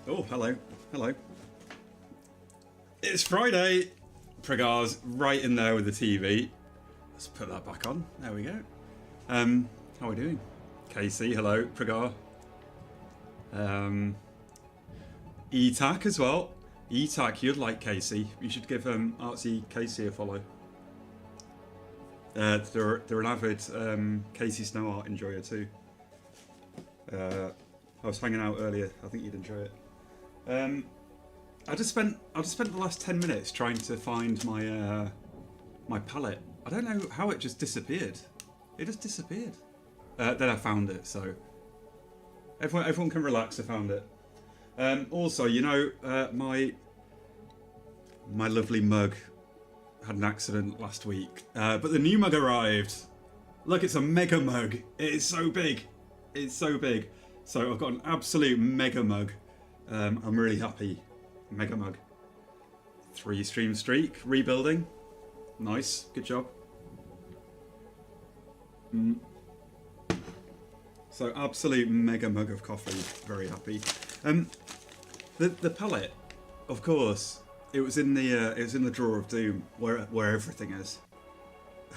Oh, hello. Hello. It's Friday. Pragar's right in there with the TV. Let's put that back on. There we go. How are we doing? Casey, hello. Pragar. E-Tac as well. E-Tac, you'd like Casey. You should give Artsy Casey a follow. They're an avid Casey Snow Art enjoyer too. I was hanging out earlier. I think you'd enjoy it. I just spent the last 10 minutes trying to find my my palette. I don't know how it just disappeared. It just disappeared. Then I found it. So everyone can relax. I found it. Also, you know, my lovely mug had an accident last week, but the new mug arrived. Look, it's a mega mug. It is so big. It's so big. So I've got an absolute mega mug. I'm really happy. Mega mug. 3-stream streak. Rebuilding. Nice. Good job. So absolute mega mug of coffee. Very happy. The palette, of course, it was in the drawer of doom where everything is.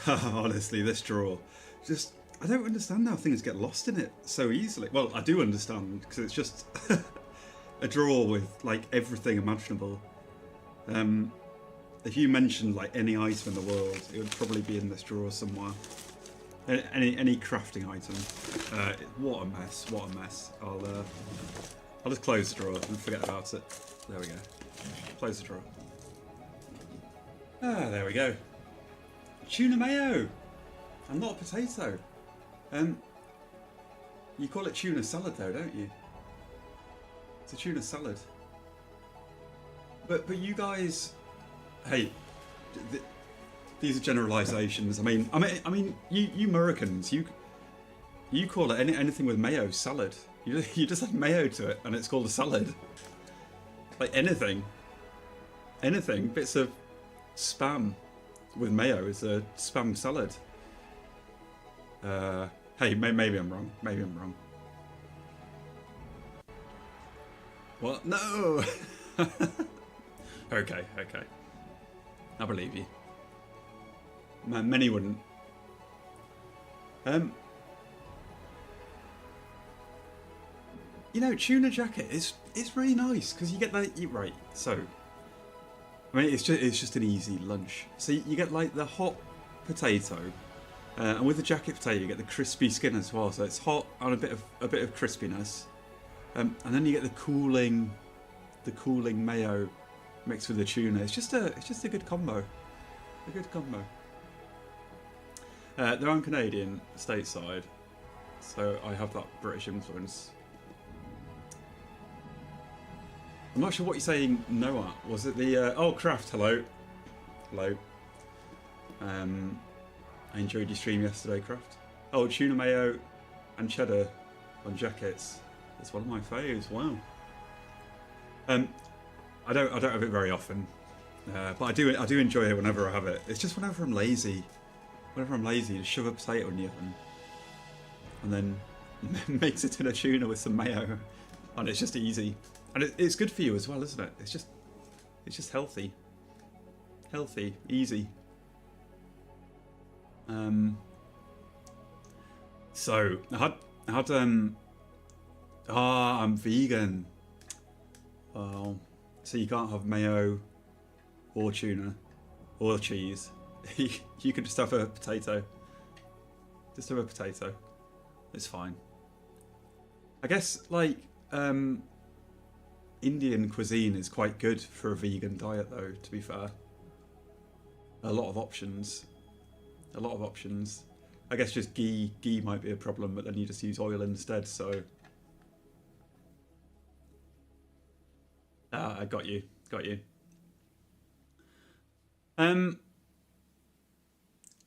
Honestly, this drawer, just I don't understand how things get lost in it so easily. Well, I do understand because it's just a drawer with like everything imaginable. If you mentioned like any item in the world, it would probably be in this drawer somewhere. Any crafting item. What a mess! What a mess! I'll just close the drawer and forget about it. There we go. Close the drawer. Ah, there we go. Tuna mayo. I'm not a potato. You call it tuna salad though, don't you? It's a tuna salad. But you guys, hey, these are generalizations. I mean, you Americans, you call it anything with mayo salad. You just add mayo to it, and it's called a salad. Like anything, bits of spam with mayo is a spam salad. Hey, maybe I'm wrong. Maybe I'm wrong. What? No. Okay. I believe you. Many wouldn't. You know, tuna jacket is really nice because you get that. Right, so I mean, it's just an easy lunch. So you get like the hot potato, and with the jacket potato, you get the crispy skin as well. So it's hot and a bit of crispiness, and then you get the cooling mayo mixed with the tuna. It's just a good combo. A good combo. They're on Canadian stateside, so I have that British influence. I'm not sure what you're saying, Noah. Was it the... oh, Craft, hello. Hello. I enjoyed your stream yesterday, Craft. Oh, tuna mayo and cheddar on jackets. It's one of my faves, wow. I don't have it very often. But I do enjoy it whenever I have it. It's just whenever I'm lazy. Whenever I'm lazy, just shove a potato in the oven. And then mix it in a tuna with some mayo. And it's just easy. And it's good for you as well, isn't it? It's just healthy. Healthy, easy. So I had I'm vegan. Well, so you can't have mayo or tuna or cheese. You can just have a potato. Just have a potato. It's fine. I guess like Indian cuisine is quite good for a vegan diet though, to be fair. A lot of options. A lot of options. I guess just ghee might be a problem, but then you just use oil instead, so... Ah, I got you.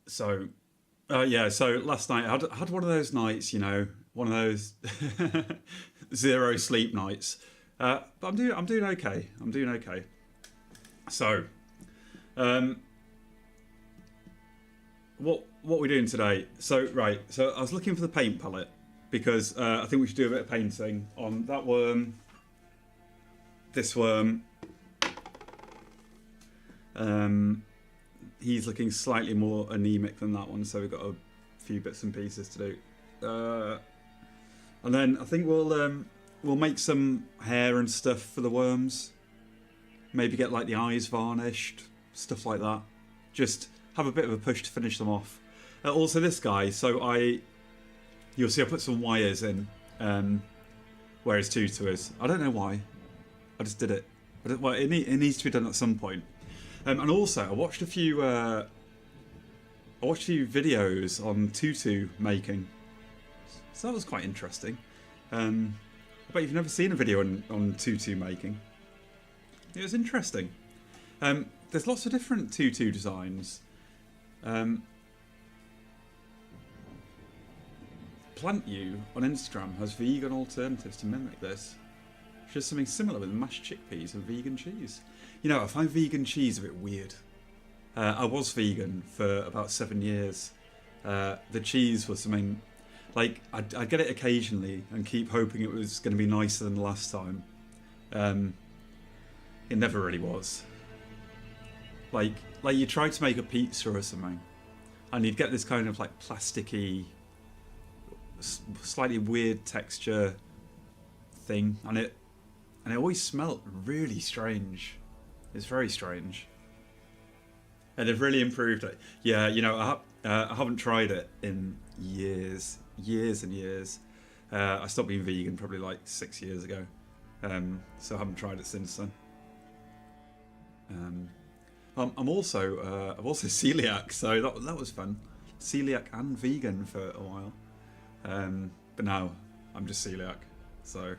So, yeah, so last night I had one of those nights, you know, one of those zero sleep nights. But I'm doing okay. I'm doing okay. So, what are we doing today? So right, so I was looking for the paint palette because I think we should do a bit of painting on that worm. this worm. He's looking slightly more anemic than that one, so we've got a few bits and pieces to do. And then I think we'll make some hair and stuff for the worms. Maybe get like the eyes varnished, stuff like that. Just have a bit of a push to finish them off. Also this guy, so you'll see I put some wires in where his tutu is. I don't know why. I just did it. But well, it needs to be done at some point. And also, I watched a few videos on tutu making. So that was quite interesting. I bet you've never seen a video on tutu making. It was interesting. There's lots of different tutu designs. Plant You on Instagram has vegan alternatives to mimic this. Which is something similar with mashed chickpeas and vegan cheese. You know, I find vegan cheese a bit weird. I was vegan for about 7 years. The cheese was something... Like, I'd get it occasionally and keep hoping it was going to be nicer than the last time. It never really was. Like you try to make a pizza or something, and you'd get this kind of like plasticky, slightly weird texture thing, and it always smelt really strange. It's very strange. And they've really improved it. Yeah, you know, I haven't tried it in years and years. I stopped being vegan probably like 6 years ago, so I haven't tried it since then. I'm also celiac, so that was fun. Celiac and vegan for a while, but now I'm just celiac. So,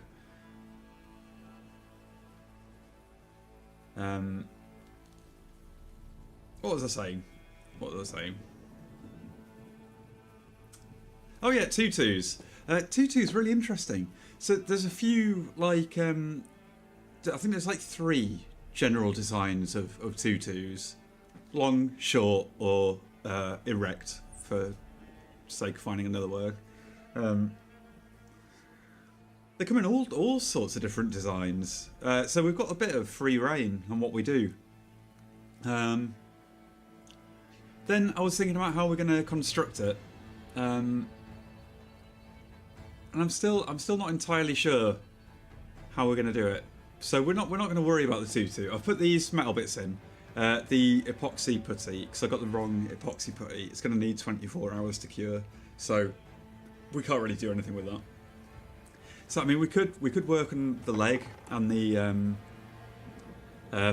what was I saying? Oh yeah, tutus. Tutus really interesting. So there's a few like I think there's like 3 general designs of tutus: long, short, or erect, for sake of finding another word. They come in all sorts of different designs. So we've got a bit of free reign on what we do. Then I was thinking about how we're going to construct it. And I'm still not entirely sure how we're going to do it. So we're not going to worry about the tutu. I've put these metal bits in. The epoxy putty, because I got the wrong epoxy putty. It's going to need 24 hours to cure, so we can't really do anything with that. So I mean, we could work on the leg and the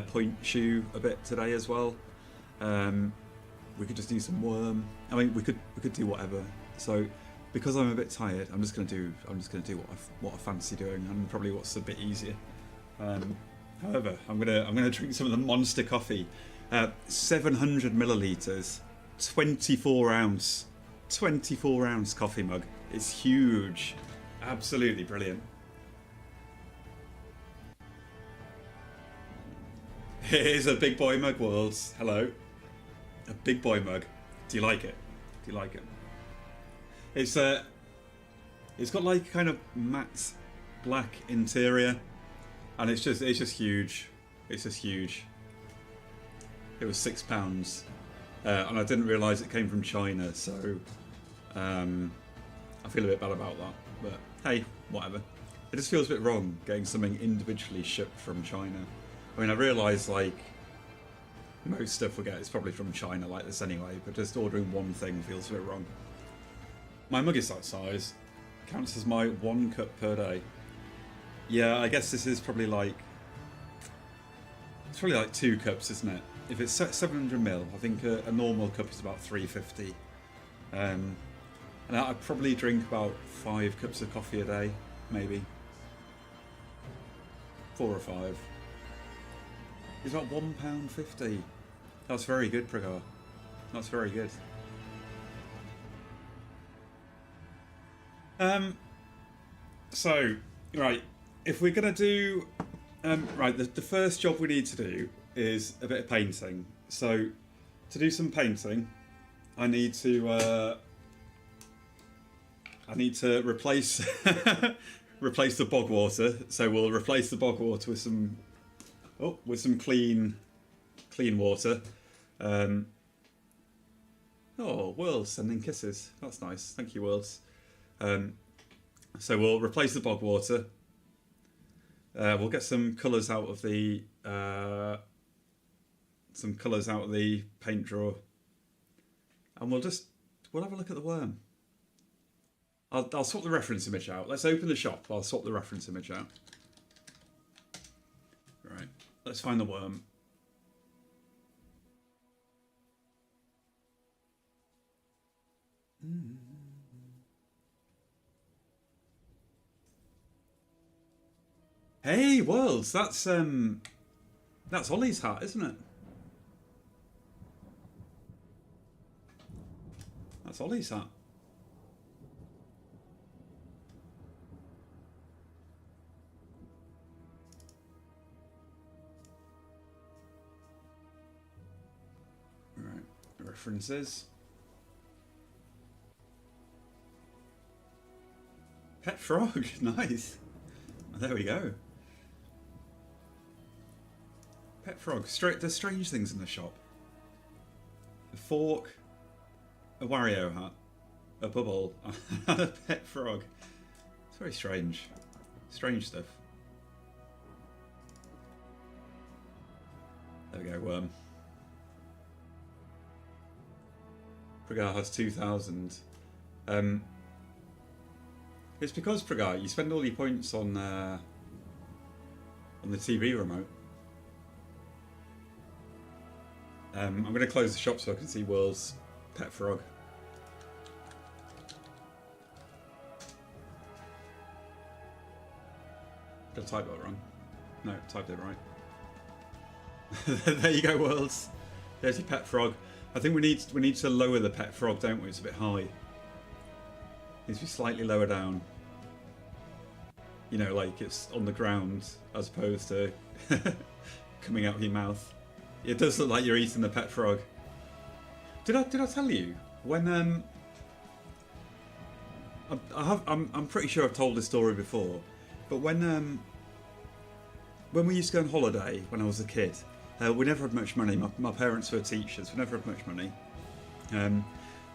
point shoe a bit today as well. We could just do some worm. I mean, we could do whatever. So because I'm a bit tired, I'm just gonna do what I fancy doing, and probably what's a bit easier. However, I'm gonna drink some of the Monster coffee, 700 milliliters, 24 ounce coffee mug. It's huge, absolutely brilliant. Here's a big boy mug, Worlds. Hello, a big boy mug. Do you like it? It's got like kind of matte black interior. And it's just huge. It's just huge. It was £6, and I didn't realise it came from China, so I feel a bit bad about that. But hey, whatever. It just feels a bit wrong getting something individually shipped from China. I mean, I realise like most stuff we get is probably from China like this anyway, but just ordering one thing feels a bit wrong. My mug is that size. Counts as my 1 cup per day. Yeah, I guess this is probably like... It's probably like 2 cups, isn't it? If it's 700ml, I think a normal cup is about 350. And I probably drink about 5 cups of coffee a day, maybe. 4 or 5. It's about £1.50. That's very good, Pragar. That's very good. So, right. If we're going to do... right, the first job we need to do is a bit of painting. So, to do some painting, I need to replace replace the bog water. So we'll replace the bog water with some Oh, with some clean water. Oh, Worlds sending kisses. That's nice. Thank you, Worlds. So we'll replace the bog water. We'll get some colours out of the paint drawer, and we'll have a look at the worm. I'll swap the reference image out. Let's open the shop. I'll swap the reference image out. Right. Let's find the worm. Hey, Worlds, that's Ollie's hat, isn't it? That's Ollie's hat. Right, references. Pet frog, nice. There we go. Pet frog. There's strange things in the shop. A fork, a Wario hat, a bubble, and a pet frog. It's very strange. Strange stuff. There we go, worm. Pragar has 2,000. It's because, Pragar, you spend all your points on the TV remote. I'm going to close the shop so I can see World's pet frog. Did I type that wrong? No, typed it right. There you go, Worlds. There's your pet frog. I think we need to lower the pet frog, don't we? It's a bit high. Needs to be slightly lower down. You know, like it's on the ground as opposed to coming out of your mouth. It does look like you're eating the pet frog. Did I tell you when I'm pretty sure I've told this story before, but when we used to go on holiday when I was a kid, we never had much money. My parents were teachers. We never had much money.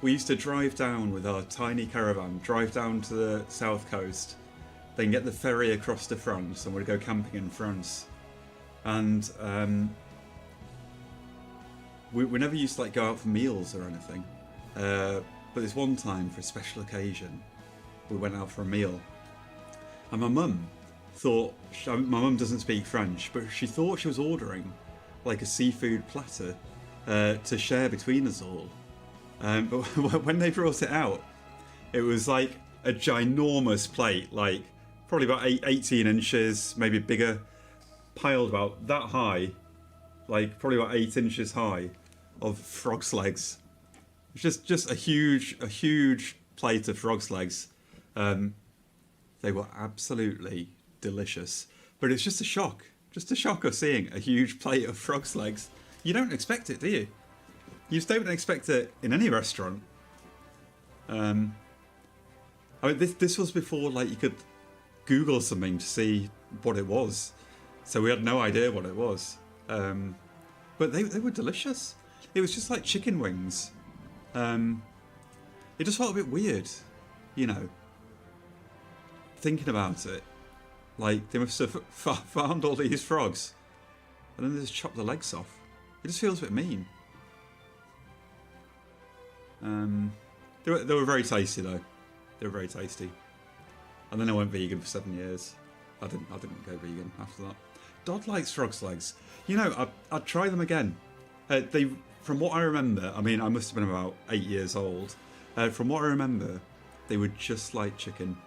We used to drive down with our tiny caravan, drive down to the south coast, then get the ferry across to France, and we'd go camping in France. And we never used to go out for meals or anything. But this one time, for a special occasion, we went out for a meal. And my mum thought, my mum doesn't speak French, but she thought she was ordering like a seafood platter to share between us all. But when they brought it out, it was like a ginormous plate, like probably about 18 inches, maybe bigger, piled about that high, like probably about 8 inches high, of frog's legs. Just a huge plate of frog's legs. They were absolutely delicious, but it's just a shock of seeing a huge plate of frog's legs. You don't expect it, do you? You just don't expect it in any restaurant. I mean, this was before you could Google something to see what it was, so we had no idea what it was. But they were delicious. It was just like chicken wings. It just felt a bit weird, you know, thinking about it. Like, they must have found all these frogs and then they just chopped the legs off. It just feels a bit mean. They were very tasty though. They were very tasty. And then I went vegan for 7 years. I didn't go vegan after that. Dodd likes frog's legs. You know, I'd try them again. From what I remember, I mean, I must have been about 8 years old. From what I remember, they were just like chicken.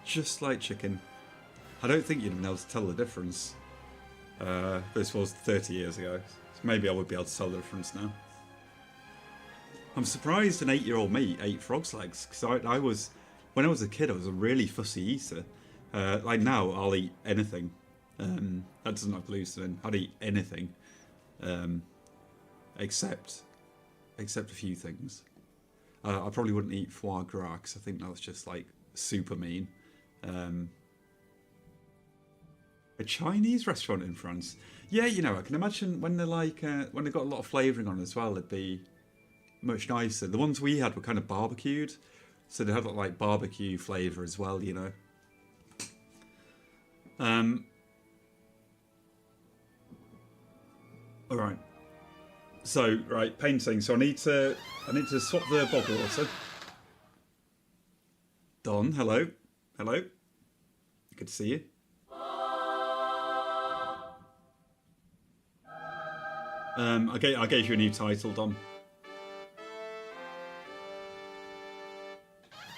Just like chicken. I don't think you'd have been able to tell the difference. This was 30 years ago. So maybe I would be able to tell the difference now. I'm surprised an 8-year-old me ate frog's legs, because when I was a kid, I was a really fussy eater. Like now, I'll eat anything. That doesn't have glucin. I'd eat anything, except a few things. I probably wouldn't eat foie gras, because I think that's just like super mean. A Chinese restaurant in France. Yeah, you know, I can imagine when they're like when they've got a lot of flavouring on as well, it'd be much nicer. The ones we had were kind of barbecued, so they had like barbecue flavour as well, you know. All right. So right, painting. So I need to swap the bottle also. Don, hello, hello. Good to see you. I gave you a new title, Don.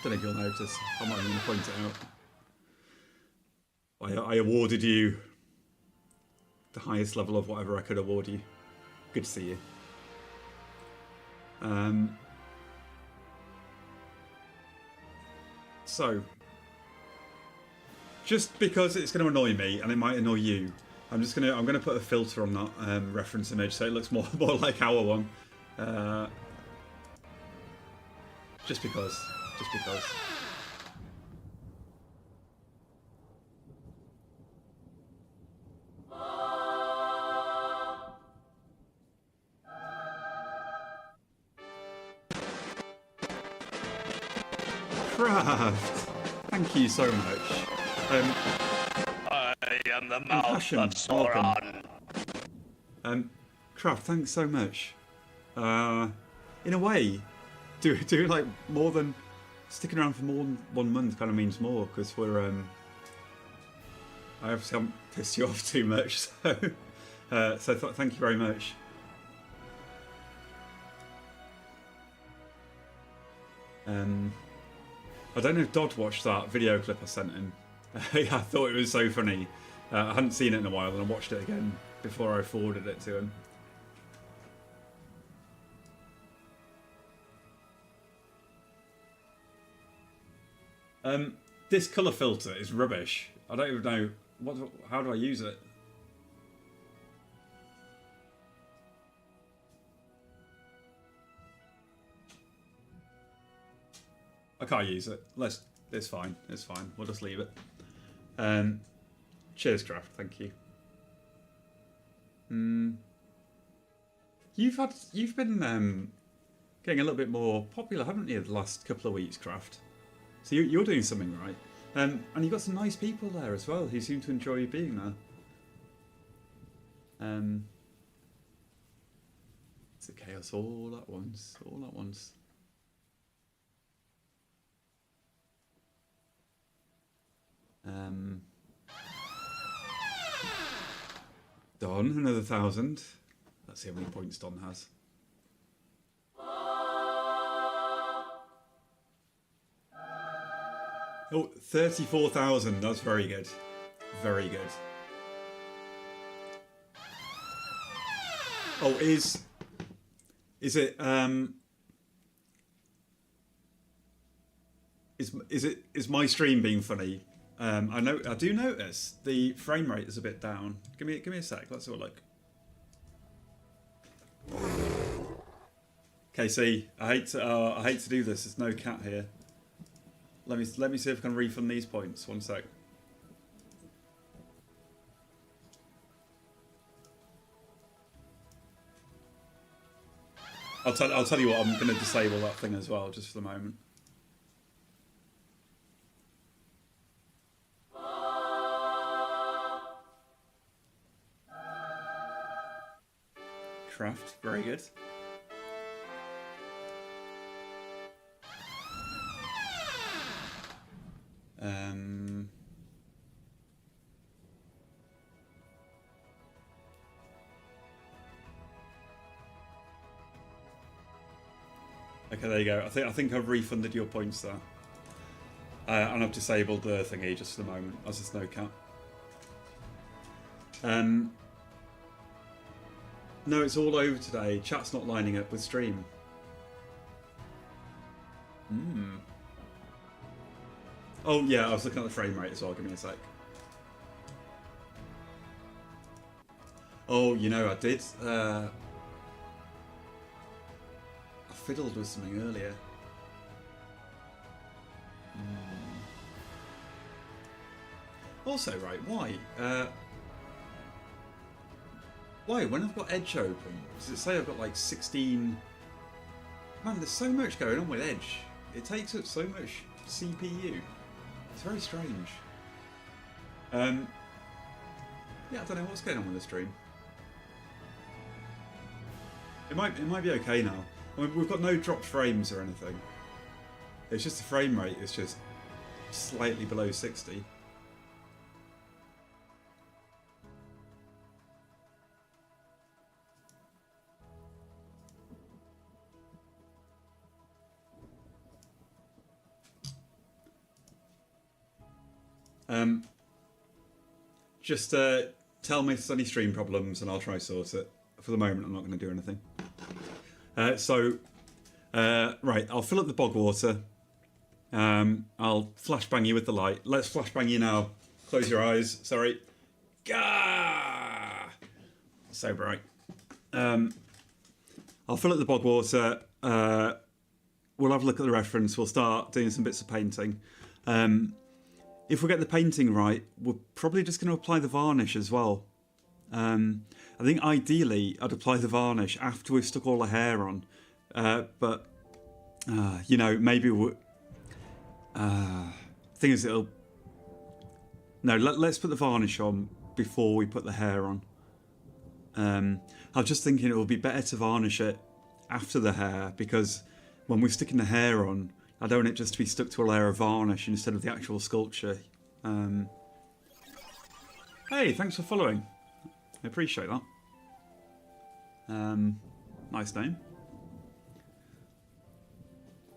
Don't know if you'll notice. I'm not even going to point it out. I awarded you the highest level of whatever I could award you. Good to see you. So, just because it's going to annoy me and it might annoy you, I'm gonna put a filter on that reference image so it looks more like our one. Just because. Craft, thank you so much. I am the mouth Passion, of Sauron. Craft, thanks so much. In a way, do like more than sticking around for more than 1 month kind of means more because we're I obviously haven't pissed you off too much, so thank you very much. I don't know if Dodd watched that video clip I sent him. I thought it was so funny. I hadn't seen it in a while and I watched it again before I forwarded it to him. This colour filter is rubbish. I don't even know how do I use it? I can't use it. It's fine. It's fine. We'll just leave it. Cheers, Craft. Thank you. You've been getting a little bit more popular, haven't you, the last couple of weeks, Craft? So you're doing something right. And you've got some nice people there as well who seem to enjoy being there. It's a chaos all at once. All at once. Don, another 1,000. Let's see how many points Don has. Oh, 34,000. That's very good. Very good. Oh, is it is my stream being funny? I do notice the frame rate is a bit down. Give me a sec. Let's have a look. Okay, see, I hate to do this. There's no cat here. Let me see if I can refund these points. 1 sec. I'll tell you what. I'm going to disable that thing as well, just for the moment. Craft, very good. Okay, there you go. I think I've refunded your points there, and I've disabled the thingy just for the moment, as there's no cap. No, it's all over today. Chat's not lining up with stream. Oh yeah, I was looking at the frame rate as well. Give me a sec. Oh, you know, I did. I fiddled with something earlier. Also, right, why? Why? When I've got Edge open, does it say I've got like 16? Man, there's so much going on with Edge. It takes up so much CPU. It's very strange. Yeah, I don't know what's going on with the stream. It might be okay now. I mean, we've got no dropped frames or anything. It's just the frame rate is just slightly below 60. Just tell me if there's any stream problems and I'll try to sort it. For the moment, I'm not going to do anything. Right, I'll fill up the bog water. I'll flashbang you with the light. Let's flashbang you now. Close your eyes. Sorry. Gah! So bright. I'll fill up the bog water. We'll have a look at the reference. We'll start doing some bits of painting. If we get the painting right, we're probably just going to apply the varnish as well. I think ideally I'd apply the varnish after we've stuck all the hair on. But you know, maybe we're... thing is, it'll... No, let's put the varnish on before we put the hair on. I was just thinking it would be better to varnish it after the hair, because when we're sticking the hair on, I don't want it just to be stuck to a layer of varnish instead of the actual sculpture. Hey, thanks for following. I appreciate that. Nice name.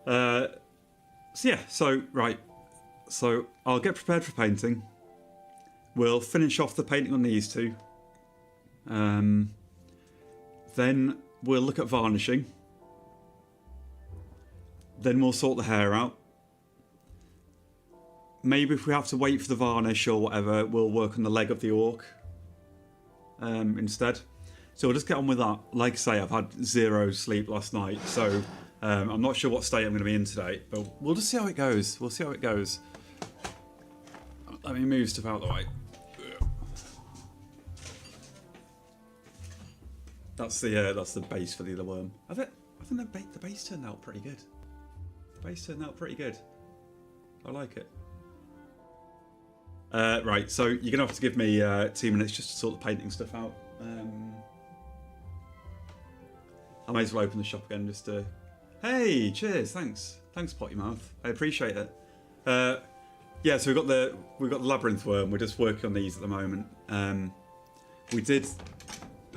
Right. So I'll get prepared for painting. We'll finish off the painting on these two. Then we'll look at varnishing. Then we'll sort the hair out. Maybe if we have to wait for the varnish or whatever, we'll work on the leg of the orc instead. So we'll just get on with that. Like I say, I've had 0 sleep last night, so I'm not sure what state I'm going to be in today, but we'll just see how it goes. We'll see how it goes. Let me move stuff out of the way. That's the base for the other worm. I think the base turned out pretty good. The base turned out pretty good. I like it. Right, so you're going to have to give me 2 minutes just to sort the painting stuff out. I may as well open the shop again just to... Hey, cheers, thanks. Thanks, Potty Mouth. I appreciate it. Yeah, so we've got the labyrinth worm. We're just working on these at the moment. We did...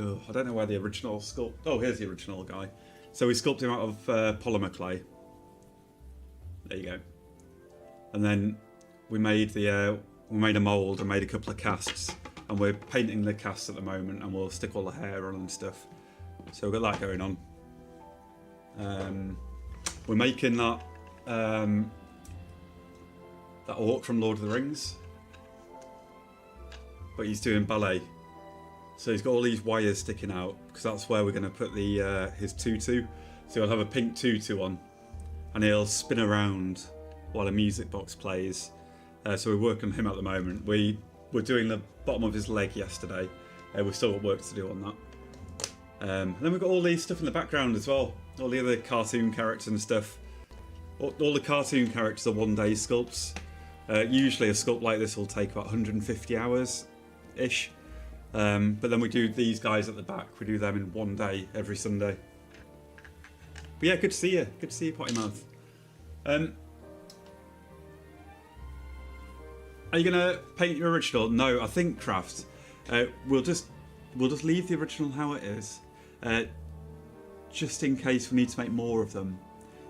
Oh, I don't know where the original sculpt... Oh, here's the original guy. So we sculpted him out of polymer clay. There you go. And then we made a mould and made a couple of casts. And we're painting the casts at the moment, and we'll stick all the hair on and stuff. So we've got that going on. We're making that orc from Lord of the Rings, but he's doing ballet. So he's got all these wires sticking out because that's where we're going to put the his tutu. So he'll have a pink tutu on, and he'll spin around while a music box plays. So we're working on him at the moment. We were doing the bottom of his leg yesterday. We've still got work to do on that. And then we've got all these stuff in the background as well. All the other cartoon characters and stuff. All the cartoon characters are one-day sculpts. Usually a sculpt like this will take about 150 hours-ish. But then we do these guys at the back. We do them in one day every Sunday. But yeah, good to see you. Good to see you, Potty Mouth. Are you gonna paint your original? No, I think Craft. We'll just leave the original how it is, just in case we need to make more of them,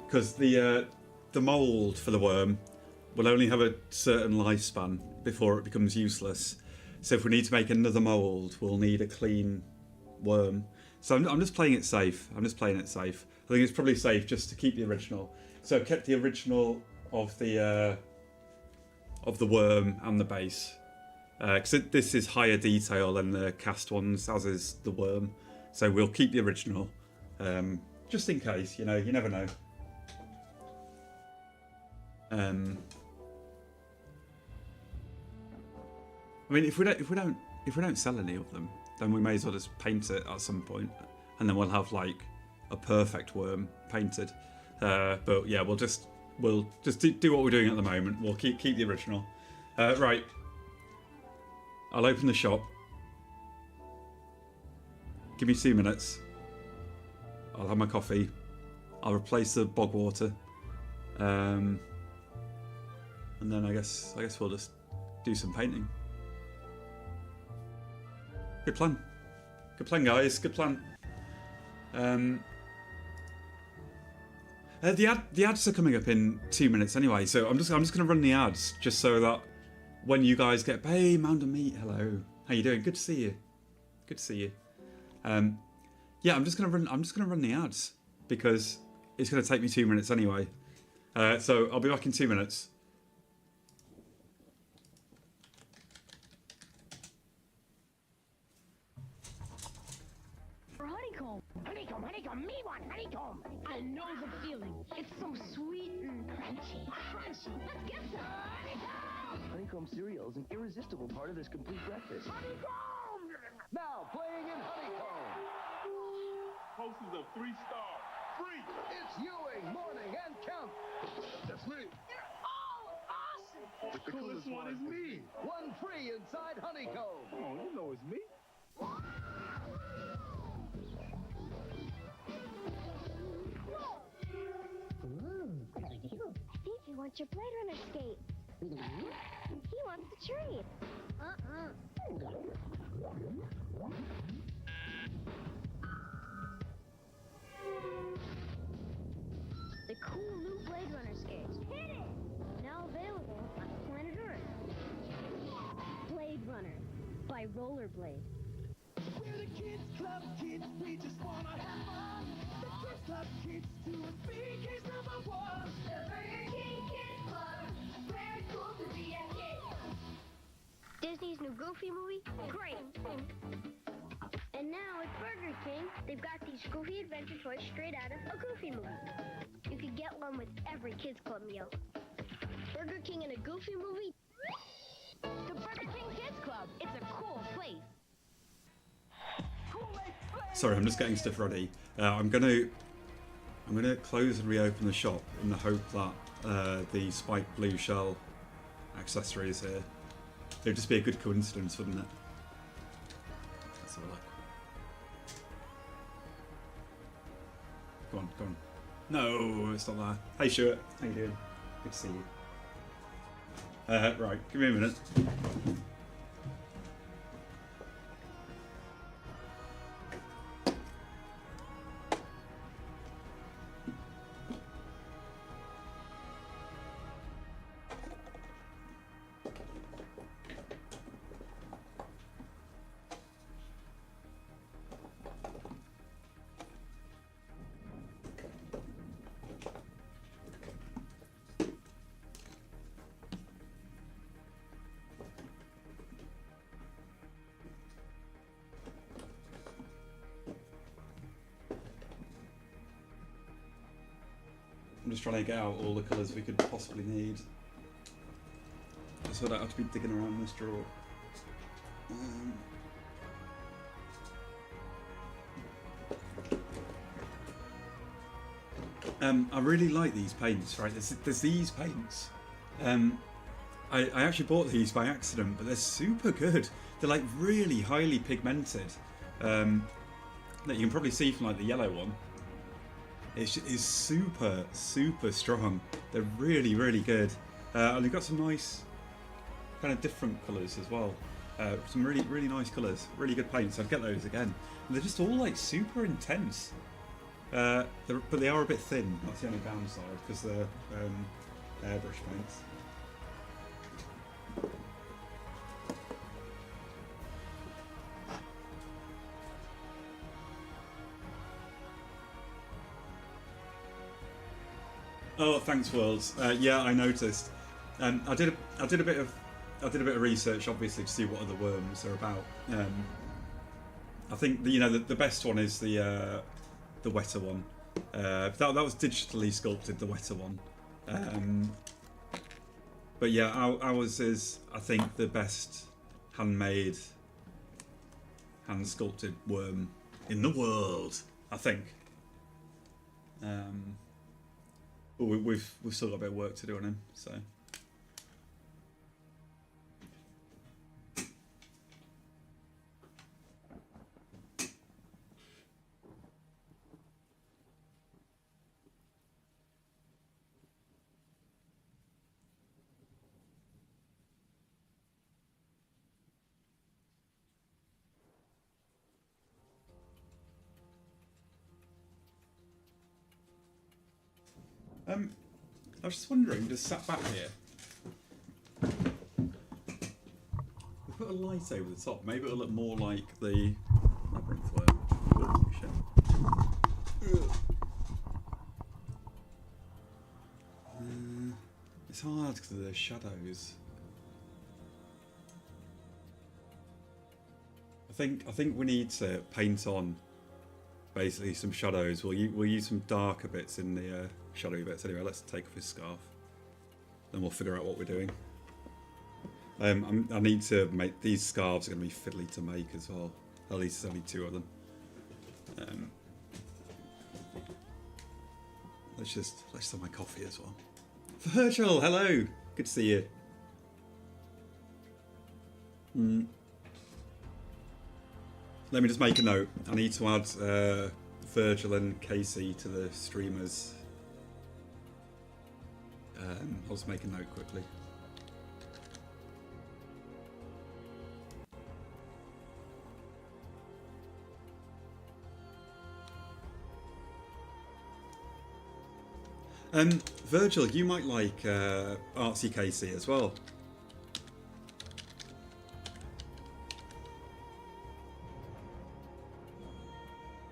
because the mould for the worm will only have a certain lifespan before it becomes useless. So if we need to make another mould, we'll need a clean worm. So I'm just playing it safe. I think it's probably safe just to keep the original. So I've kept the original of the worm and the base. Because this is higher detail than the cast ones, as is the worm. So we'll keep the original, just in case. You know, you never know. I mean, if we don't sell any of them, then we may as well just paint it at some point, and then we'll have like a perfect worm painted. But yeah, we'll just do what we're doing at the moment. We'll keep the original. Right, I'll open the shop. Give me 2 minutes. I'll have my coffee. I'll replace the bog water, and then I guess we'll just do some painting. Good plan. Good plan, guys. Good plan. The ads are coming up in 2 minutes anyway, so I'm just gonna run the ads just so that when you guys get, hey, Mound and Meat, hello, how you doing? Good to see you. Good to see you. Yeah, I'm just gonna run the ads because it's gonna take me 2 minutes anyway. So I'll be back in 2 minutes. Honeycomb, me one, honeycomb. I know the feeling. It's so sweet and crunchy. Crunchy. Let's get some honeycomb. Honeycomb cereal is an irresistible part of this complete breakfast. Honeycomb. Now playing in Honeycomb. Host is a 3-star. Free. It's Ewing, Morning, and Kemp. That's me. You're all awesome. The coolest one is me. One free inside Honeycomb. Come on, you know it's me. I think he wants your Blade Runner skate. He wants the trade. The cool new Blade Runner skates. Hit it! Now available on planet Earth. Blade Runner by Rollerblade. We're the Kids Club kids, we just wanna have fun. The Kids Club kids to a big case number one. The Burger King Kids Club, where it's cool to be a kid. Disney's new Goofy movie? Great! And now at Burger King, they've got these Goofy adventure toys straight out of a Goofy movie. You can get one with every Kids Club meal. Burger King in a Goofy movie? The Burger King Kids Club. It's a cool place. Sorry, I'm just getting stuff ready. I'm gonna close and reopen the shop in the hope that the spiked blue shell accessory is here. It'd just be a good coincidence, wouldn't it? Let's have a look. Go on, go on. No, it's not there. Hey Stuart, how you doing? Good to see you. Right, give me a minute. I'm just trying to get out all the colours we could possibly need, so I don't have to be digging around this drawer. I really like these paints, right? There's these paints. I actually bought these by accident, but they're super good. They're like really highly pigmented. That you can probably see from like the yellow one. It's super, super strong. They're really, really good. And they've got some nice, kind of different colours as well. Some really, really nice colours. Really good paints. I'd get those again. And they're just all like super intense. But they are a bit thin. That's the only downside because they're airbrush paints. Oh, thanks, Worlds. Yeah, I noticed. I did a bit of research, obviously, to see what other worms are about. I think the best one is the wetter one. That was digitally sculpted, the wetter one. But yeah, ours is, I think, the best handmade hand sculpted worm in the world, I think. But we've still got a bit of work to do on him, so. I was just wondering, just sat back here. We put a light over the top. Maybe it'll look more like the labyrinth worm. Oh, shit. It's hard because of the shadows. I think we need to paint on basically some shadows. We'll use some darker bits in the shadowy bits. Anyway, let's take off his scarf. Then we'll figure out what we're doing. I need to make these scarves are going to be fiddly to make as well. At least there's only 2 of them. Let's have my coffee as well. Virgil, hello. Good to see you. Let me just make a note. I need to add Virgil and Casey to the streamers. I'll just make a note quickly. Virgil, you might like Artsy Casey as well.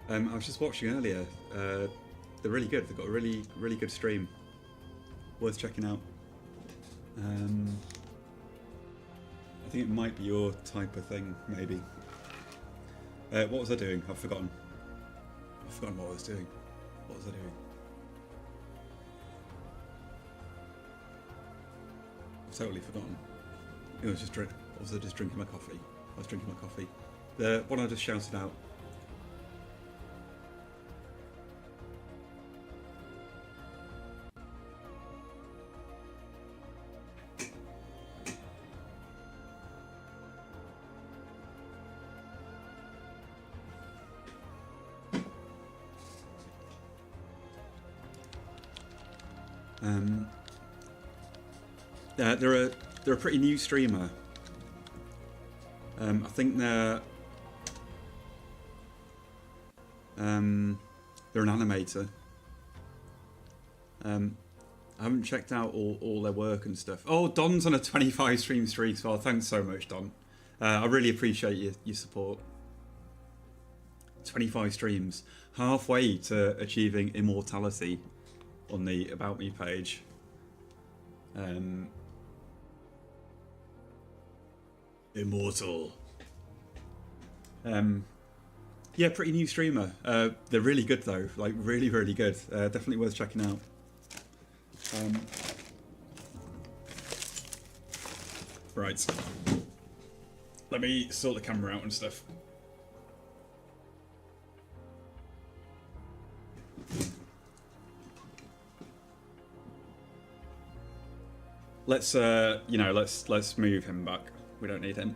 I was just watching earlier. They're really good. They've got a really good stream. Worth checking out. I think it might be your type of thing, maybe. What was I doing? I've forgotten. I've forgotten what I was doing. What was I doing? I've totally forgotten. It was just drink. Was I just drinking my coffee? I was drinking my coffee. The one I just shouted out. They're a pretty new streamer. I think they're an animator. I haven't checked out all their work and stuff. Oh, Don's on a 25 stream streak as well. Thanks so much, Don. I really appreciate your support. 25 streams, halfway to achieving immortality on the About Me page. Immortal. Yeah, pretty new streamer. They're really good though, like really good. Definitely worth checking out. Right. Let me sort the camera out and stuff. Let's let's move him back. We don't need him.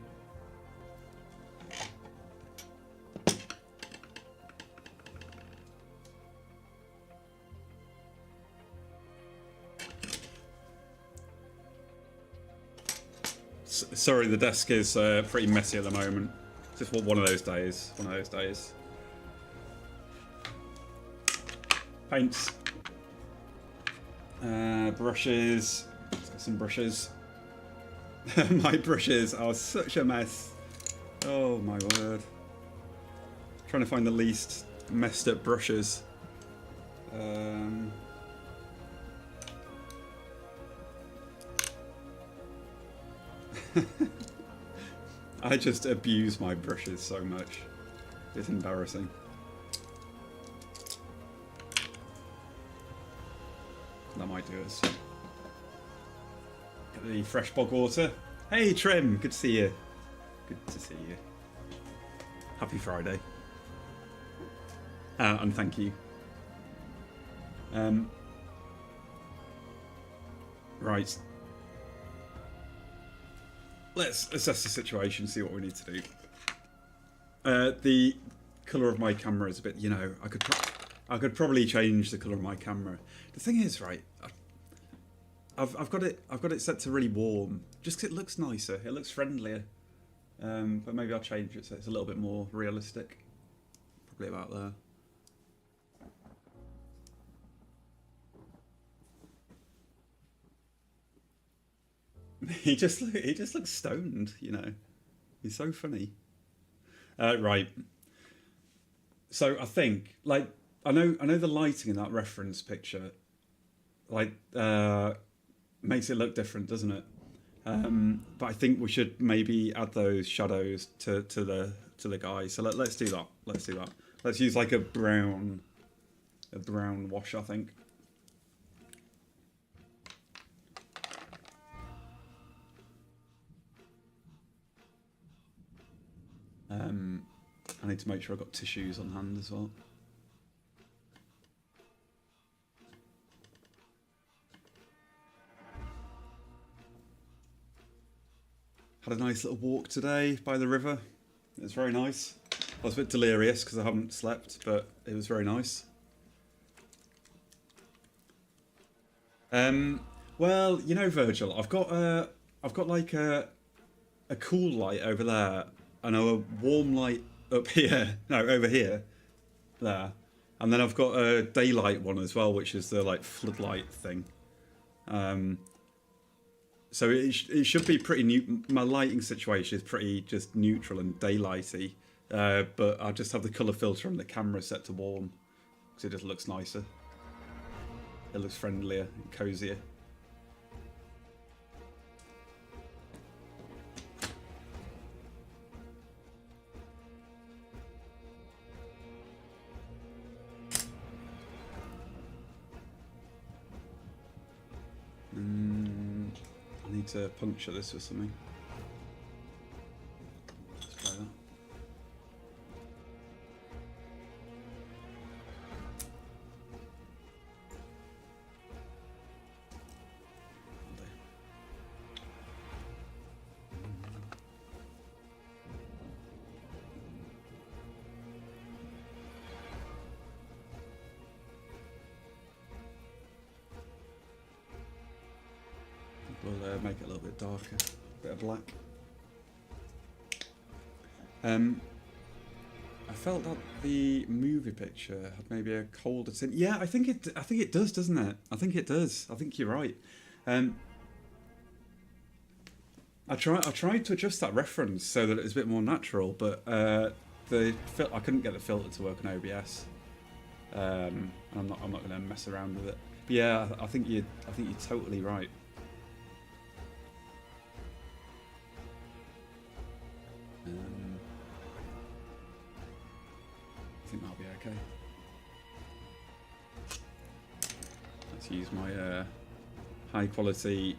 Sorry, the desk is pretty messy at the moment. Just one of those days. One of those days. Paints. Brushes. Let's get some brushes. My brushes are such a mess. Oh my word. Trying to find the least messed up brushes. I just abuse my brushes so much. It's embarrassing. That might do us. Get the fresh bog water. Hey Trim, good to see you. Good to see you. Happy Friday. And thank you. Right. Let's assess the situation, see what we need to do. The colour of my camera is a bit, you know, I could probably change the colour of my camera. The thing is, right, I've got it set to really warm, just 'cause it looks nicer, it looks friendlier. But maybe I'll change it so it's a little bit more realistic. Probably about there. He just looks stoned, you know. He's so funny. Right. So I think, like, I know the lighting in that reference picture, like, makes it look different, doesn't it? But I think we should maybe add those shadows to the guy. So let's do that. Let's do that. Let's use like a brown wash, I think. I need to make sure I've got tissues on hand as well. Had a nice little walk today by the river. It was very nice. I was a bit delirious because I haven't slept, but it was very nice. Well, you know, Virgil, I've got like a cool light over there and a warm light up here. No, over here, there, and then I've got a daylight one as well, which is the like floodlight thing. So it should be pretty my lighting situation is pretty just neutral and daylighty, but I just have the colour filter on the camera set to warm because it just looks nicer. It looks friendlier and cosier. I need to puncture this with something. Let's try that. We'll make it a little bit darker, a bit of black. I felt that the movie picture had maybe a colder tint. Yeah, I think it does, doesn't it? I think it does. I think you're right. I tried to adjust that reference so that it was a bit more natural, but I couldn't get the filter to work on OBS. I'm not going to mess around with it. But yeah, I think you're totally right. I think that'll be okay. Let's use my high quality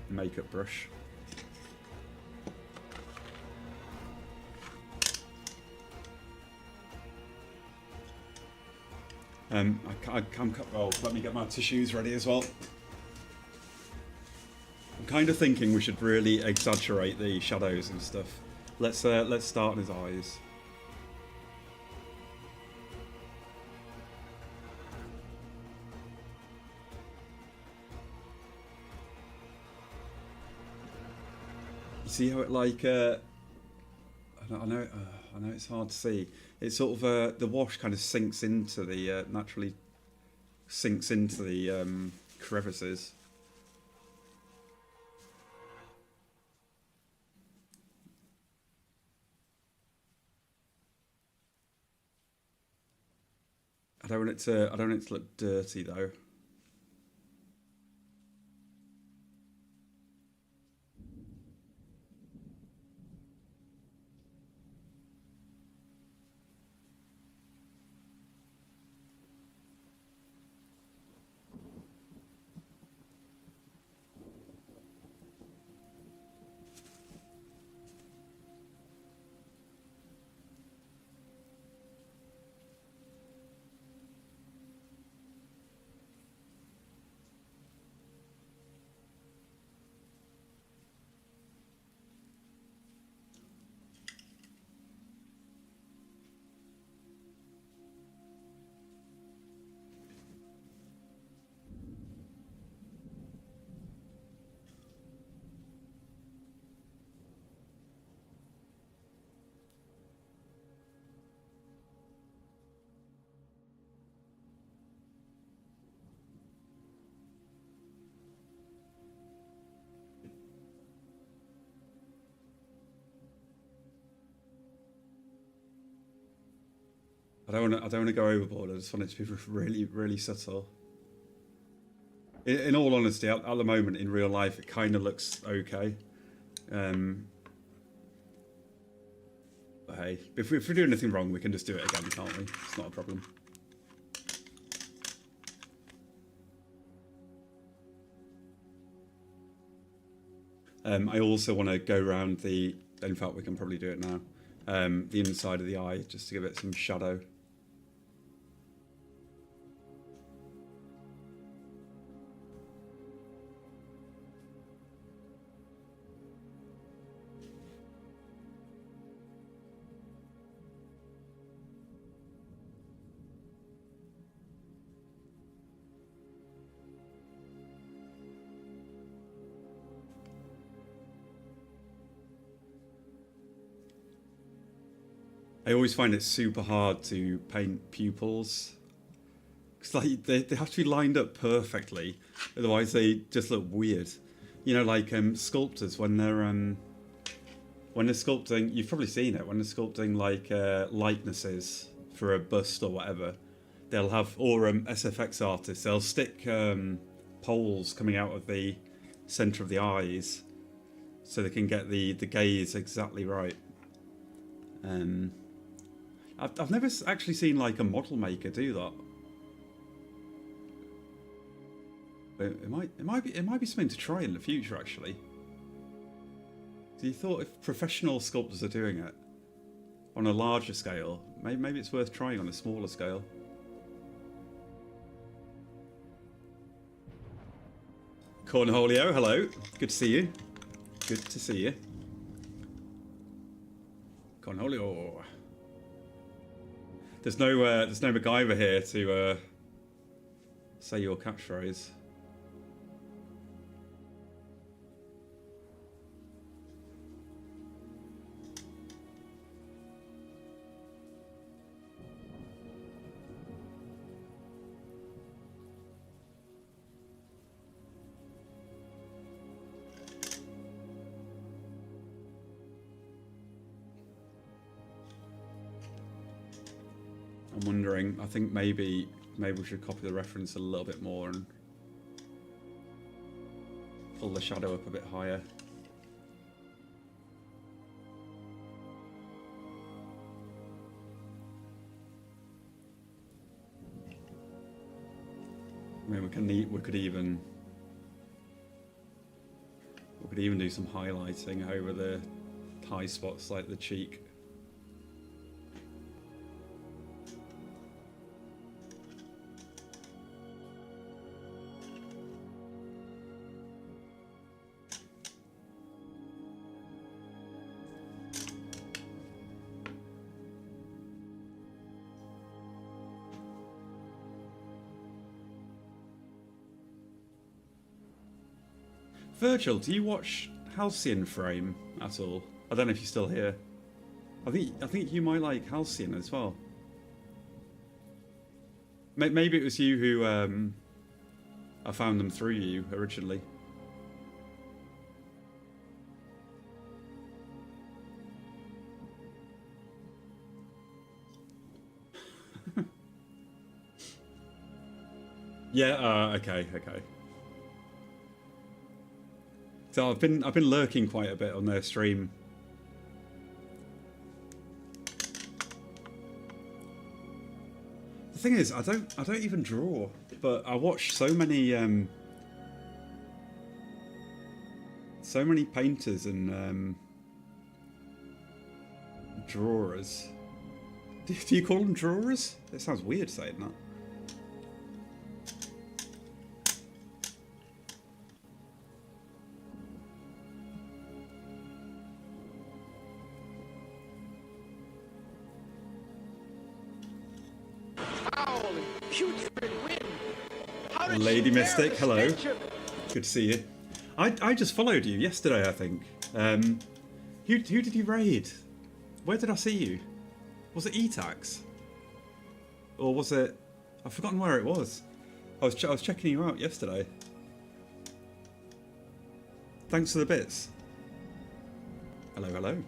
makeup brush. Let me get my tissues ready as well. I'm kind of thinking we should really exaggerate the shadows and stuff. Let's start on his eyes. You see how it like I know it's hard to see. It's sort of the wash kind of sinks into the naturally sinks into the crevices. I don't want it to look dirty though. I don't want to go overboard. I just want it to be really, really subtle. In all honesty, at the moment in real life, it kind of looks okay. But hey, if we do anything wrong, we can just do it again, can't we? It's not a problem. I also want to go around the... In fact, we can probably do it now. The inside of the eye, just to give it some shadow. I always find it super hard to paint pupils. It's like they have to be lined up perfectly, otherwise they just look weird. You know, like sculptors when they're sculpting. You've probably seen it when they're sculpting like likenesses for a bust or whatever. They'll have, or SFX artists, they'll stick poles coming out of the centre of the eyes, so they can get the gaze exactly right. I've never actually seen like a model maker do that. But it might be something to try in the future actually. So you thought if professional sculptors are doing it on a larger scale, maybe it's worth trying on a smaller scale. Cornholio, hello. Good to see you. Good to see you. Cornholio. There's no MacGyver here to say your catchphrase. I'm wondering, I think maybe we should copy the reference a little bit more and pull the shadow up a bit higher. I mean, we could even do some highlighting over the high spots like the cheek. Virgil, do you watch Halcyon Frame at all? I don't know if you're still here. I think you might like Halcyon as well. Maybe it was you who I found them through you originally. Yeah. Okay. So I've been lurking quite a bit on their stream. The thing is, I don't even draw, but I watch so many painters and drawers. Do you call them drawers? It sounds weird saying that. Lady Mystic, hello. Good to see you. I just followed you yesterday, I think. Who did you raid? Where did I see you? Was it Etax? Or was it... I've forgotten where it was. I was checking you out yesterday. Thanks for the bits. Hello.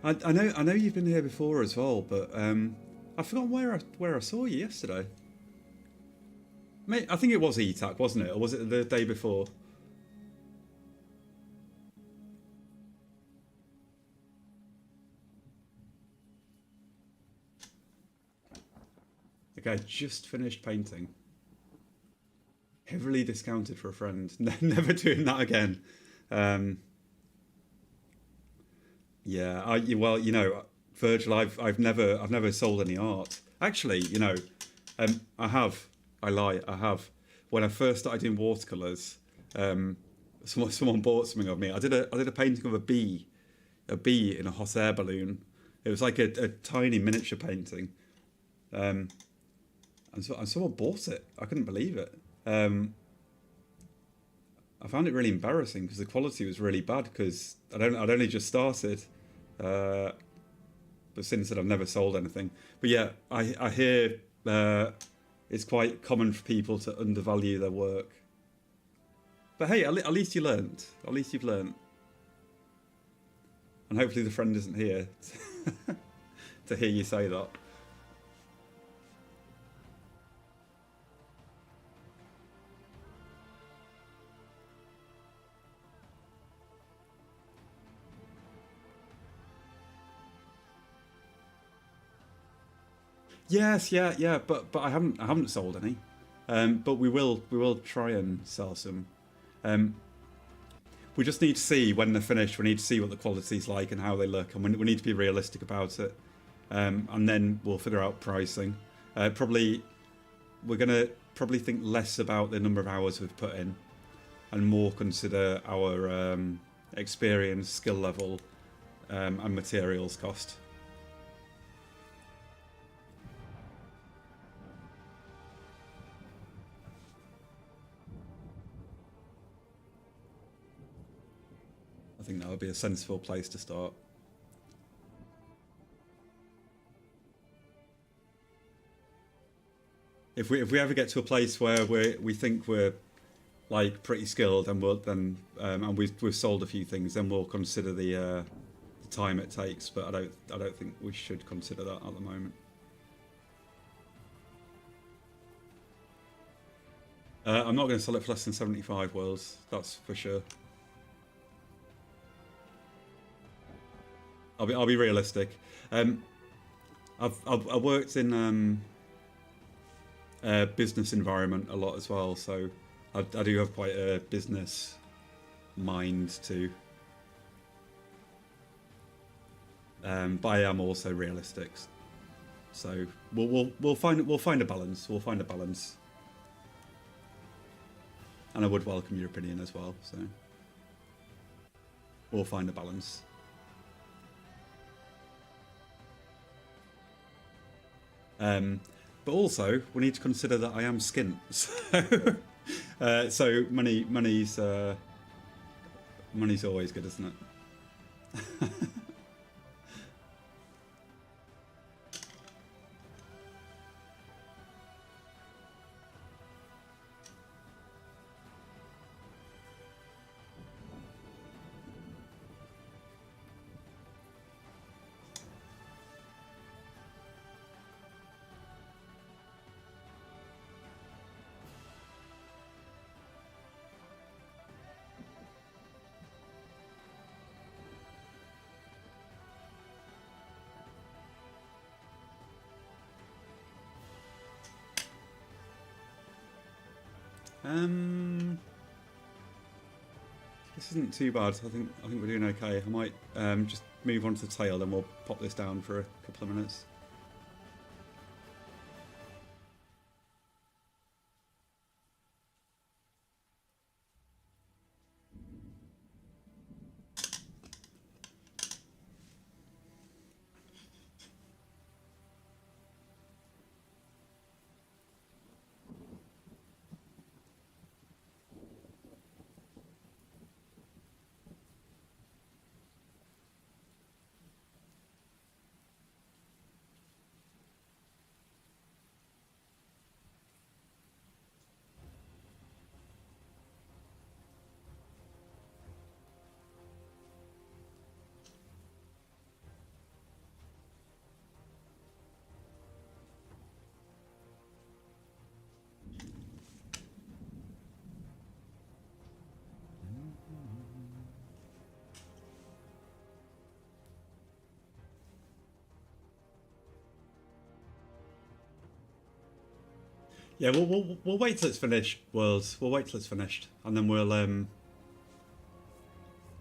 I know you've been here before as well, but I've forgotten where I saw you yesterday. Mate, I think it was ETAC, wasn't it? Or was it the day before? Okay, I just finished painting. Heavily discounted for a friend. Never doing that again. Yeah, well, you know, Virgil, I've never sold any art. Actually, you know, I have. I lie. I have. When I first started doing watercolors, someone bought something of me. I did a painting of a bee in a hot air balloon. It was like a tiny miniature painting, and someone bought it. I couldn't believe it. I found it really embarrassing because the quality was really bad because I'd only just started. But since then I've never sold anything. But yeah, I hear it's quite common for people to undervalue their work. But hey, at least you learned. At least you've learned. And hopefully the friend isn't here to hear you say that. Yes, yeah, but I haven't sold any, but we will try and sell some. We just need to see when they're finished. We need to see what the quality's like and how they look, and we need to be realistic about it, and then we'll figure out pricing. We're gonna think less about the number of hours we've put in, and more consider our experience, skill level, and materials cost. I think that would be a sensible place to start. If we ever get to a place where we think we're like pretty skilled and and we've sold a few things, then we'll consider the time it takes. But I don't think we should consider that at the moment. I'm not going to sell it for less than 75 worlds. That's for sure. I'll be realistic. I've worked in a business environment a lot as well, so I do have quite a business mind too. But I am also realistic. So we'll find a balance. We'll find a balance. And I would welcome your opinion as well. So we'll find a balance. But also we need to consider that I am skint, so money's always good, isn't it? This isn't too bad. I think we're doing okay. I might just move on to the tail, then we'll pop this down for a couple of minutes. Yeah, we'll wait till it's finished, Worlds. We'll wait till it's finished, and then we'll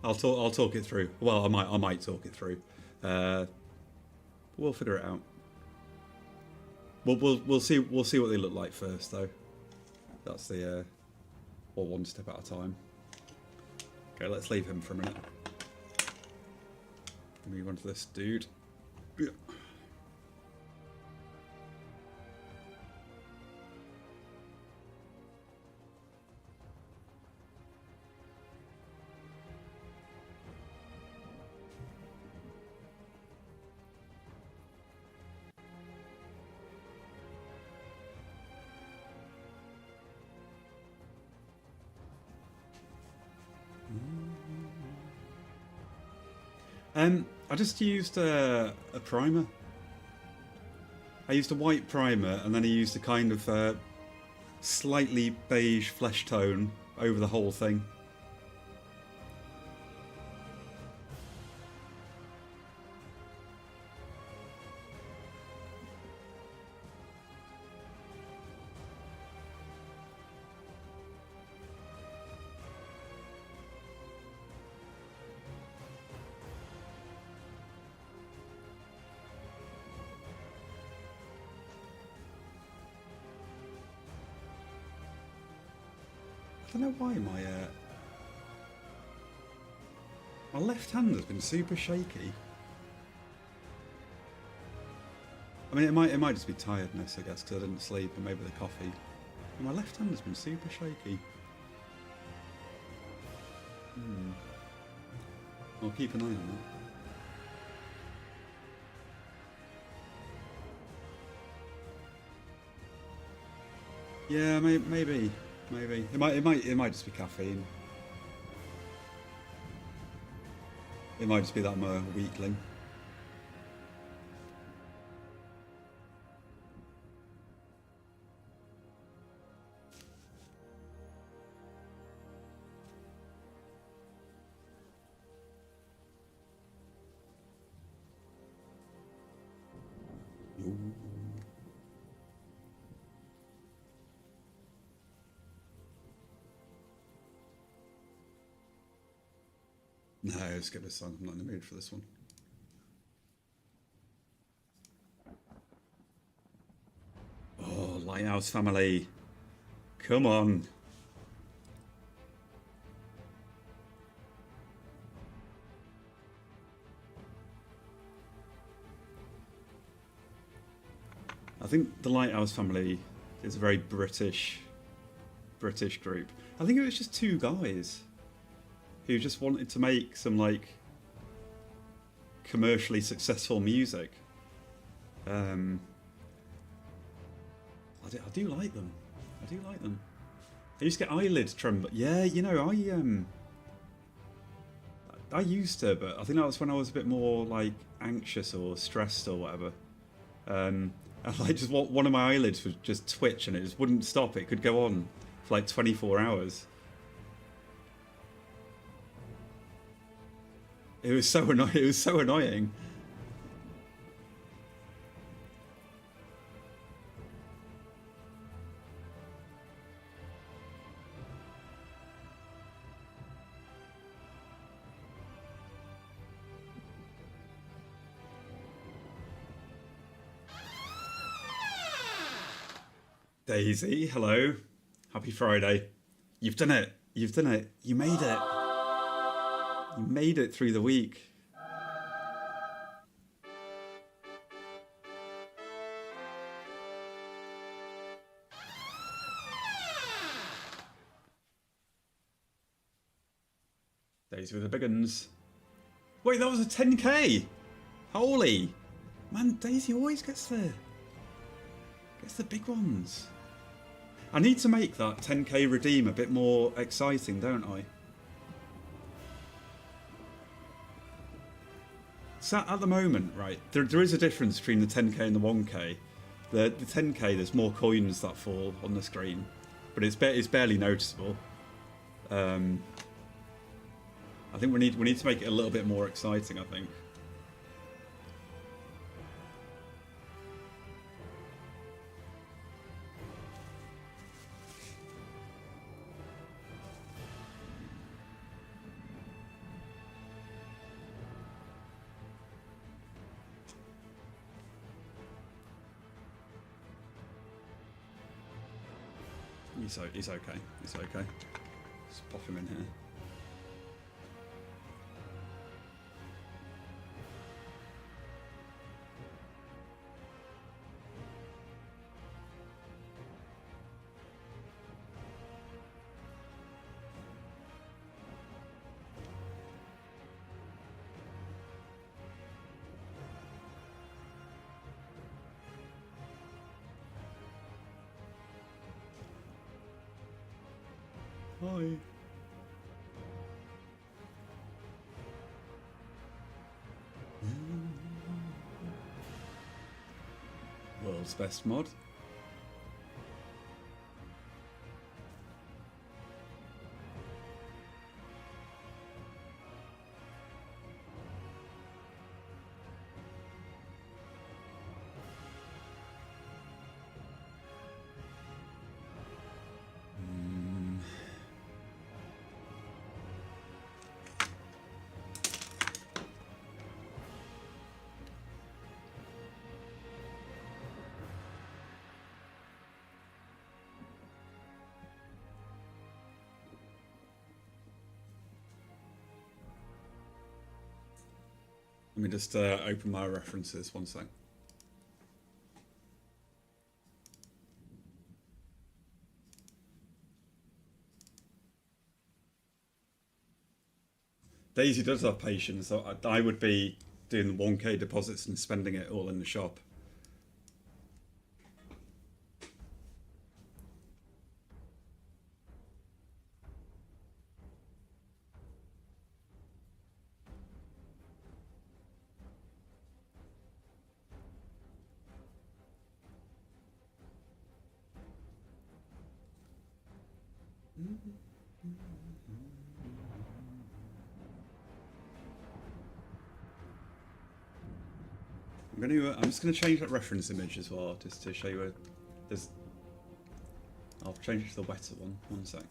I'll talk it through. Well, I might talk it through. We'll figure it out. We'll see what they look like first, though. That's the or one step at a time. Okay, let's leave him for a minute. Move on to this dude. Yeah. I just used a primer. I used a white primer, and then I used a kind of slightly beige flesh tone over the whole thing. I don't know why my left hand has been super shaky. I mean, it might just be tiredness, I guess, because I didn't sleep, and maybe the coffee. But my left hand has been super shaky. I'll keep an eye on that. Yeah, maybe. It might just be caffeine. It might just be that I'm a weakling. No, skip this song. I'm not in the mood for this one. Oh, Lighthouse Family. Come on. I think the Lighthouse Family is a very British group. I think it was just two guys who just wanted to make some like commercially successful music. I do like them. I used to get eyelid tremble. Yeah, you know, I used to, but I think that was when I was a bit more like anxious or stressed or whatever. And like just one of my eyelids would just twitch and it just wouldn't stop. It could go on for like 24 hours. It was so annoying. Daisy, hello. Happy Friday. You've done it. You made it. You made it through the week. Daisy with the big uns. Wait, that was a 10k! Holy! Man, Daisy always gets the big ones. I need to make that 10k redeem a bit more exciting, don't I? So at the moment, right, there is a difference between the 10k and the 1k. The 10k, there's more coins that fall on the screen, but it's barely noticeable. I think we need to make it a little bit more exciting, I think. He's okay. He's okay. Let's pop him in here. Hi. World's best mod. Let me just open my references, one sec. Daisy does have patience, so I would be doing the 1k deposits and spending it all in the shop. I'm just going to change that reference image as well, just to show you there's. I'll change it to the wetter one. One sec.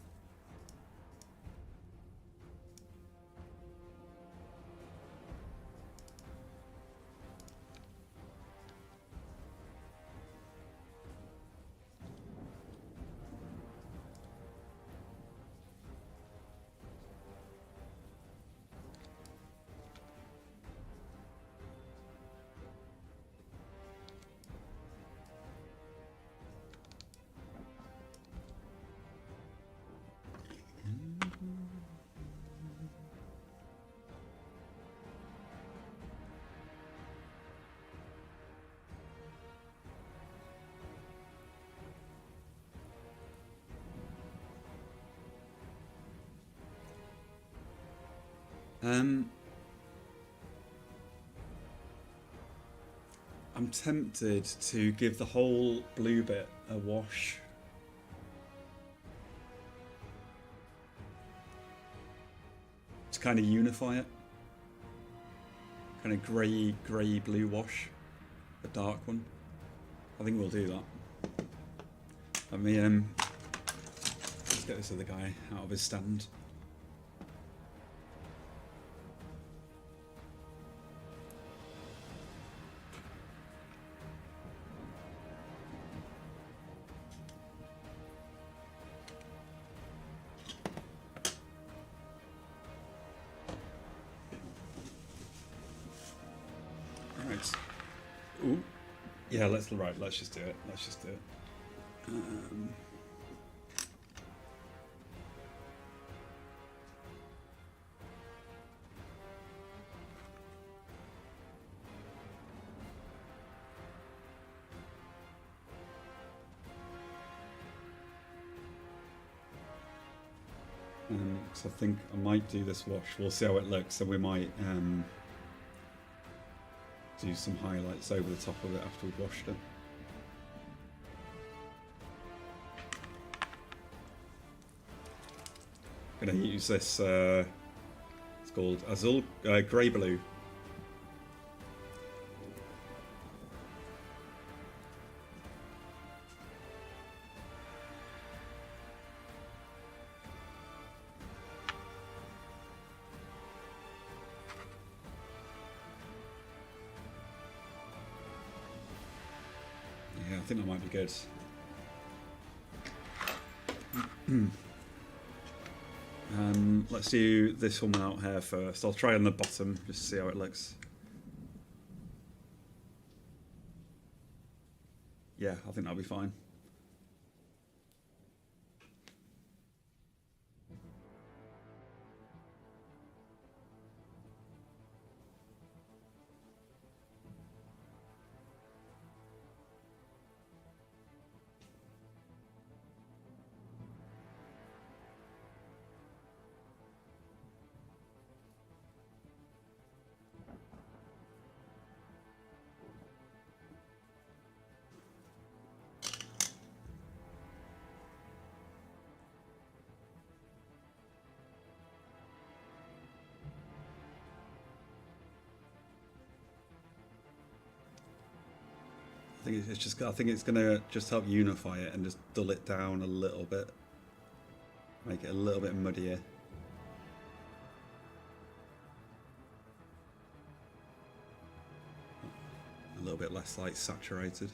I'm tempted to give the whole blue bit a wash. To kind of unify it. Kind of grey blue wash. The dark one. I think we'll do that. Let me let's get this other guy out of his stand. Ooh. Yeah, let's just do it. Let's just do it. So I think I might do this wash. We'll see how it looks, and we might do some highlights over the top of it after we've washed it. I'm going to use this, it's called Azul Grey Blue. I think that might be good. Let's do this one without hair first. I'll try on the bottom just to see how it looks. Yeah, I think that'll be fine. I think it's gonna just help unify it and just dull it down a little bit, make it a little bit muddier. A little bit less like saturated.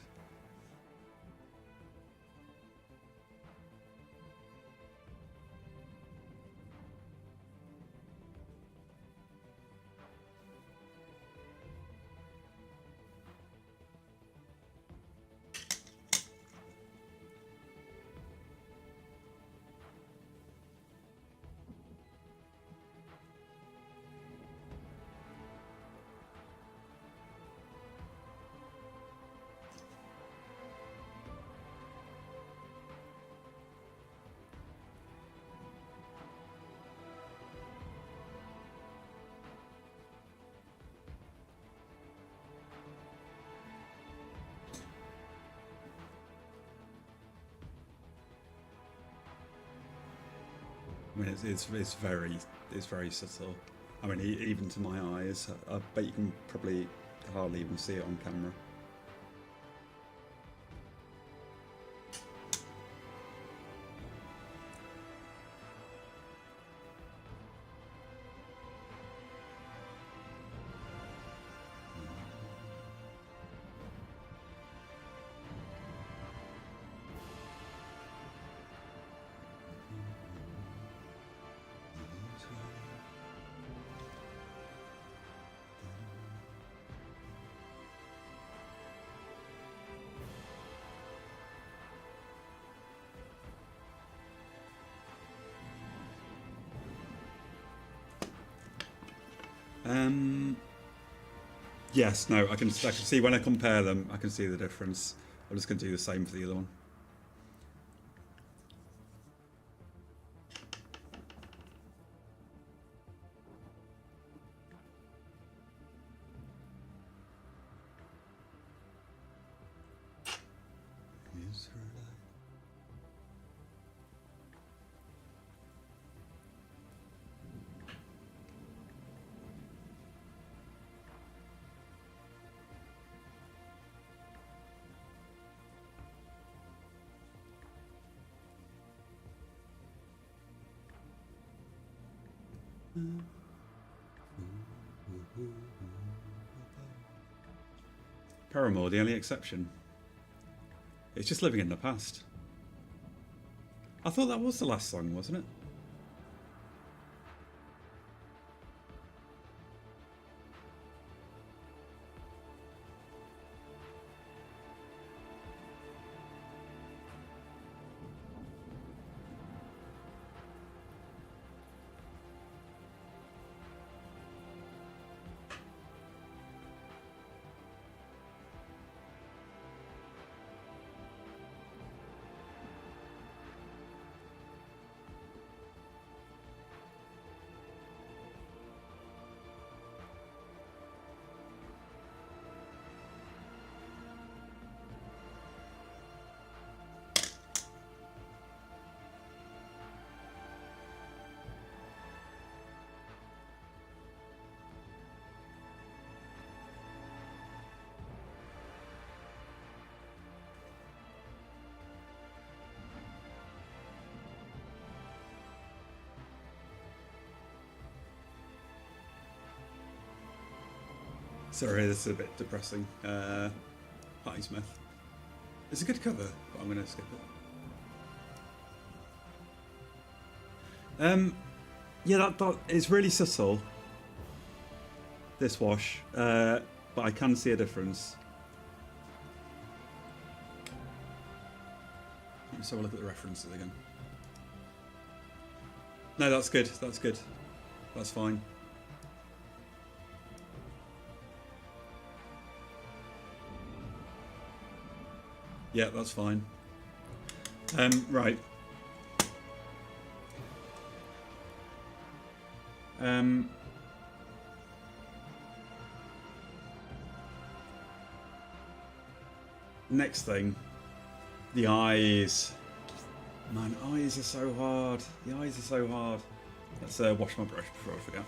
I mean, it's very subtle. I mean, even to my eyes, I bet you can probably hardly even see it on camera. Yes, no, I can see when I compare them, I can see the difference. I'm just going to do the same for the other one. Paramore, the only exception. It's just living in the past. I thought that was the last song, wasn't it? Sorry, this is a bit depressing. Patti Smith. It's a good cover, but I'm going to skip it. Yeah, that is really subtle. This wash, but I can see a difference. Let's have a look at the references again. No, that's good. That's good. That's fine. Yeah, that's fine. Right. Next thing, the eyes. Man, eyes are so hard. The eyes are so hard. Let's wash my brush before I forget.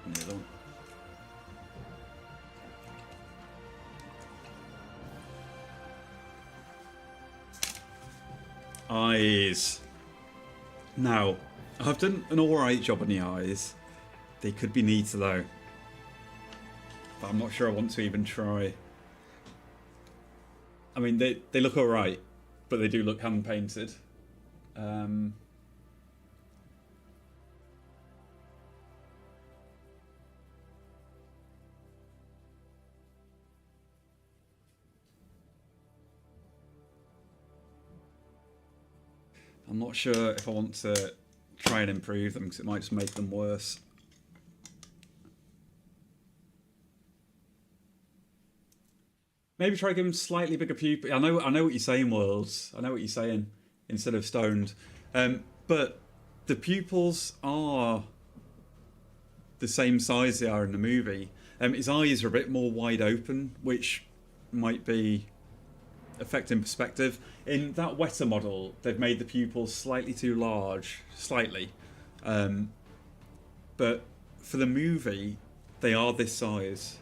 And the other one. Eyes. Now, I've done an alright job on the eyes. They could be neater though. But I'm not sure I want to even try. I mean, they look alright, but they do look hand painted. I'm not sure if I want to try and improve them because it might just make them worse. Maybe try to give them slightly bigger pupils. I know what you're saying, Worlds. I know what you're saying. Instead of stoned, but the pupils are the same size they are in the movie. His eyes are a bit more wide open, which might be affecting perspective. In that Weta model, they've made the pupils slightly too large, slightly, but for the movie, they are this size.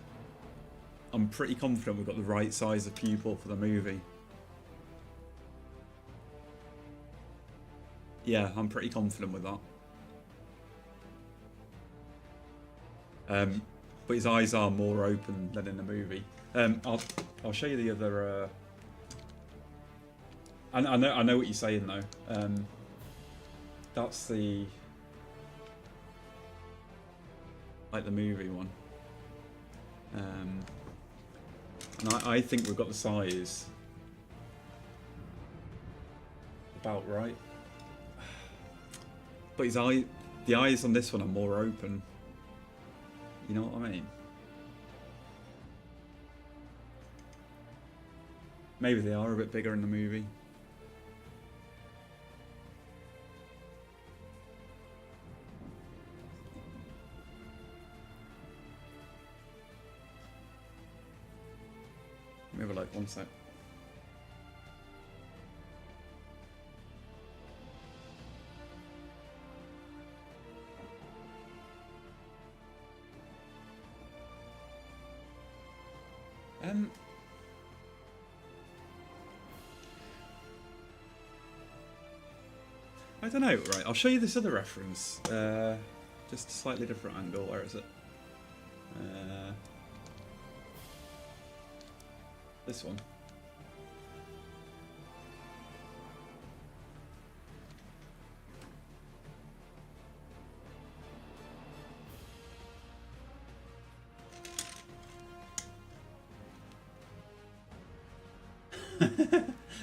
I'm pretty confident we've got the right size of pupil for the movie. Yeah, I'm pretty confident with that. But his eyes are more open than in the movie. I'll show you the other. I know what you're saying though. That's the like the movie one. And I think we've got the size about right. But the eyes on this one are more open. You know what I mean? Maybe they are a bit bigger in the movie. Maybe like one sec. I don't know, right, I'll show you this other reference. Just a slightly different angle, where is it? This one.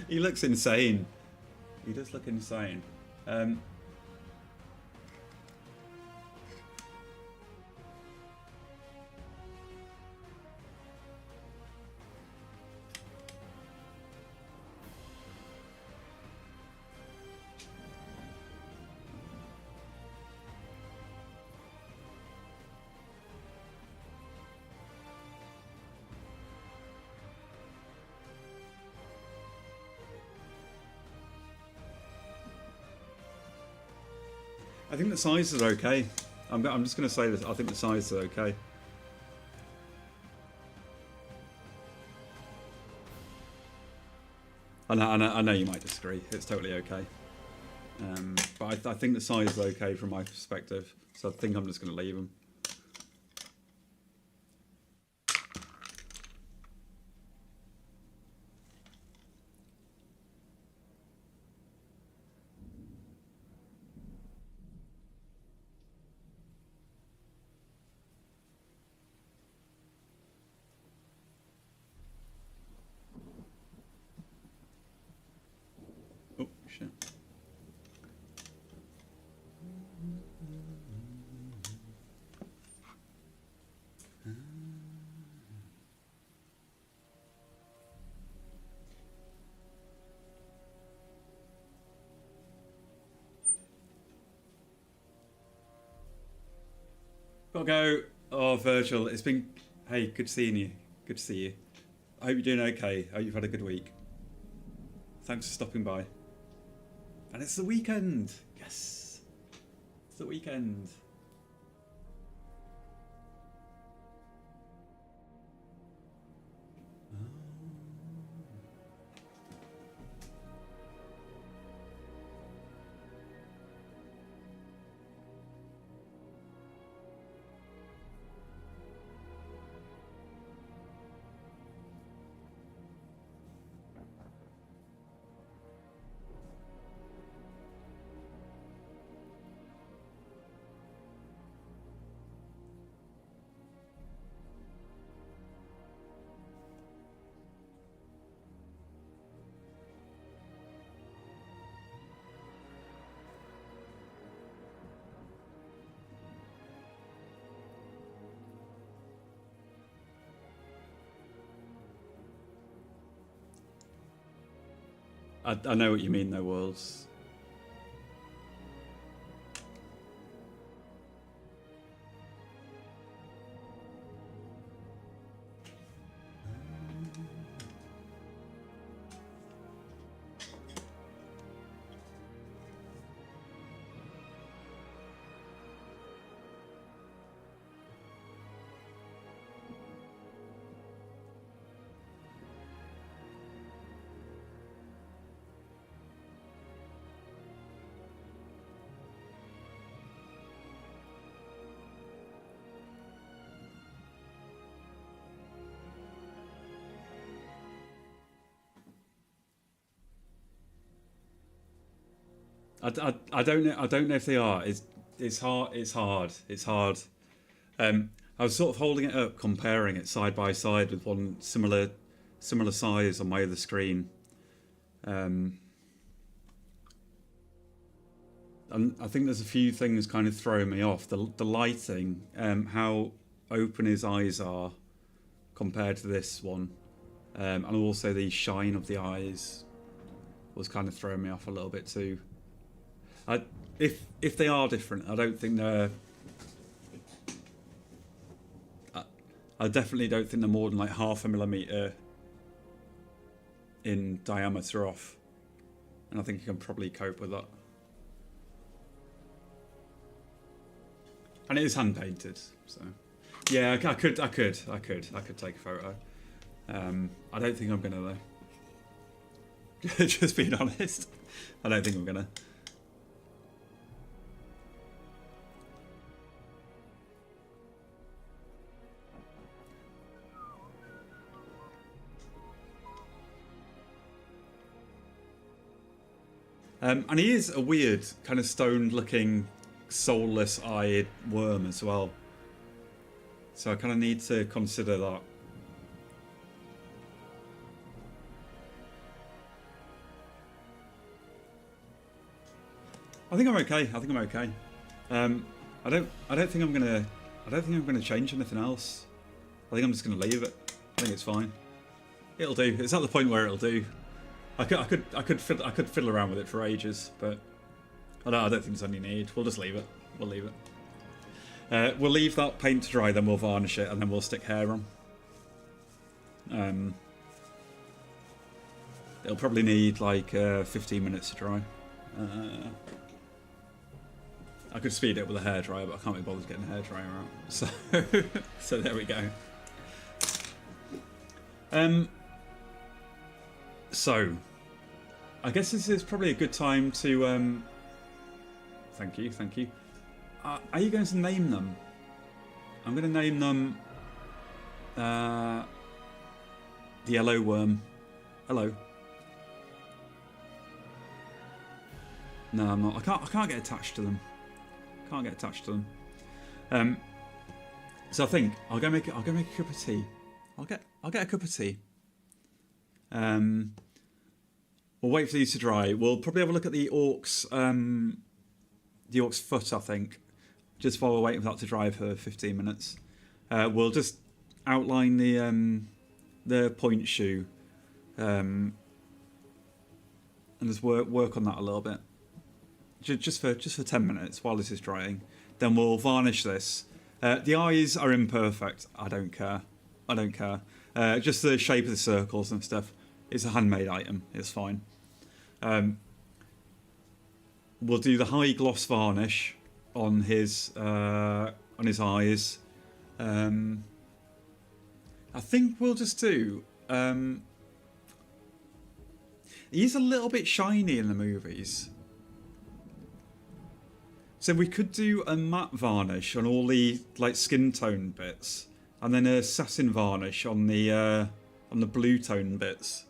He looks insane. He does look insane. I think the sizes are okay. I'm just going to say this. I think the sizes are okay. I know you might disagree. It's totally okay. But I think the size is okay from my perspective. So I think I'm just going to leave them. Gotta go. Oh, Virgil, it's been... Hey, good seeing you. Good to see you. I hope you're doing okay. I hope you've had a good week. Thanks for stopping by. And it's the weekend. Yes. It's the weekend. I know what you mean, though, Worlds. I don't know. I don't know if they are. It's hard. It's hard. It's hard. I was sort of holding it up, comparing it side by side with one similar size on my other screen. And I think there's a few things kind of throwing me off. The lighting, how open his eyes are compared to this one, and also the shine of the eyes was kind of throwing me off a little bit too. If they are different, I don't think they're. I definitely don't think they're more than like 0.5 millimeter in diameter off, and I think you can probably cope with that. And it is hand painted, so yeah, I could take a photo. I don't think I'm gonna though. Just being honest, I don't think I'm gonna. And he is a weird, kind of stoned-looking, soulless-eyed worm as well. So I kind of need to consider that. I think I'm okay. I think I'm okay. I don't think I'm gonna change anything else. I think I'm just gonna leave it. I think it's fine. It'll do. It's at the point where it'll do. I could fiddle around with it for ages, but I don't think there's any need. We'll just leave it. We'll leave it. We'll leave that paint to dry, then we'll varnish it, and then we'll stick hair on. It'll probably need like 15 minutes to dry. I could speed it up with a hairdryer, but I can't be bothered getting a hairdryer out. So, so there we go. So, I guess this is probably a good time to. Thank you, thank you. Are you going to name them? I'm going to name them. The yellow worm. Hello. No, I'm not. I can't get attached to them. Can't get attached to them. So I think I'll go make a cup of tea. I'll get a cup of tea. We'll wait for these to dry. We'll probably have a look at the orc's foot, I think, just while we're waiting for that to dry for 15 minutes. We'll just outline the point shoe, and just work on that a little bit, just for 10 minutes while this is drying. Then we'll varnish this. The eyes are imperfect. I don't care. I don't care. Just the shape of the circles and stuff. It's a handmade item. It's fine. We'll do the high gloss varnish on his eyes. I think we'll just do. He's a little bit shiny in the movies. So we could do a matte varnish on all the like skin tone bits, and then a satin varnish on the blue tone bits.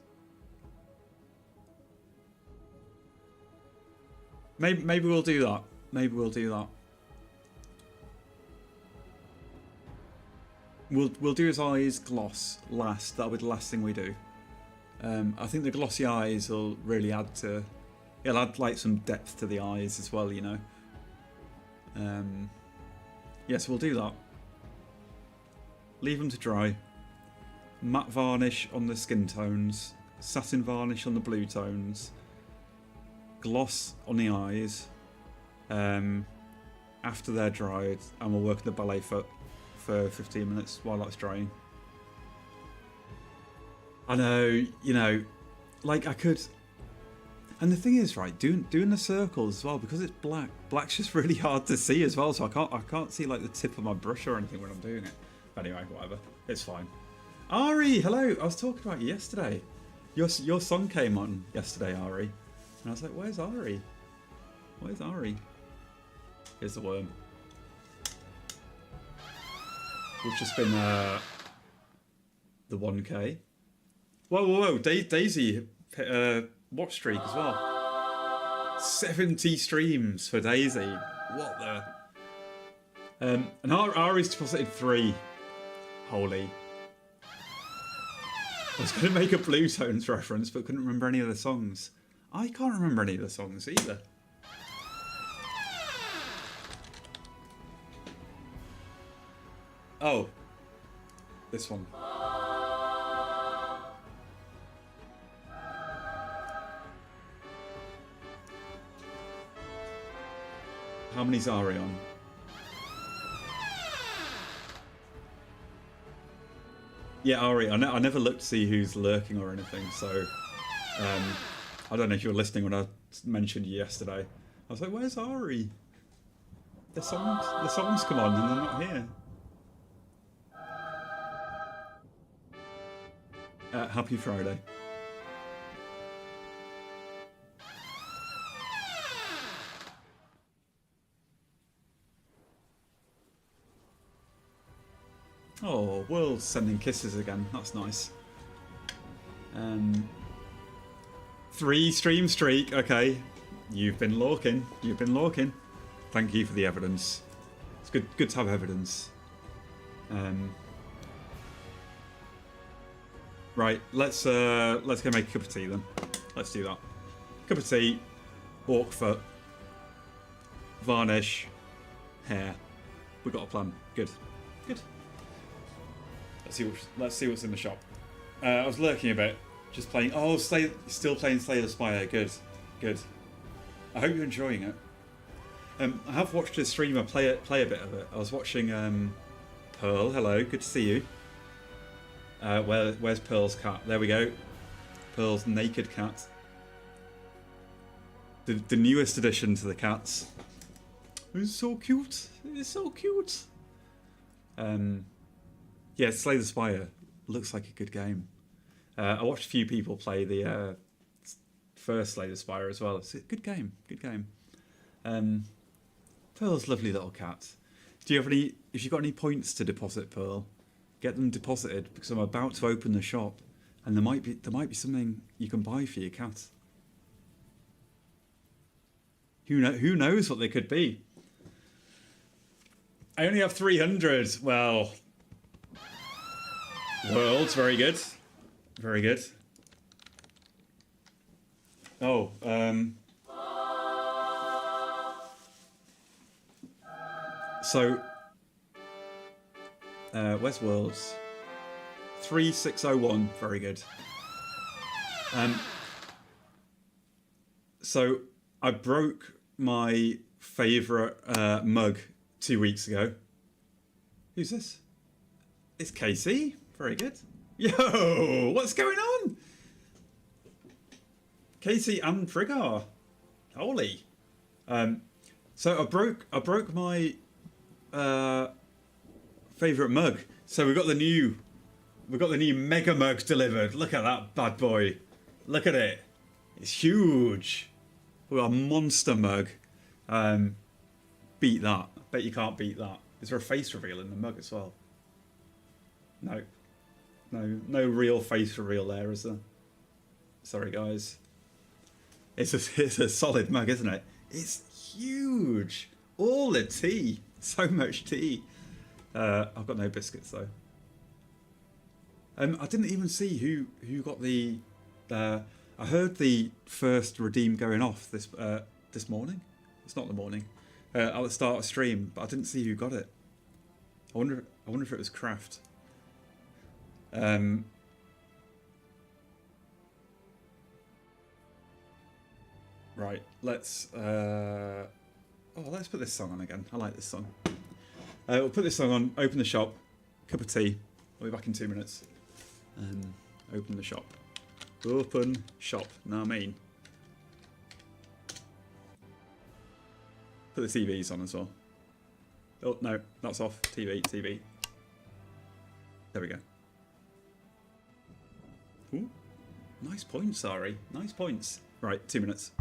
Maybe we'll do that. Maybe we'll do that. We'll do his eyes gloss last. That'll be the last thing we do. I think the glossy eyes will really add to. It'll add like some depth to the eyes as well, you know. Yes, we'll do that. Leave them to dry. Matte varnish on the skin tones. Satin varnish on the blue tones. Gloss on the eyes. After they're dried, and we'll work the ballet foot for 15 minutes while that's drying. I know, you know, like I could. And the thing is, right, doing the circles as well, because it's black. Black's just really hard to see as well, so I can't see like the tip of my brush or anything when I'm doing it. But anyway, whatever, it's fine. Ari, hello. I was talking about you yesterday. Your song came on yesterday, Ari, and I was like, "Where's Ari? Where's Ari?" Here's the worm. We've just been the 1K. Whoa! Daisy hit a watch streak as well. 70 streams for Daisy. What the? And Ari's deposited 3. Holy. I was going to make a Blue Tones reference, but couldn't remember any of the songs. I can't remember any of the songs either. Oh. This one. How many's Ari on? Yeah, Ari. I never looked to see who's lurking or anything, so I don't know if you were listening when I mentioned you yesterday. I was like, "Where's Ari? The songs come on and they're not here." Happy Friday. Oh, World's sending kisses again. That's nice. 3 stream streak. Okay, you've been lurking. You've been lurking. Thank you for the evidence. It's good to have evidence. Right, let's go make a cup of tea then. Let's do that. Cup of tea, orc foot, varnish, hair. We got a plan. Good. Let's see what's in the shop. I was lurking a bit, just playing. Oh, still playing Slay the Spire. Good. I hope you're enjoying it. I have watched a streamer play a bit of it. I was watching Pearl. Hello, good to see you. Where's Pearl's cat? There we go. Pearl's naked cat. The newest addition to the cats. It's so cute. It's so cute. Yeah, Slay the Spire looks like a good game. I watched a few people play the first Slay the Spire as well. It's a good game. Pearl's a lovely little cat. Do you have any? If you've got any points to deposit, Pearl, get them deposited because I'm about to open the shop, and there might be something you can buy for your cat. Who knows what they could be? I only have 300. Well, Worlds, very good. Oh, so, where's Worlds? 3601, very good. So, I broke my favourite mug 2 weeks ago. Who's this? It's Casey. Very good. Yo, what's going on? Casey and Friggar. Holy. So I broke my favorite mug. So we got the new mega mug delivered. Look at that bad boy. Look at it. It's huge. We got a monster mug. Beat that. Bet you can't beat that. Is there a face reveal in the mug as well? No. No real face reveal there, is there? Sorry, guys. It's a solid mug, isn't it? It's huge. All the tea. So much tea. I've got no biscuits though. I didn't even see who got the. I heard the first redeem going off this morning. It's not the morning. At the start of stream, but I didn't see who got it. I wonder if it was Kraft. Right, let's put this song on again. I like this song. We'll put this song on, open the shop, cup of tea. I'll be back in 2 minutes. Open the shop. Open shop, know what I mean? Put the TVs on as well. Oh, no, that's off. TV. There we go. Ooh, nice points, Ari. Nice points. Right, 2 minutes.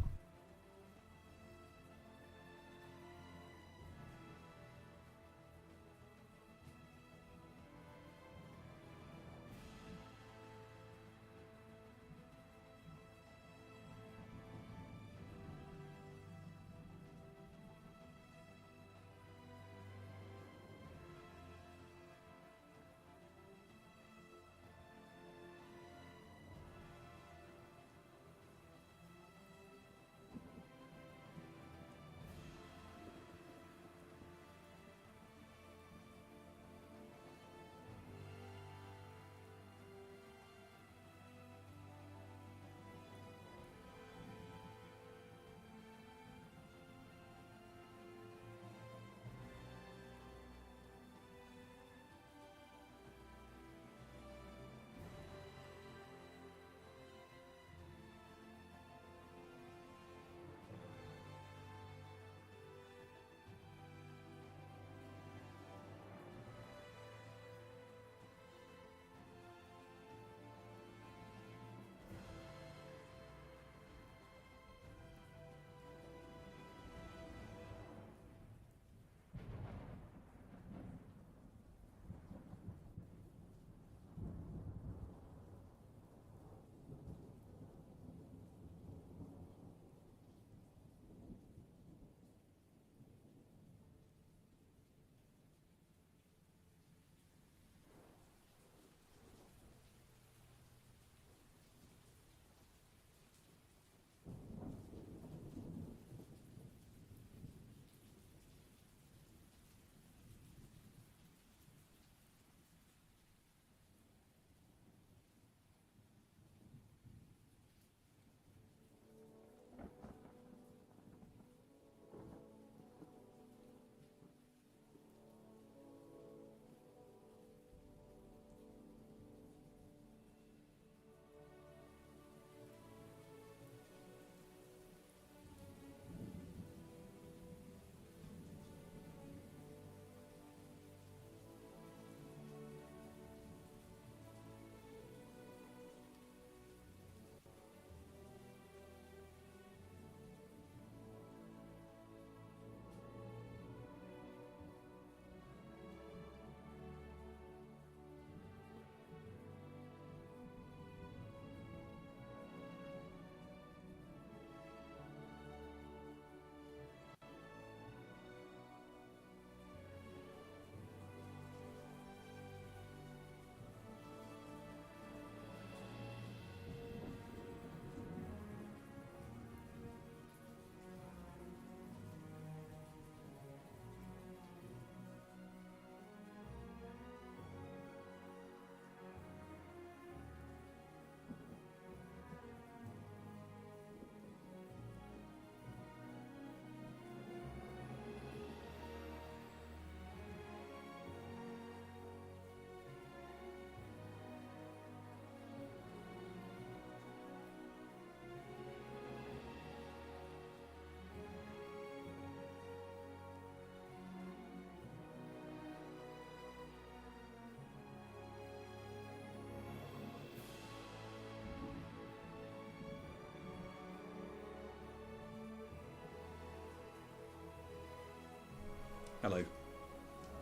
Hello.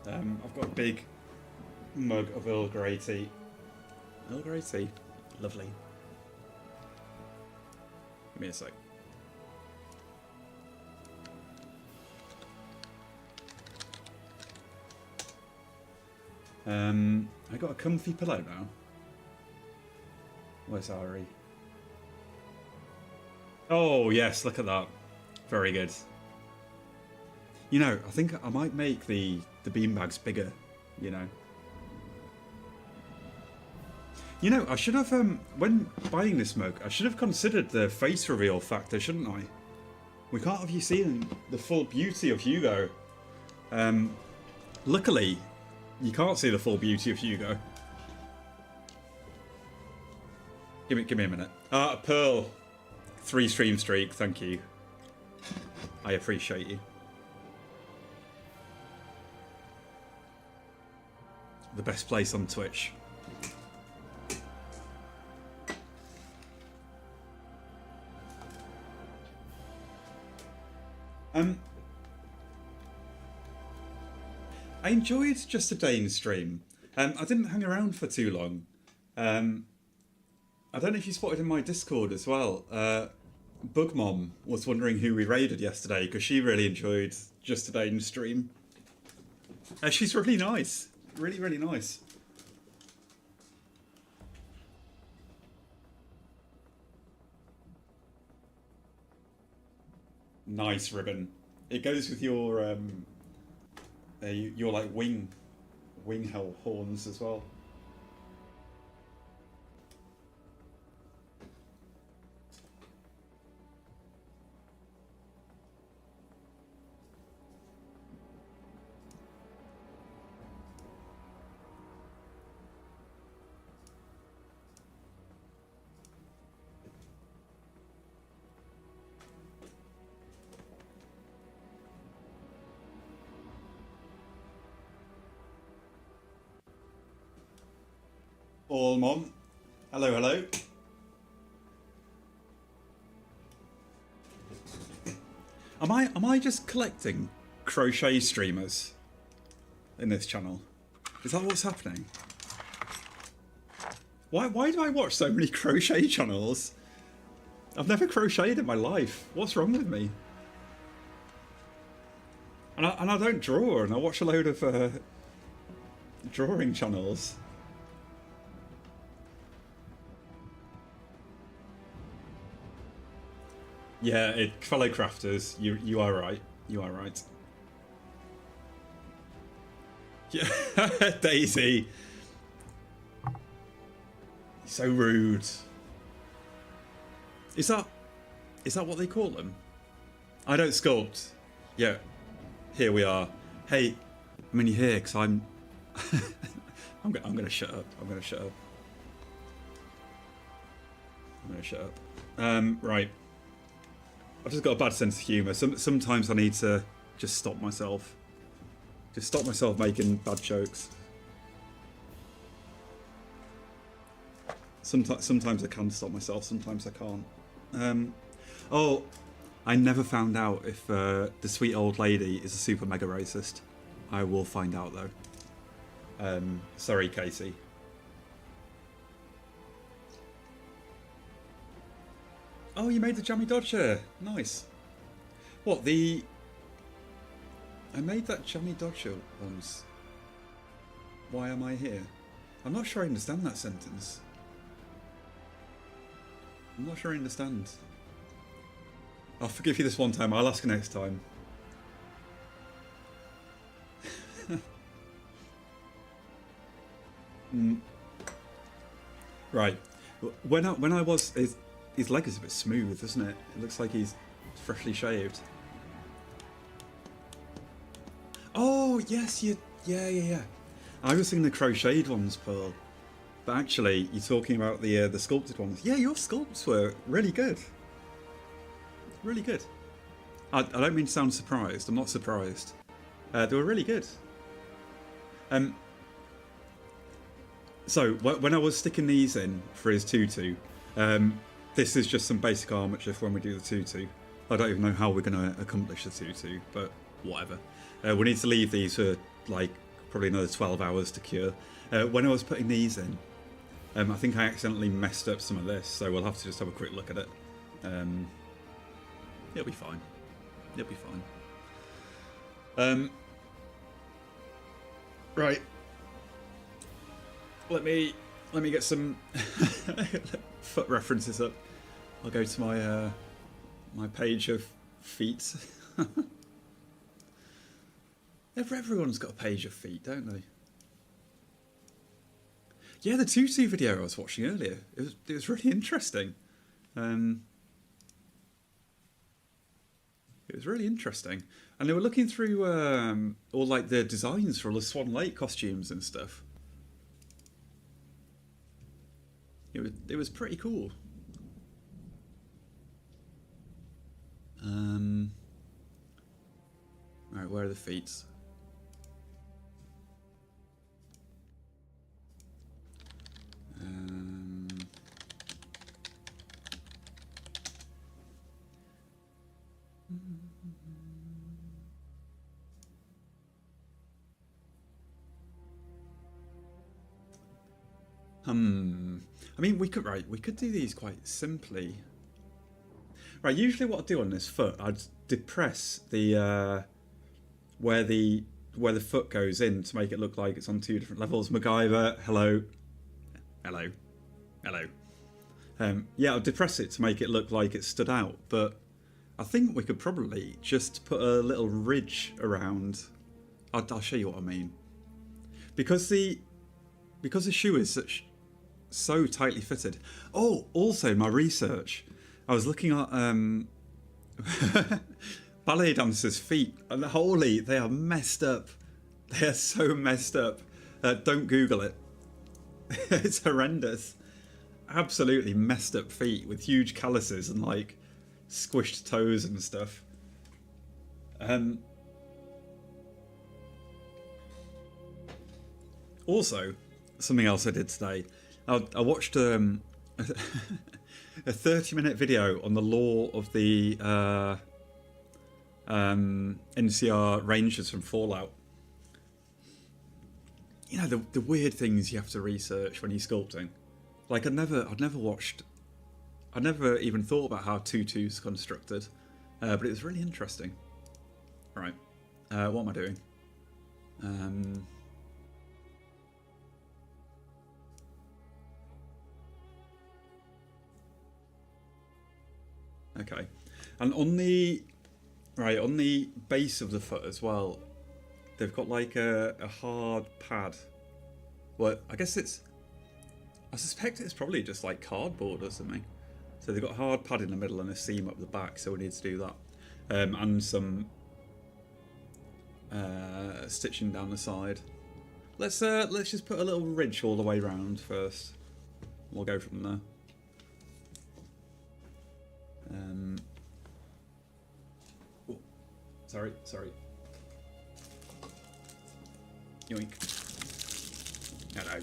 I've got a big mug of Earl Grey tea. Earl Grey tea. Lovely. Give me a sec. I got a comfy pillow now. Where's Ari? Oh yes, look at that. Very good. You know, I think I might make the beanbags bigger, you know. You know, I should have, when buying this mug, I should have considered the face reveal factor, shouldn't I? We can't have you seen the full beauty of Hugo. Luckily, you can't see the full beauty of Hugo. Give me a minute. Pearl. 3 stream streak, thank you. I appreciate you. The best place on Twitch. I enjoyed Just a Day in stream. I didn't hang around for too long. I don't know if you spotted in my Discord as well. Bug Mom was wondering who we raided yesterday because she really enjoyed Just a Day in stream. She's really nice. Really, really nice. Nice ribbon. It goes with your like wing hell horns as well. All Mom. Hello, hello. Am I just collecting crochet streamers in this channel? Is that what's happening? Why do I watch so many crochet channels? I've never crocheted in my life. What's wrong with me? And I don't draw, and I watch a load of drawing channels. Yeah, fellow crafters, you are right. You are right. Yeah, Daisy. So rude. Is that what they call them? I don't sculpt. Yeah, here we are. Hey, I'm only here because I'm. I'm gonna shut up. I'm gonna shut up. Right. I've just got a bad sense of humour. Sometimes I need to just stop myself. Just stop myself making bad jokes. Sometimes I can stop myself, sometimes I can't. Oh, I never found out if the sweet old lady is a super mega racist. I will find out though. Sorry, Casey. Oh, you made the Jammy Dodger. Nice. What, I made that Jammy Dodger once. Why am I here? I'm not sure I understand that sentence. I'm not sure I understand. I'll forgive you this one time. I'll ask you next time. Right. When I was... His leg is a bit smooth, isn't it? It looks like he's freshly shaved. Oh, yes, yeah. I was thinking the crocheted ones, Pearl. But actually, you're talking about the sculpted ones. Yeah, your sculpts were really good. Really good. I don't mean to sound surprised. I'm not surprised. They were really good. So, when I was sticking these in for his tutu, this is just some basic armature for when we do the tutu. I don't even know how we're going to accomplish the tutu, but whatever. We need to leave these for like probably another 12 hours to cure. When I was putting these in, I think I accidentally messed up some of this, so we'll have to just have a quick look at it. It'll be fine. It'll be fine. Right. Let me get some foot references up. I'll go to my my page of feet. Everyone's got a page of feet, don't they? Yeah, the tutu video I was watching earlier. It was really interesting. It was really interesting, and they were looking through all like the designs for all the Swan Lake costumes and stuff. It was pretty cool. Right, where are the feet? I mean, we could do these quite simply. Right, usually what I'd do on this foot, I'd depress the where the foot goes in to make it look like it's on two different levels. MacGyver, hello. Hello. Hello. Yeah, I'll depress it to make it look like it stood out, but I think we could probably just put a little ridge around. I'll show you what I mean. Because the shoe is so tightly fitted. Oh, also my research. I was looking at ballet dancers' feet, and holy, they are messed up. They are so messed up. Don't Google it. It's horrendous. Absolutely messed up feet with huge calluses and like squished toes and stuff. Also, something else I did today. I watched a 30-minute video on the lore of the NCR Rangers from Fallout. You know, the weird things you have to research when you're sculpting. Like I'd never even thought about how tutu's constructed, but it was really interesting. Right, what am I doing? Okay, and on the base of the foot as well, they've got like a hard pad. Well, I suspect it's probably just like cardboard or something. So they've got a hard pad in the middle and a seam up the back, so we need to do that. And some stitching down the side. Let's just put a little ridge all the way around first. We'll go from there. Oh, sorry. Yoink. Hello.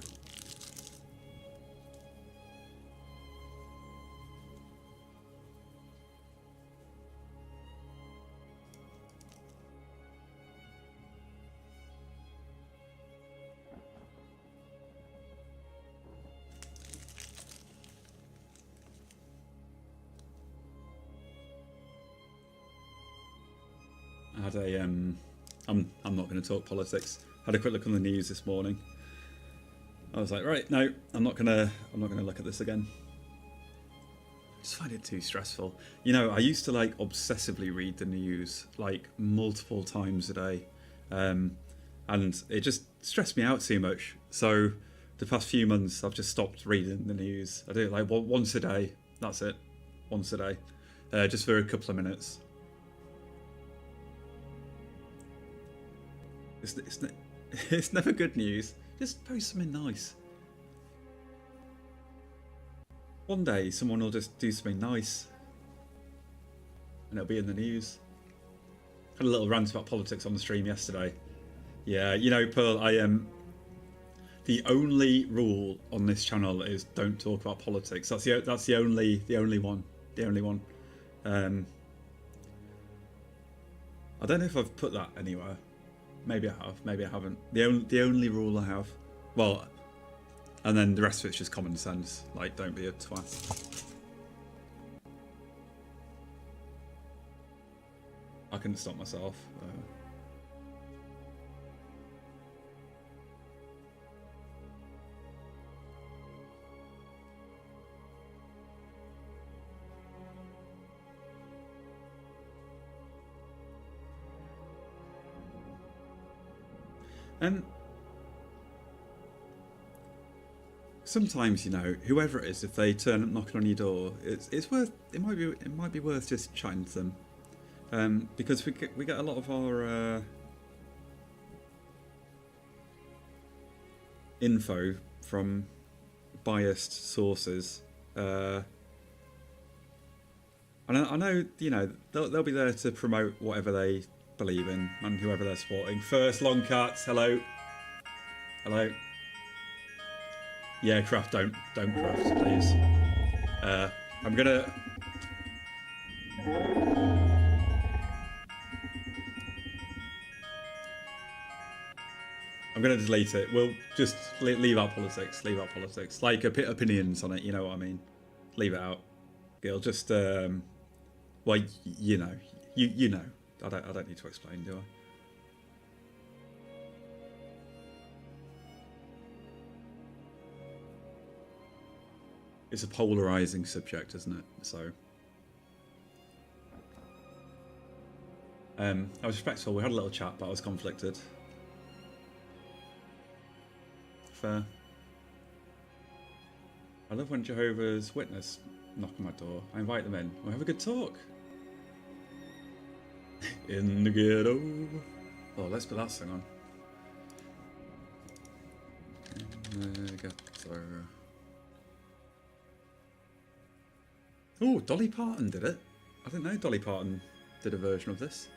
I had a I'm not going to talk politics. Had a quick look on the news this morning. I was like, right, no, I'm not gonna look at this again. I just find it too stressful. You know, I used to like obsessively read the news like multiple times a day, and it just stressed me out too much. So the past few months, I've just stopped reading the news. I do it like once a day. That's it, once a day, just for a couple of minutes. It's never good news. Just post something nice. One day someone will just do something nice and it'll be in the news. Had a little rant about politics on the stream yesterday. Yeah, you know, Pearl, the only rule on this channel is don't talk about politics. That's the only one. I don't know if I've put that anywhere. Maybe I have, maybe I haven't. The only rule I have, well, and then the rest of it's just common sense. Like, don't be a twat. I couldn't stop myself. And sometimes, you know, whoever it is, if they turn up knocking on your door, it's worth. It might be worth just chatting to them, because we get a lot of our info from biased sources, and I know, you know, they'll be there to promote whatever they believe in and whoever they're supporting. First long cats, hello. Yeah, craft, don't craft, please. I'm gonna delete it. We'll just leave out politics. Like opinions on it, you know what I mean. Leave it out. It'll just well, you know. You know. I don't need to explain, do I? It's a polarizing subject, isn't it? So I was respectful. We had a little chat, but I was conflicted. Fair. I love when Jehovah's Witness knock on my door. I invite them in. We have a good talk. In the ghetto. Oh, let's put that song on. In the ghetto. Oh, Dolly Parton did it. I didn't know Dolly Parton did a version of this.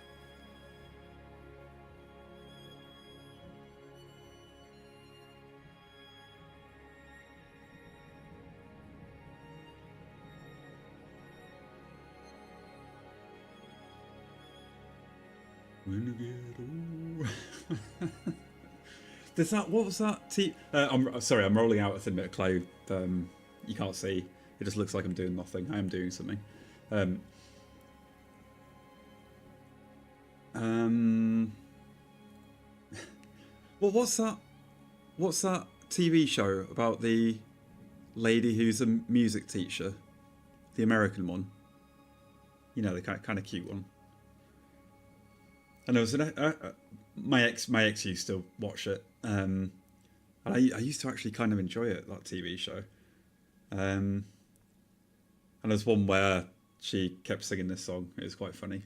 In the ghetto. Does that? What was that? I'm sorry. I'm rolling out a thin bit of clay. You can't see. It just looks like I'm doing nothing. I am doing something. Well, what's that? What's that TV show about the lady who's a music teacher? The American one. You know, the kind of cute one. And there was my ex used to watch it, and I used to actually kind of enjoy it, that TV show. And there's one where she kept singing this song. It was quite funny.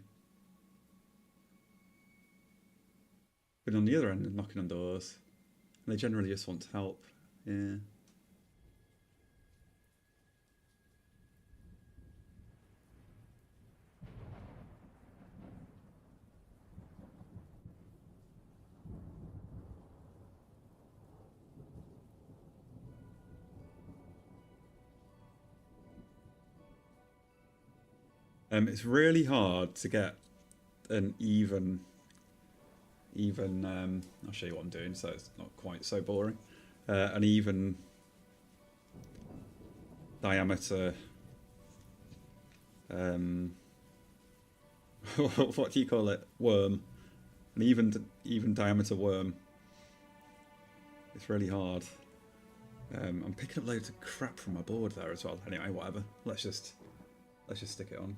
But on the other end, knocking on doors, and they generally just want to help. Yeah. It's really hard to get an even. I'll show you what I'm doing, so it's not quite so boring. An even diameter. What do you call it? Worm. An even diameter worm. It's really hard. I'm picking up loads of crap from my board there as well. Anyway, whatever. Let's just stick it on.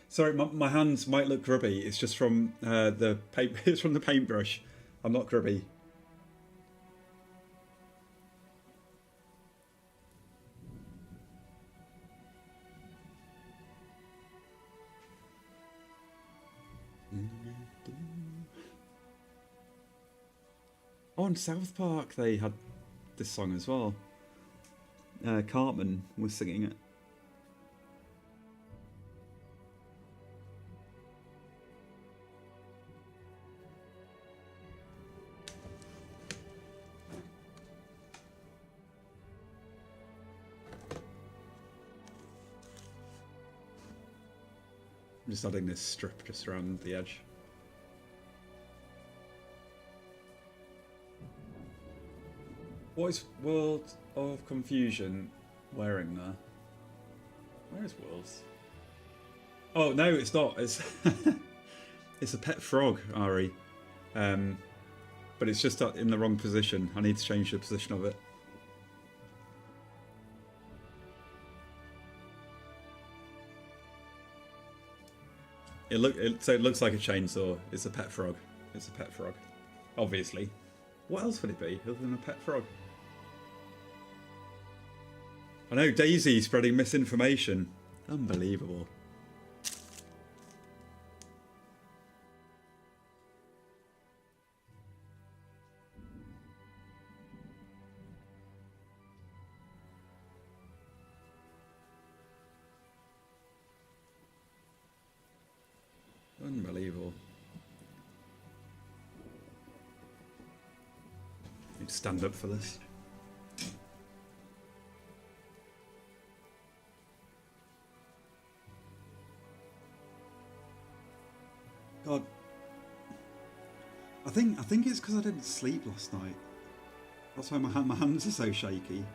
Sorry, my hands might look grubby. It's just from the paint. It's from the paintbrush. I'm not grubby. Oh, in South Park they had this song as well. Cartman was singing it. just adding this strip just around the edge. What is World of Confusion wearing there? Where is Worlds? Oh no, it's not. It's it's a pet frog, Ari. But it's just in the wrong position. I need to change the position of it. So it looks like a chainsaw. It's a pet frog. It's a pet frog, obviously. What else would it be other than a pet frog? I know, Daisy spreading misinformation. Unbelievable. Unbelievable. Need to stand up for this. God, I think it's because I didn't sleep last night. That's why my hands are so shaky.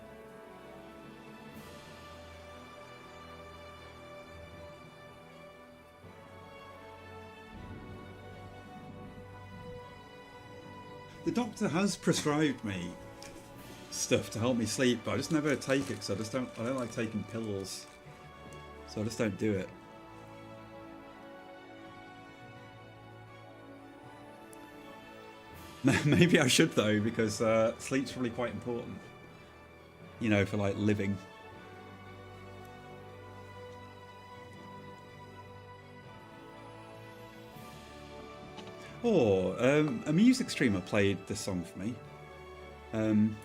The doctor has prescribed me stuff to help me sleep, but I just never take it because I don't like taking pills, so I just don't do it. Maybe I should though, because sleep's probably quite important, you know, for like living. Oh, a music streamer played this song for me.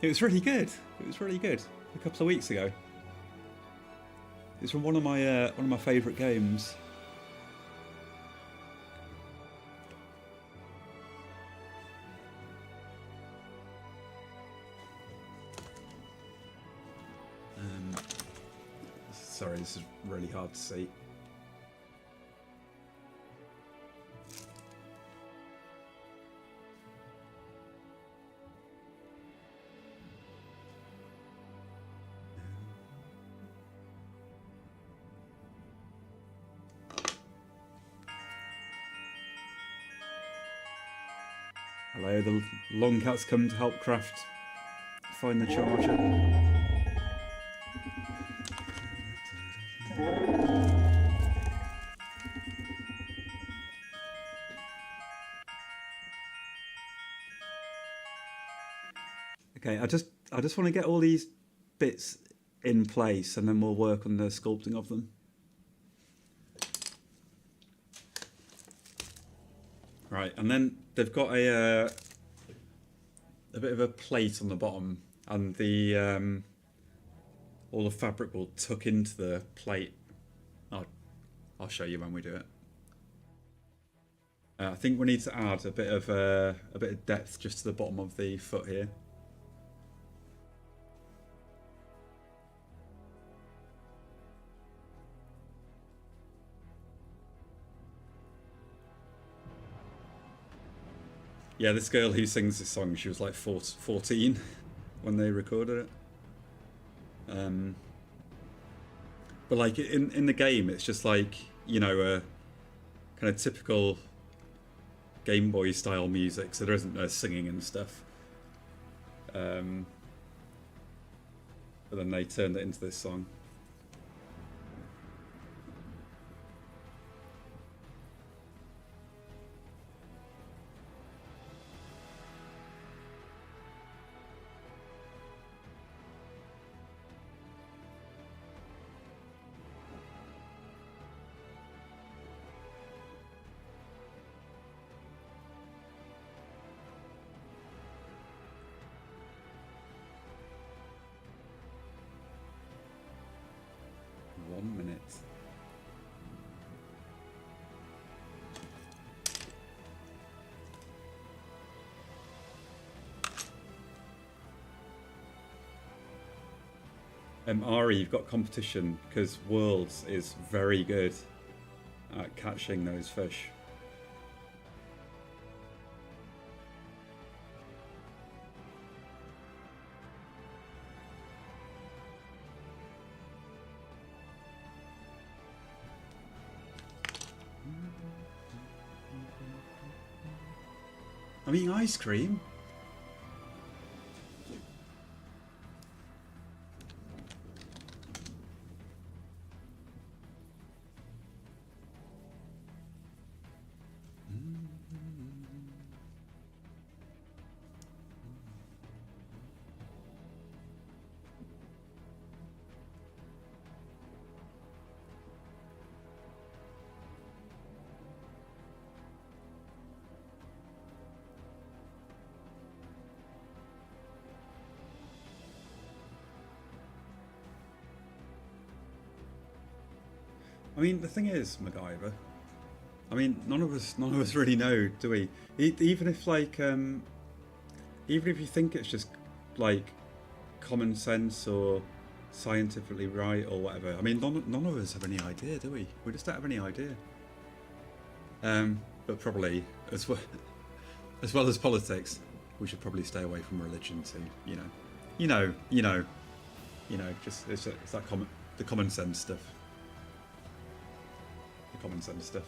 It was really good. It was really good. A couple of weeks ago. It's from one of my favourite games. Sorry, this is really hard to see. Hello, the long cat's come to help Craft find the charger. Okay, I just want to get all these bits in place and then we'll work on the sculpting of them. Right, and then they've got a bit of a plate on the bottom, and the all the fabric will tuck into the plate. I'll show you when we do it. I think we need to add a bit of depth just to the bottom of the foot here. Yeah, this girl who sings this song, she was like 14 when they recorded it. But like in the game, it's just like, you know, a kind of typical Game Boy style music, so there isn't no singing and stuff. But then they turned it into this song. Ari, you've got competition because Worlds is very good. at catching those fish. I'm eating ice cream. I mean, the thing is, MacGyver. I mean, none of us really know, do we? Even if like, even if you think it's just like common sense or scientifically right or whatever. I mean, none of us have any idea, do we? We just don't have any idea. But probably as well as politics, we should probably stay away from religion too. You know. Just it's that the common sense stuff. Common sense stuff.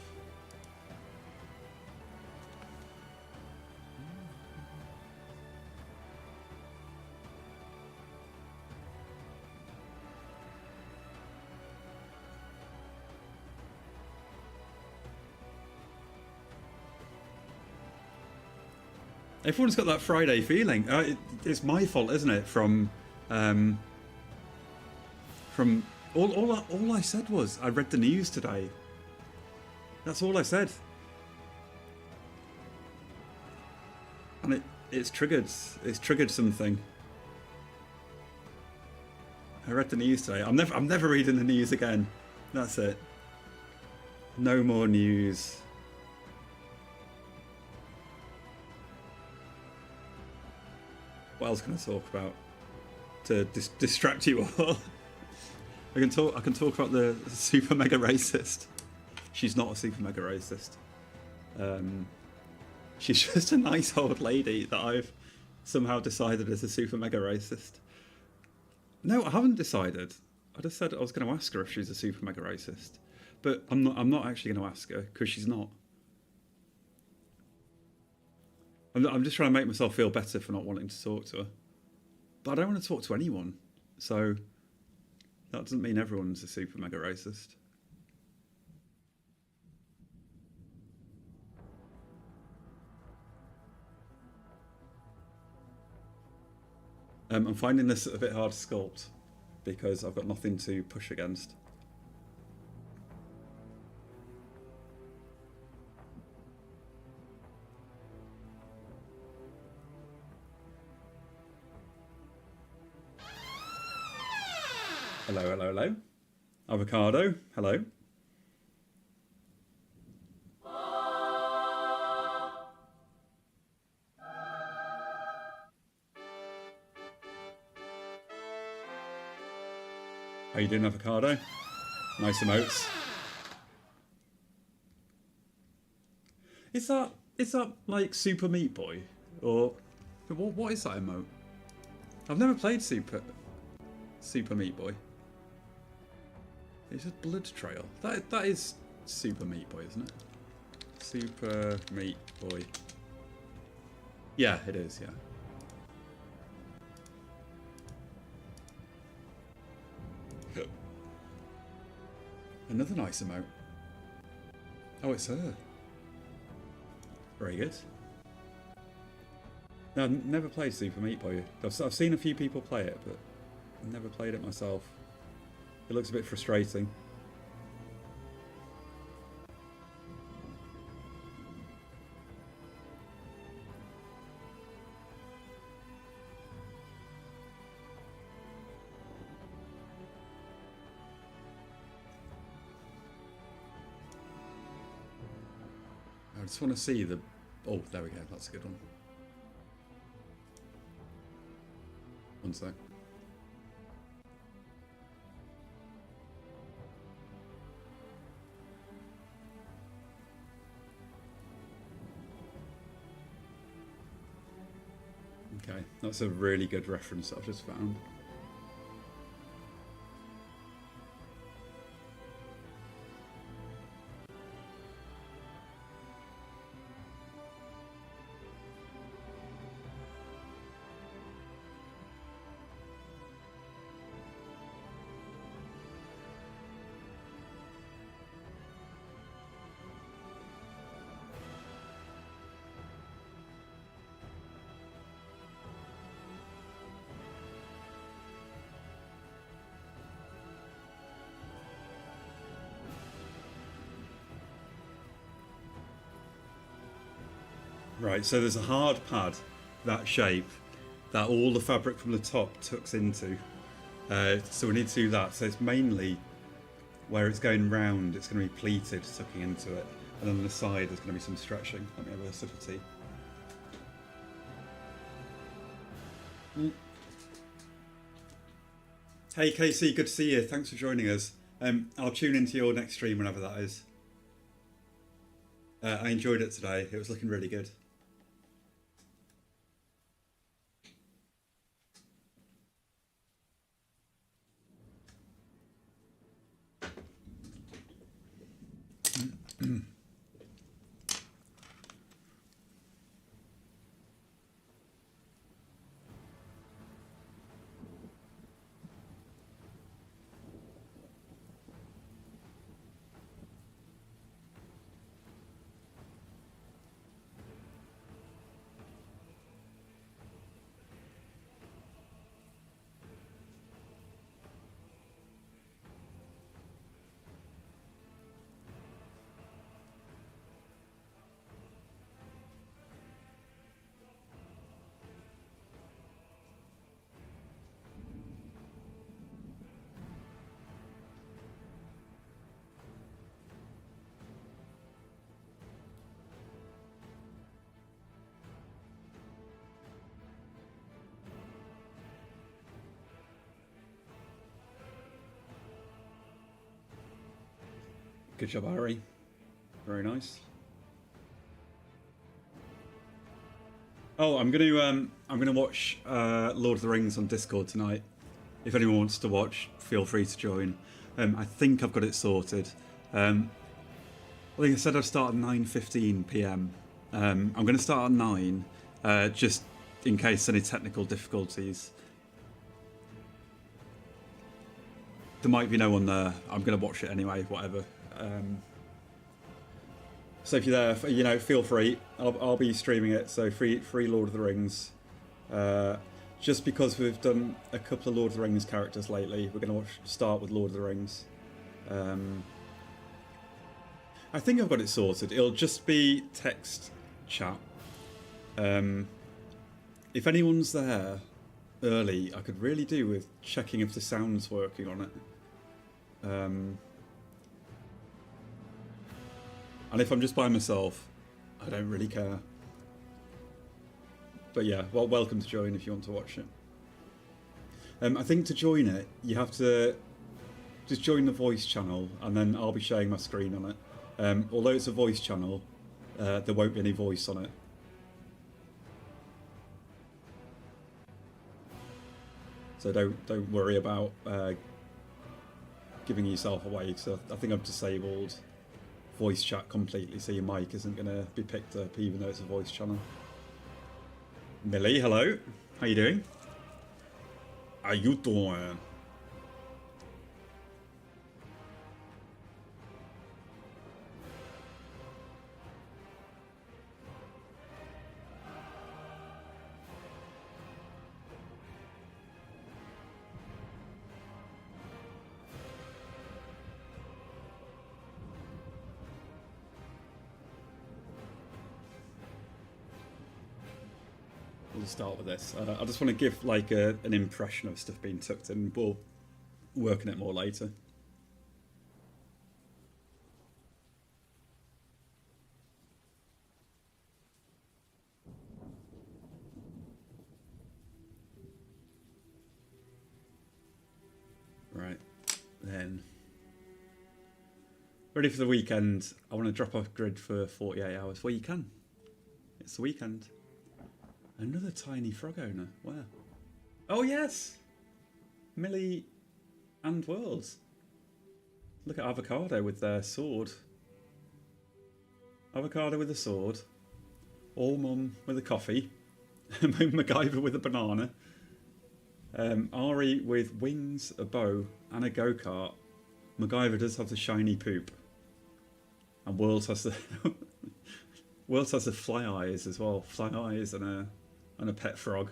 Everyone's got that Friday feeling. It's my fault, isn't it? From all I said was I read the news today. That's all I said. And it's triggered something. I read the news today. I'm never reading the news again. That's it. No more news. What else can I talk about to distract you all? I can talk about the super mega racist. She's not a super mega racist. She's just a nice old lady that I've somehow decided is a super mega racist. No, I haven't decided. I just said I was going to ask her if she's a super mega racist, but I'm not actually going to ask her because she's not. I'm just trying to make myself feel better for not wanting to talk to her, but I don't want to talk to anyone. So that doesn't mean everyone's a super mega racist. I'm finding this a bit hard to sculpt because I've got nothing to push against. Hello. Avocado, hello. How you doing, Avocado? Nice emotes. Is that like Super Meat Boy? Or what is that emote? I've never played Super Meat Boy. It's just Blood Trail. That is Super Meat Boy, isn't it? Super Meat Boy. Yeah, it is, yeah. Another nice emote. Oh, it's her. Very good. No, I've never played Super Meat Boy. I've seen a few people play it, but I've never played it myself. It looks a bit frustrating. I just want to see the... Oh, there we go. That's a good one. One sec. Okay, that's a really good reference that I've just found. Right, so there's a hard pad, that shape, that all the fabric from the top tucks into. So we need to do that. So it's mainly where it's going round, it's going to be pleated, tucking into it. And then on the side, there's going to be some stretching. Let me have a sip of tea. Hey Casey, good to see you. Thanks for joining us. I'll tune into your next stream whenever that is. I enjoyed it today. It was looking really good. Good job, Ari. Very nice. Oh, I'm gonna watch Lord of the Rings on Discord tonight. If anyone wants to watch, feel free to join. I think I've got it sorted. I think I said I'd start at 9:15 p.m. I'm going to start at 9, just in case any technical difficulties. There might be no one there. I'm going to watch it anyway, whatever. So if you're there, you know, feel free. I'll be streaming it. So free Lord of the Rings. Just because we've done a couple of Lord of the Rings characters lately, we're going to start with Lord of the Rings. I think I've got it sorted. It'll just be text chat. If anyone's there early, I could really do with checking if the sound's working on it. And if I'm just by myself, I don't really care. But yeah, well, welcome to join if you want to watch it. I think to join it, you have to just join the voice channel, and then I'll be sharing my screen on it. Although it's a voice channel, there won't be any voice on it. So don't worry about giving yourself away. So I think I've disabled voice chat completely, so your mic isn't going to be picked up even though it's a voice channel. Millie, hello. How you doing? How you doing? We'll start with this. I just want to give like an impression of stuff being tucked in. We'll work on it more later. Right, then. Ready for the weekend. I want to drop off grid for 48 hours. Well, you can. It's the weekend. Another tiny frog owner. Wow. Oh yes! Millie and Worlds. Look at Avocado with their sword. Avocado with a sword. All Mum with a coffee. MacGyver with a banana. Ari with wings, a bow, and a go-kart. MacGyver does have the shiny poop. And Worlds has the Worlds has the fly eyes as well. Fly eyes and a pet frog.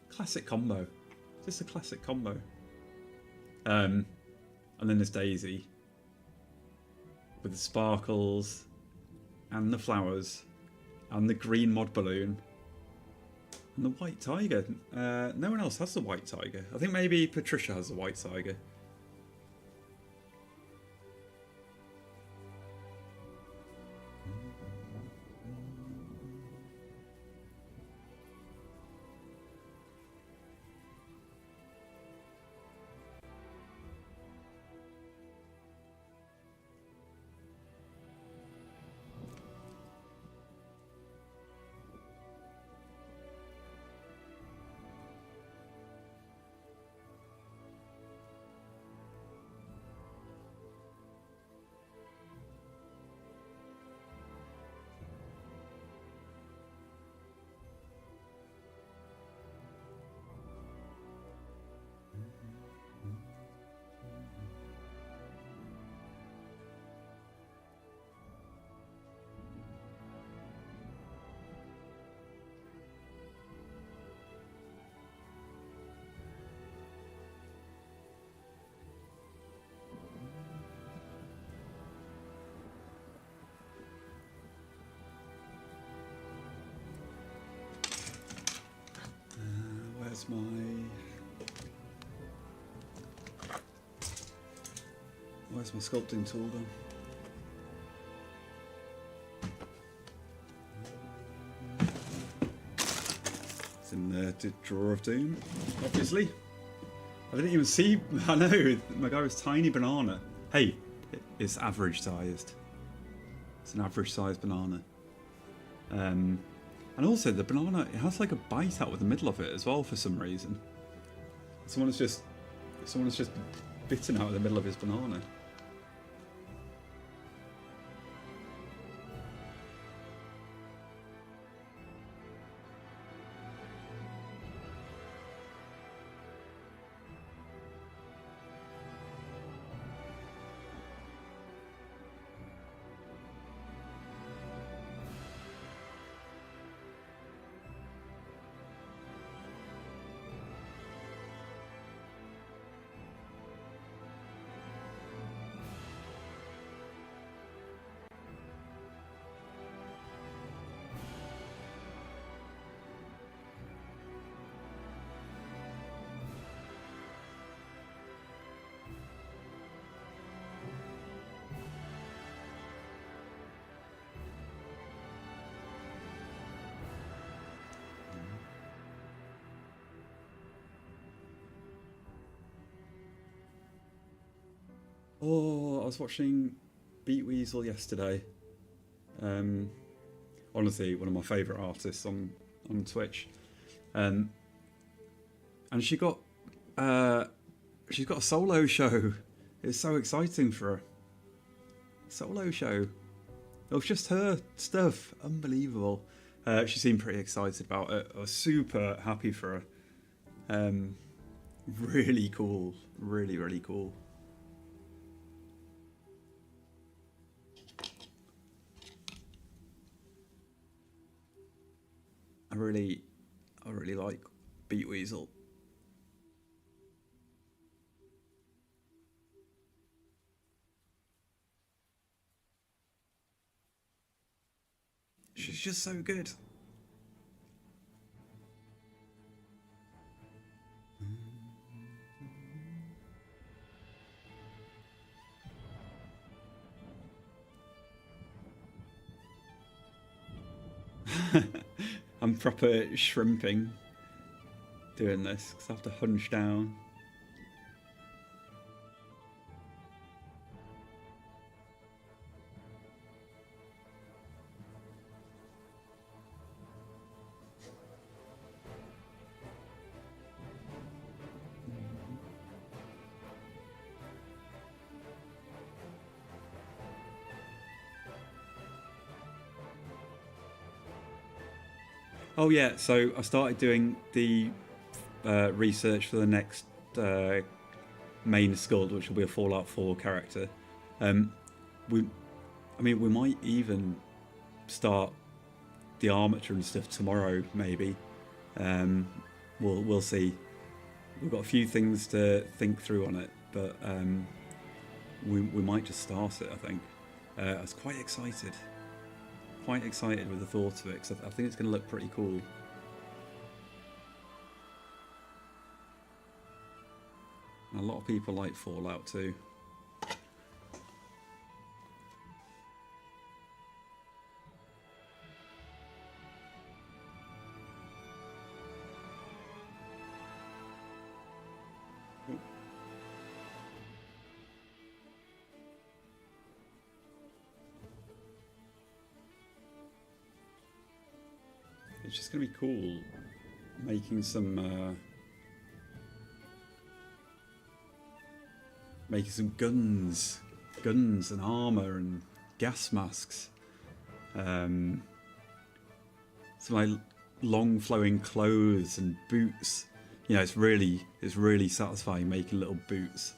Classic combo. Just a classic combo. And then there's Daisy with the sparkles and the flowers and the green mod balloon and the white tiger. No one else has the white tiger. I think maybe Patricia has the white tiger. Where's my sculpting tool gone? It's in the drawer of doom, obviously. I didn't even see. I know my guy was tiny banana. Hey, it's average sized. It's an average sized banana. And also the banana, it has like a bite out of the middle of it as well for some reason. Someone's just bitten out of the middle of his banana. Oh, I was watching Beat Weasel yesterday. Honestly, one of my favourite artists on Twitch. And she's got a solo show. It's so exciting for her. Solo show. It was just her stuff. Unbelievable. She seemed pretty excited about it. I was super happy for her. Really cool. Really, really cool. I really like Beat Weasel. She's just so good. I'm proper shrimping doing this because I have to hunch down. Oh yeah, so I started doing the research for the next main sculpt, which will be a Fallout 4 character. We might even start the armature and stuff tomorrow, maybe. We'll see. We've got a few things to think through on it, but we might just start it. I think I was quite excited with the thought of it, because I think it's going to look pretty cool. And a lot of people like Fallout too. It's just going to be cool making some guns and armor and gas masks. Some like long flowing clothes and boots. You know, it's really satisfying making little boots.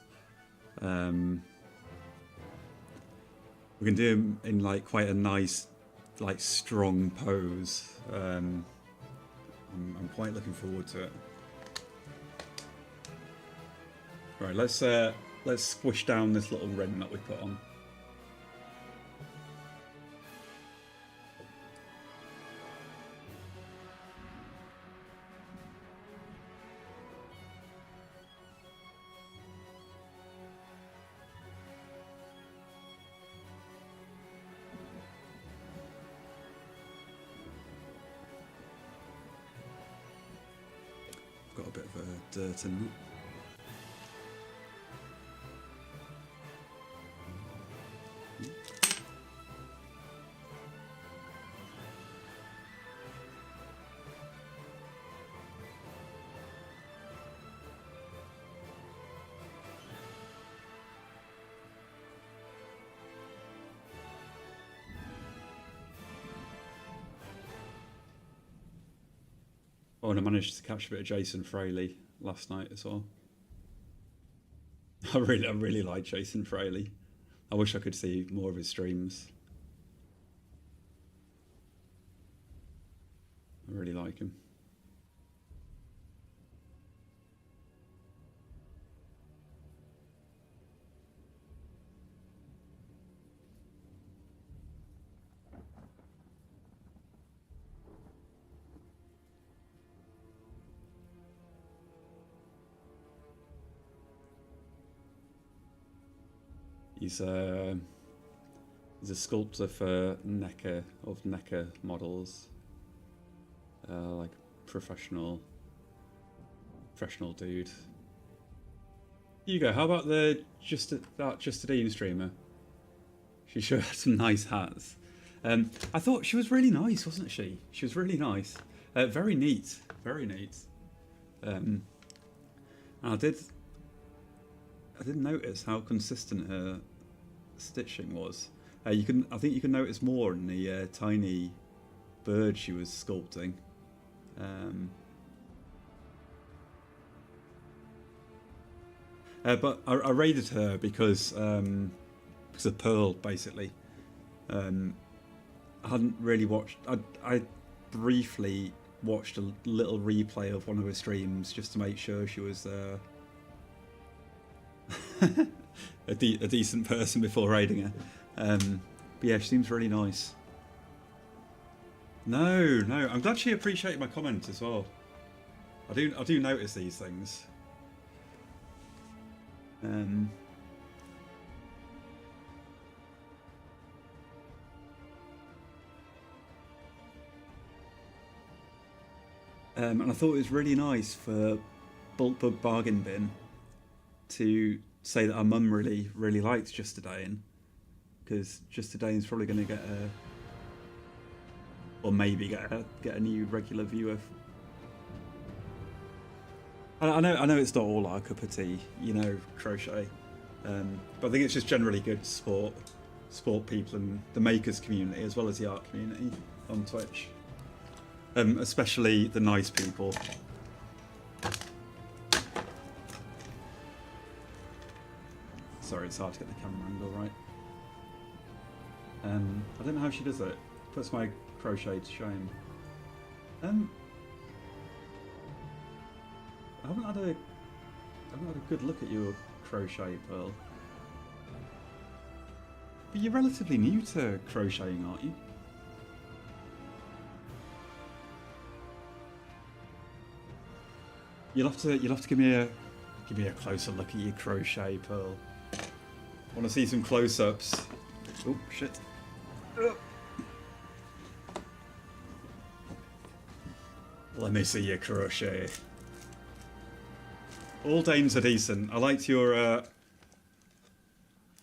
We can do them in like quite a nice, like strong pose. I'm quite looking forward to it. Right, let's squish down this little ring that we put on. Got a bit of dirt in it. Oh, and I managed to catch a bit of Jason Fraley last night as well. I really like Jason Fraley. I wish I could see more of his streams. I really like him. He's a sculptor for NECA models, like professional dude. Hugo, how about that Just a Dean streamer? She sure had some nice hats. I thought she was really nice, wasn't she? She was really nice, very neat, very neat. And I did notice how consistent her stitching was. I think you can notice more in the tiny bird she was sculpting. But I raided her because of Pearl, basically. I hadn't really watched. I briefly watched a little replay of one of her streams just to make sure she was a decent person before raiding her. But yeah, she seems really nice. No, I'm glad she appreciated my comment as well. I do notice these things. And I thought it was really nice for Bulk Bug Bargain Bin to say that our mum really likes Just a Dayin, because Just a Dayin's probably going to get or maybe get a new regular viewer. I know it's not all our cup of tea, you know, crochet, but I think it's just generally good to support people in the makers community as well as the art community on Twitch. especially the nice people. Sorry, it's hard to get the camera angle right. I don't know how she does it. Puts my crochet to shame. I haven't had a good look at your crochet, Pearl. But you're relatively new to crocheting, aren't you? You'll have to give me a closer look at your crochet, Pearl. Want to see some close-ups? Oh shit! Let me see your crochet. All Danes are decent. I liked your.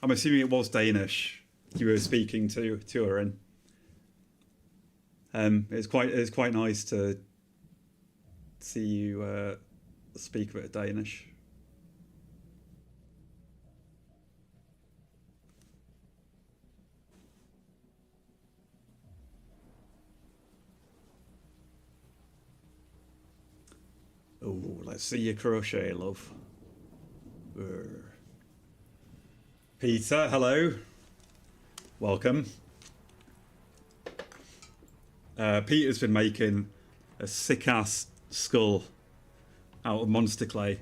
I'm assuming it was Danish you were speaking to her in. It's quite nice to see you speak a bit of Danish. Oh, let's see your crochet, love. Peter, hello. Welcome. Peter's been making a sick-ass skull out of monster clay.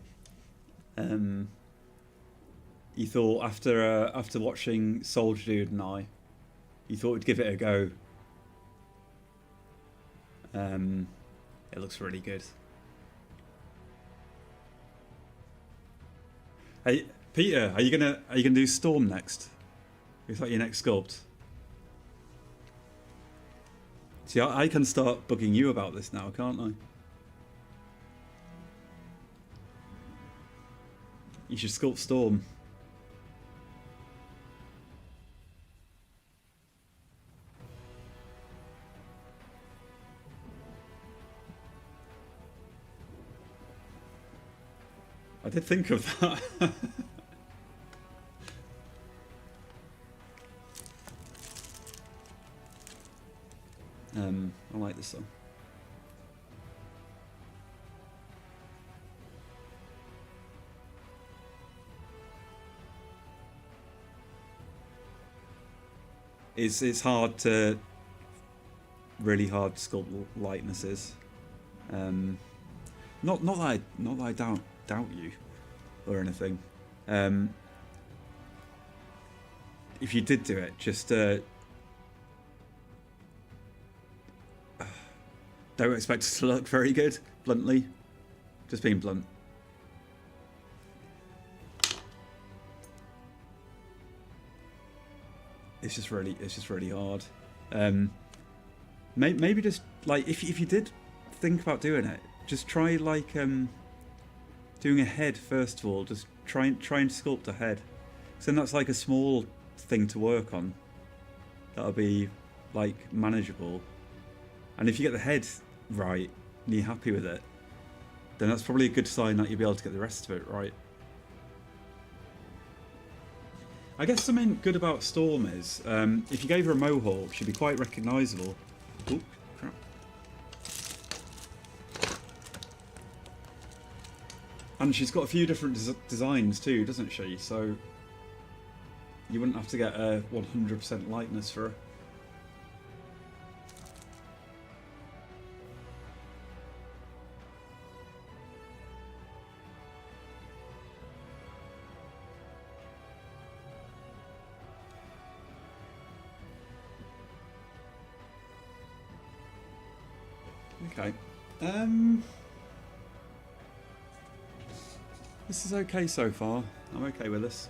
He thought after watching Soldier Dude and I, he thought he'd give it a go. It looks really good. Hey, Peter, are you gonna do Storm next? Is that your next sculpt? See, I can start bugging you about this now, can't I? You should sculpt Storm. I did think of that. I like this song. It's hard to really hard to sculpt likenesses. Not that I doubt you or anything. If you did do it, just don't expect it to look very good, bluntly. Just being blunt. It's just really hard. Maybe just like if you did think about doing it, just try like doing a head first of all. Just try and sculpt a head. So then that's like a small thing to work on. That'll be like manageable. And if you get the head right and you're happy with it, then that's probably a good sign that you'll be able to get the rest of it right. I guess something good about Storm is, if you gave her a mohawk, she'd be quite recognisable. Oop, crap. And she's got a few different designs too, doesn't she? So you wouldn't have to get a 100% likeness for her. Okay. This is okay so far. I'm okay with this.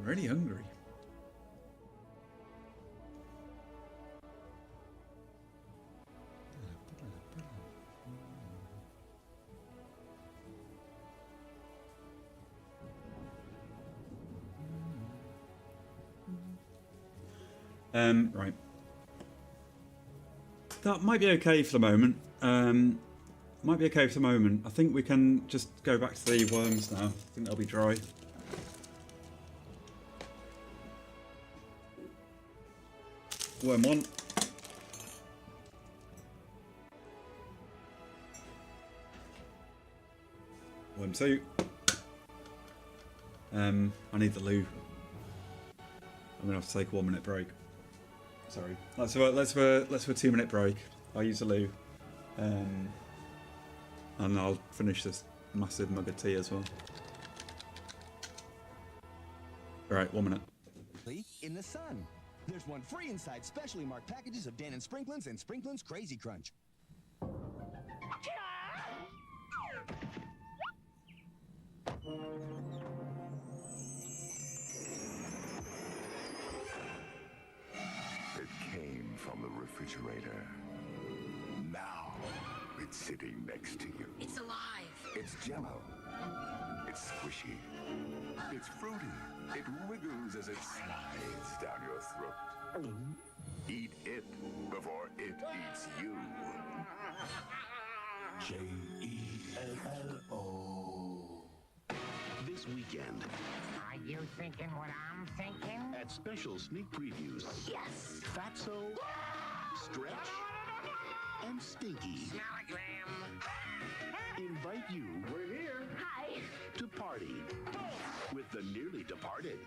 I'm really hungry. Right. That might be okay for the moment. Might be okay for the moment. I think we can just go back to the worms now. I think they'll be dry. Worm 1. Worm 2. I need the loo. I'm gonna have to take a 1 minute break. Sorry. Let's have a 2 minute break. I'll use the loo. And I'll finish this massive mug of tea as well. Alright, 1 minute. In the sun. There's one free inside specially marked packages of Dan and Sprinklins and Sprinklins Crazy Crunch. It came from the refrigerator. Now it's sitting next to you. It's alive. It's jello. It's squishy. It's fruity. It wiggles as it slides down your throat. Eat it before it eats you. Jello. This weekend, Are you thinking what I'm thinking? at special sneak previews, Yes. Fatso, Stretch, and Stinky Snallogram. invite you Hi. to party with the nearly departed.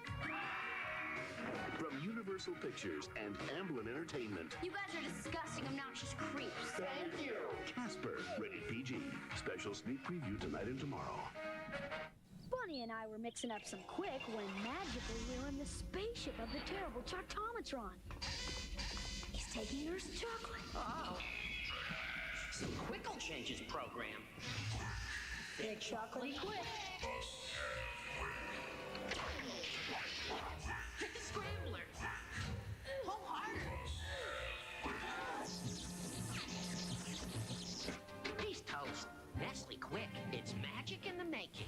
From Universal Pictures and Amblin Entertainment, You guys are disgusting, obnoxious creeps. thank you. Casper, rated PG. Special sneak preview tonight and tomorrow. Bunny and I were mixing up some quick when magically we were in the spaceship of the terrible Chartomatron. He's taking yours chocolate. Oh. So Quick will change his program. Big chocolatey quick. Scrambler. Wholehearted. He's toast. Nestle Quick. It's magic in the making.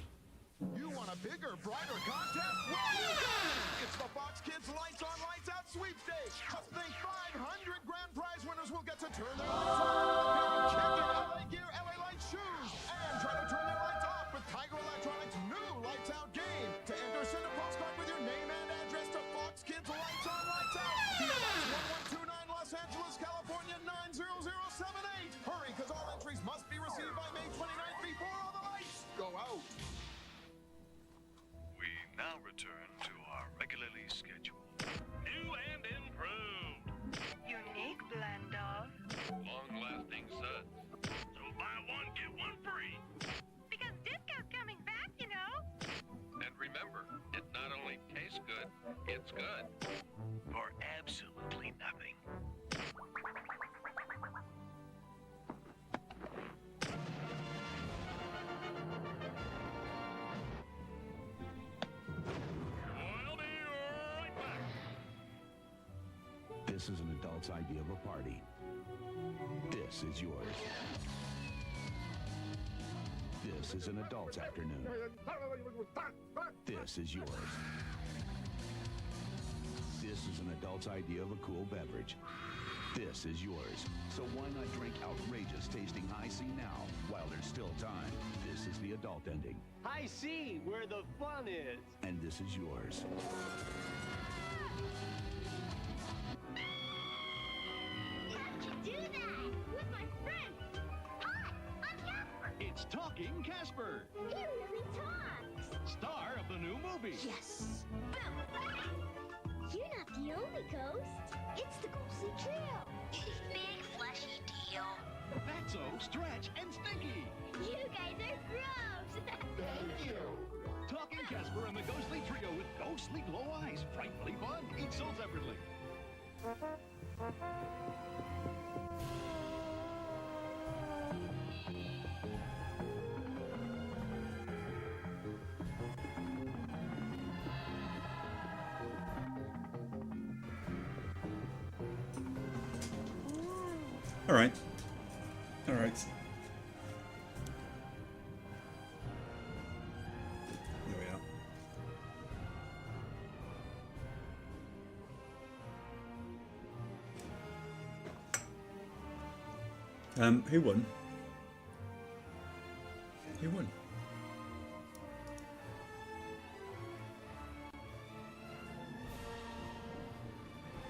You want a bigger, brighter contest? Well, you got it! It's the Fox Kids Lights On, Lights Out sweepstakes. Just think 500 grand prize winners will get to turn their lights on with Chicken, LA Gear, LA Light shoes, and try to turn their lights off with Tiger Electronics' new Lights Out game. To enter, send a postcard with your name and address to Fox Kids Lights On, Lights Out. PO Box 1129 Los Angeles, California 90078. Hurry, because all entries must be received by May 29th before all the lights go out. We now return to our regularly scheduled. New and improved. Unique blend of. Long-lasting suds. So buy one, get one free. Because disco's coming back, you know. And remember, it not only tastes good, it's good. For absolutely nothing. We'll be right back. This is an adult's idea of a party. This is yours. This is an adult's afternoon. This is yours. This is an adult's idea of a cool beverage. This is yours. So why not drink outrageous tasting High C now while there's still time? This is the adult ending. I see where the fun is. And this is yours. How'd you do that? With my friend. Hi, I'm Casper. It's Talking Casper, He really talks. star of the new movie. Yes. You're not the only ghost. It's the ghostly trio. Big fleshy deal. Fatso, Stretch, and Stinky. You guys are gross. Thank you. Talking Casper and the Ghostly Trio with ghostly glow eyes. Frightfully fun. Each sold separately. Alright. Alright. There we are. Who won? Who won?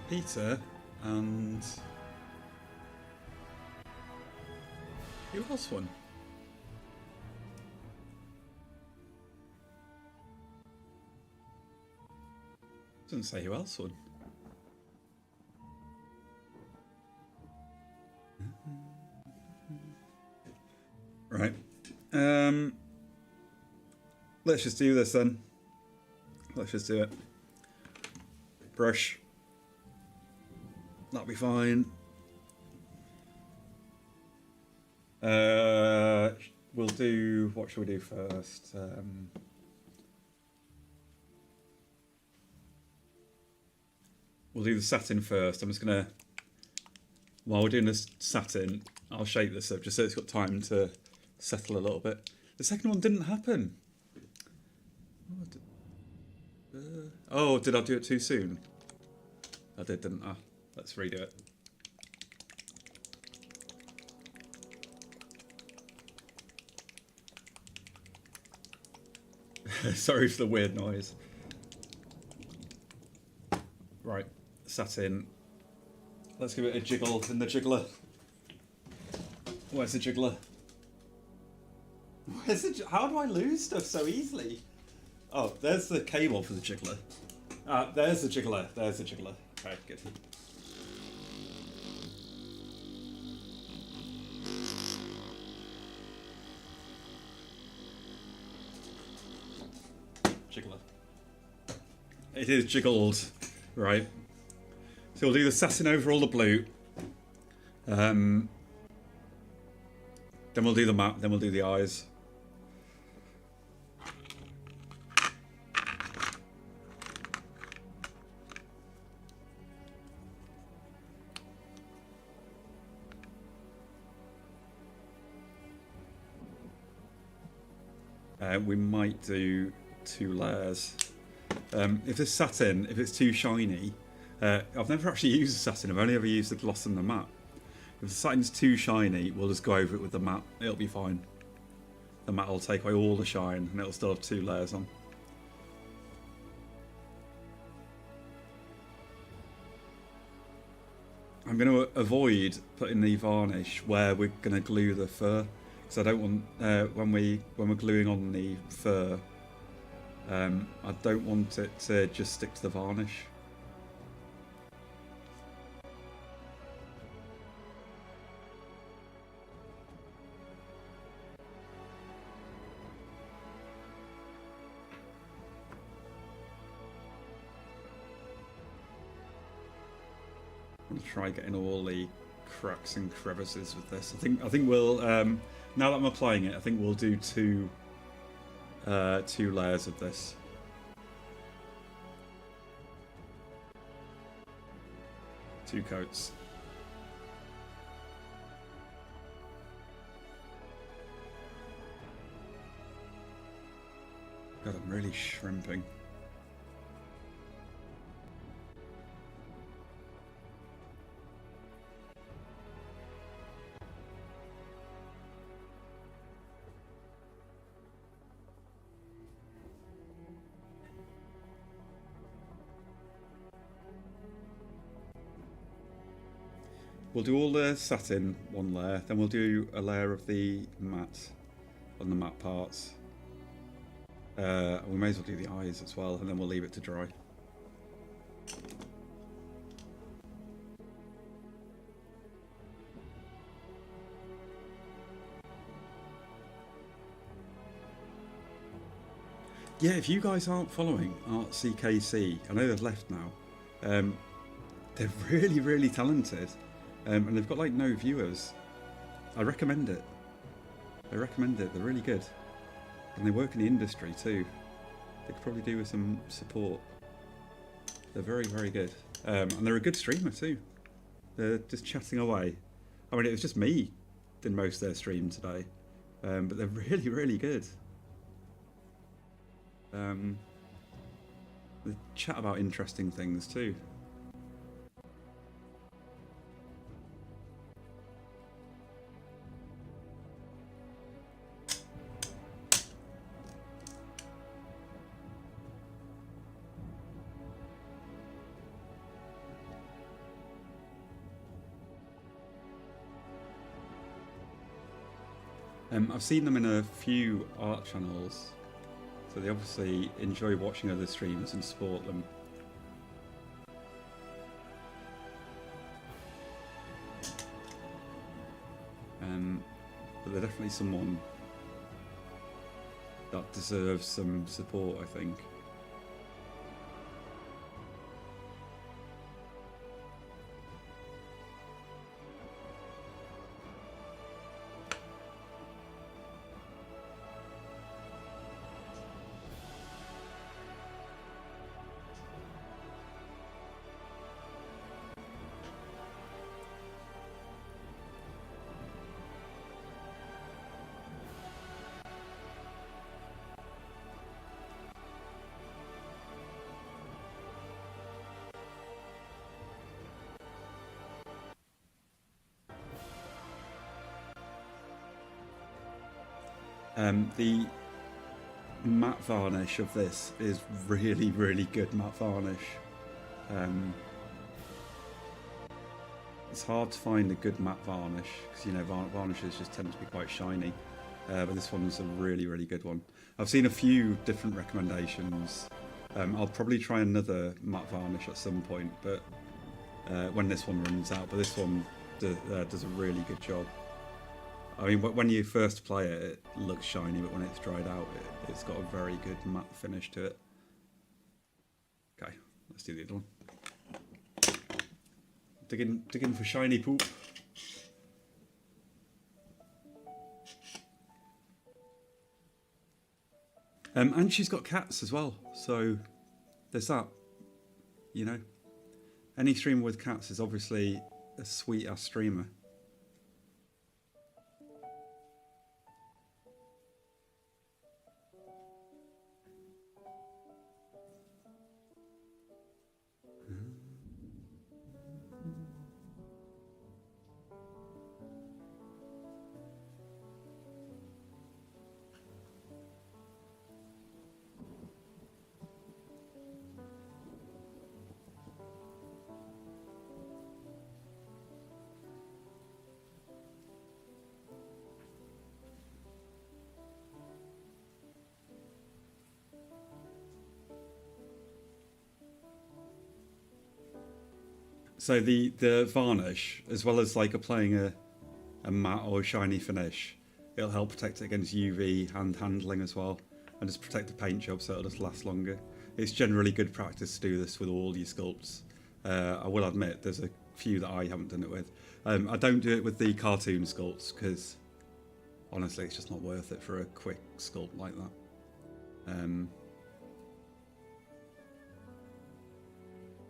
Peter and... Who else won? Doesn't say who else won. Right. Let's just do this then. Let's just do it. Brush. That'll be fine. We'll do... What should we do first? We'll do the satin first. I'm just going to... While we're doing this satin, I'll shape this up just so it's got time to settle a little bit. The second one didn't happen. Oh, did I do it too soon? I did, didn't I? Let's redo it. Sorry for the weird noise. Right, satin. Let's give it a jiggle in the jiggler. Where's the jiggler? Where's the How do I lose stuff so easily? Oh, there's the cable for the jiggler. There's the jiggler. There's the jiggler. Okay, good. Jiggler. It is jiggled, right? So we'll do the satin over all the blue. Then we'll do the matte, then we'll do the eyes. We might do 2 layers. If this satin, if it's too shiny, I've never actually used the satin, I've only ever used the gloss and the matte. If the satin's too shiny, we'll just go over it with the matte, it'll be fine. The matte will take away all the shine and it'll still have 2 layers on. I'm going to avoid putting the varnish where we're going to glue the fur, because I don't want, when we're gluing on the fur, I don't want it to just stick to the varnish. I'm gonna try getting all the cracks and crevices with this. I think we'll now that I'm applying it, I think we'll do 2 layers of this. Two coats. God, I'm really shrimping. We'll do all the satin 1 layer, then we'll do a layer of the matte on the matte parts. We may as well do the eyes as well, and then we'll leave it to dry. Yeah, if you guys aren't following ArtCKC, I know they've left now, they're really, really talented. And they've got like no viewers. I recommend it. I recommend it. They're really good. And they work in the industry too. They could probably do with some support. They're very, very good. And they're a good streamer too. They're just chatting away. I mean, it was just me did most of their stream today, but they're really, really good. They chat about interesting things too. I've seen them in a few art channels, so they obviously enjoy watching other streamers and support them. But they're definitely someone that deserves some support, I think. The matte varnish of this is really, really good matte varnish. It's hard to find a good matte varnish because, you know, varnishes just tend to be quite shiny, but this one's a really, really good one. I've seen a few different recommendations. I'll probably try another matte varnish at some point, but when this one runs out. But this one does a really good job. I mean, when you first play it, it looks shiny, but when it's dried out, it's got a very good matte finish to it. Okay, let's do the other one. Digging for shiny poop. And she's got cats as well, so there's that. You know, any streamer with cats is obviously a sweet ass streamer. So the varnish, as well as like applying a matte or shiny finish, it'll help protect it against UV hand handling as well, and just protect the paint job so it'll just last longer. It's generally good practice to do this with all your sculpts. I will admit there's a few that I haven't done it with. I don't do it with the cartoon sculpts because honestly it's just not worth it for a quick sculpt like that.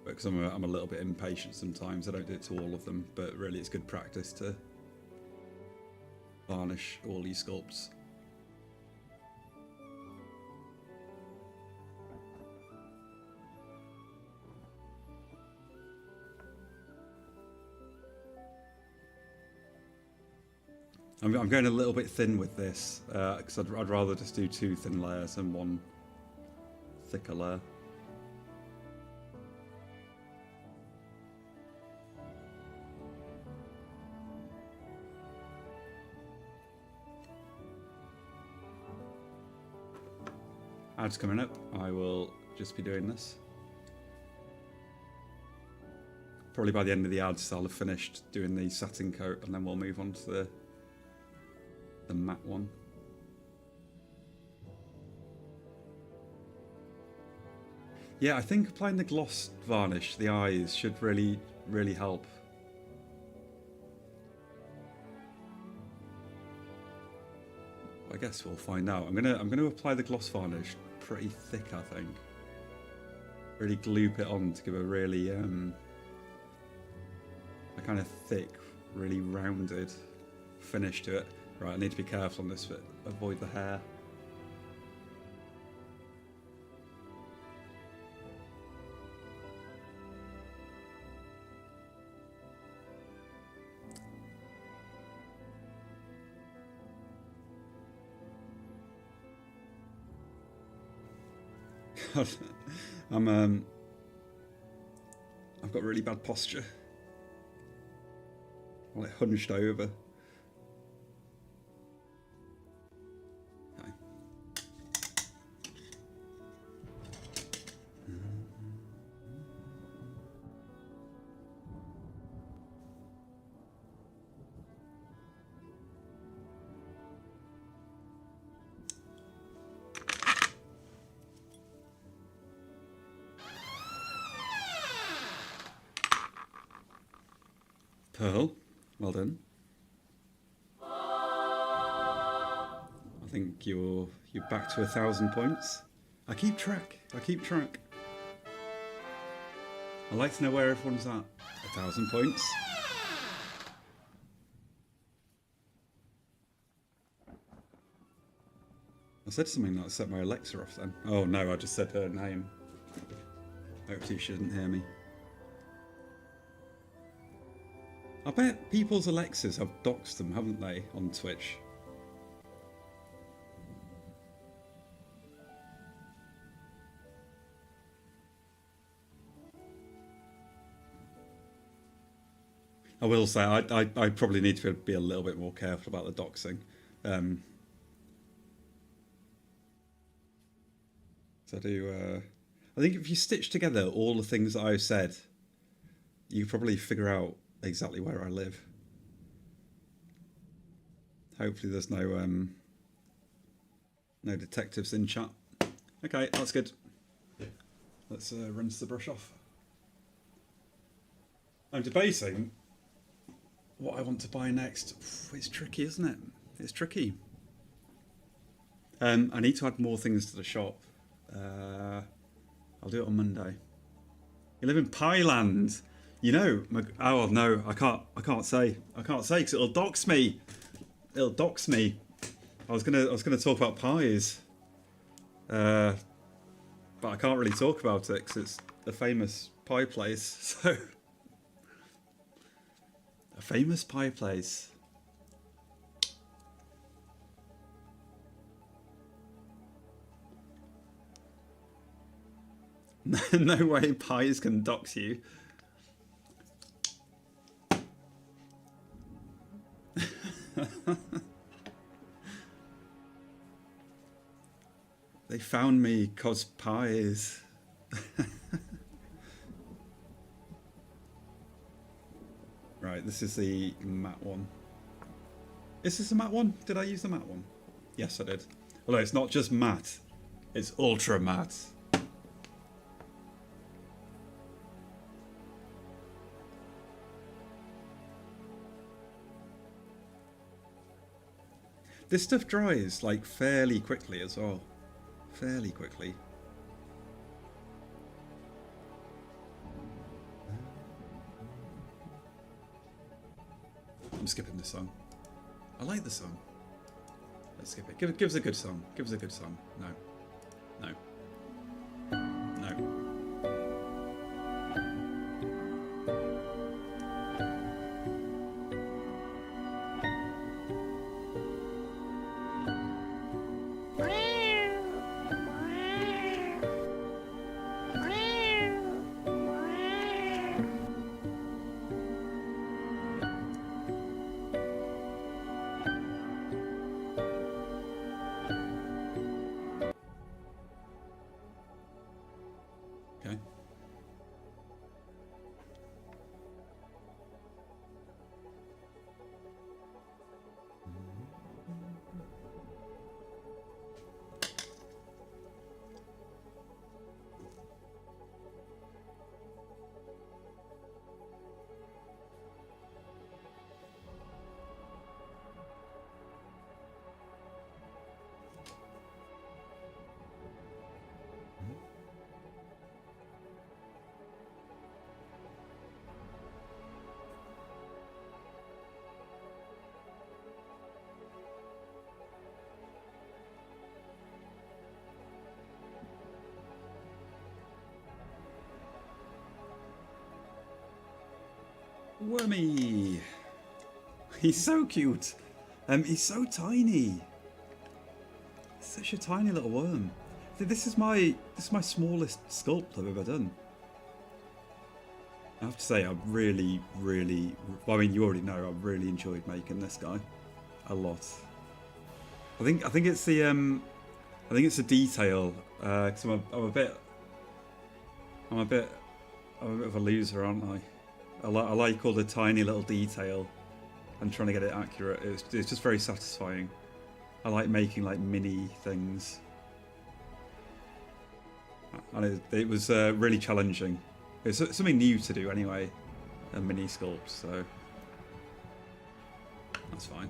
Because I'm a little bit impatient sometimes. I don't do it to all of them, but really it's good practice to varnish all these sculpts. I'm going a little bit thin with this because I'd rather just do 2 thin layers than 1 thicker layer. Ads coming up, I will just be doing this. Probably by the end of the ads I'll have finished doing the satin coat and then we'll move on to the matte one. Yeah, I think applying the gloss varnish to the eyes should really, really help. I guess we'll find out. I'm gonna apply the gloss varnish pretty thick, I think. Really gloop it on to give a really a kind of thick really rounded finish to it. Right, I need to be careful on this bit. Avoid the hair. I've got really bad posture. I'm like hunched over. Okay. Pearl, well done. I think you're back to 1,000 points. I keep track. I like to know where everyone's at. 1,000 points. I said something that set my Alexa off then. Oh no, I just said her name. Hopefully she didn't hear me. I bet people's Alexas have doxed them, haven't they, on Twitch? I will say, I probably need to be a little bit more careful about the doxing. So I think if you stitch together all the things that I've said, you can probably figure out exactly where I live. Hopefully there's no detectives in chat. Okay, that's good. Let's rinse the brush off. I'm debating what I want to buy next. It's tricky, isn't it? It's tricky. I need to add more things to the shop. I'll do it on Monday. You live in Pieland. You know, oh no, I can't say because it'll dox me. It'll dox me. I was gonna talk about pies, but I can't really talk about it because it's a famous pie place. So, a famous pie place. No way pies can dox you. They found me 'cause pies. Right, this is the matte one. Is this a matte one? Did I use the matte one? Yes, I did. Although it's not just matte, it's ultra matte. This stuff dries like fairly quickly as well. Fairly quickly. I'm skipping this song. I like the song. Let's skip it. Give us a good song. Give us a good song. No. No. No. Wormy. He's so cute. He's so tiny. Such a tiny little worm. This is my smallest sculpt I've ever done. I have to say, I really, well, I mean, you already know, I really enjoyed making this guy a lot. I think it's the detail, because I'm a bit of a loser, aren't I? I like all the tiny little detail and trying to get it accurate. It's just very satisfying. I like making like mini things, and it was really challenging. It's something new to do anyway, a mini sculpt, so that's fine.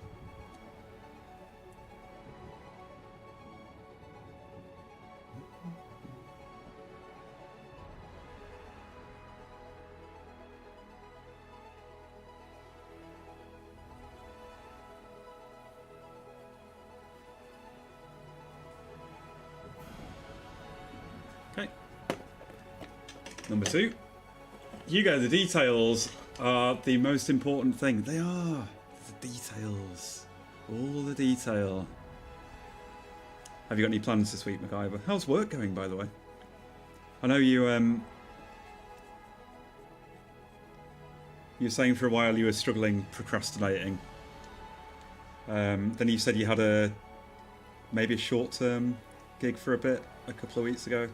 Okay. Number 2. You go, the details are the most important thing. They are. The details. All the detail. Have you got any plans this week, MacGyver? How's work going, by the way? I know you were saying for a while you were struggling procrastinating. Then you said you had maybe a short-term gig for a bit a couple of weeks ago,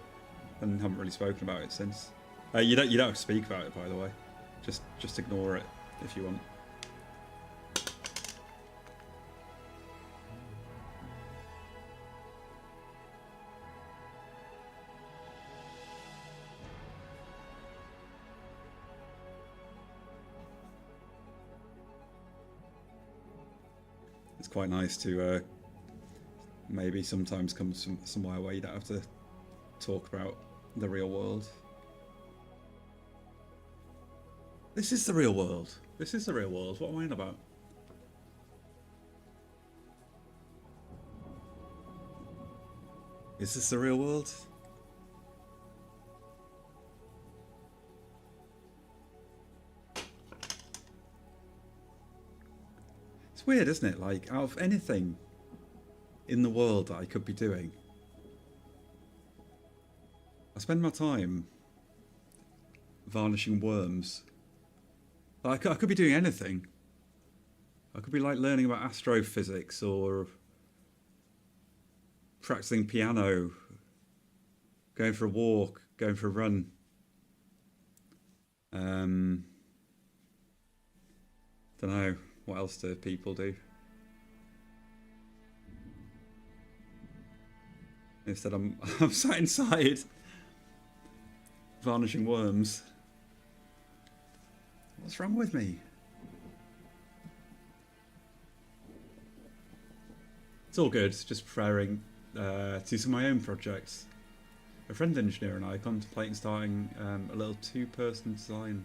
and haven't really spoken about it since. You don't have to speak about it, by the way. Just ignore it if you want. It's quite nice to maybe sometimes come somewhere where you don't have to talk about the real world. This is the real world. This is the real world. What am I on about? Is this the real world? It's weird, isn't it? Like, out of anything in the world that I could be doing, I spend my time varnishing worms. I could be doing anything. I could be like learning about astrophysics or practicing piano, going for a walk, going for a run. Don't know, what else do people do? Instead I'm sat inside varnishing worms. What's wrong with me? It's all good, just preparing to do some of my own projects. A friend engineer and I are contemplating starting a little 2-person design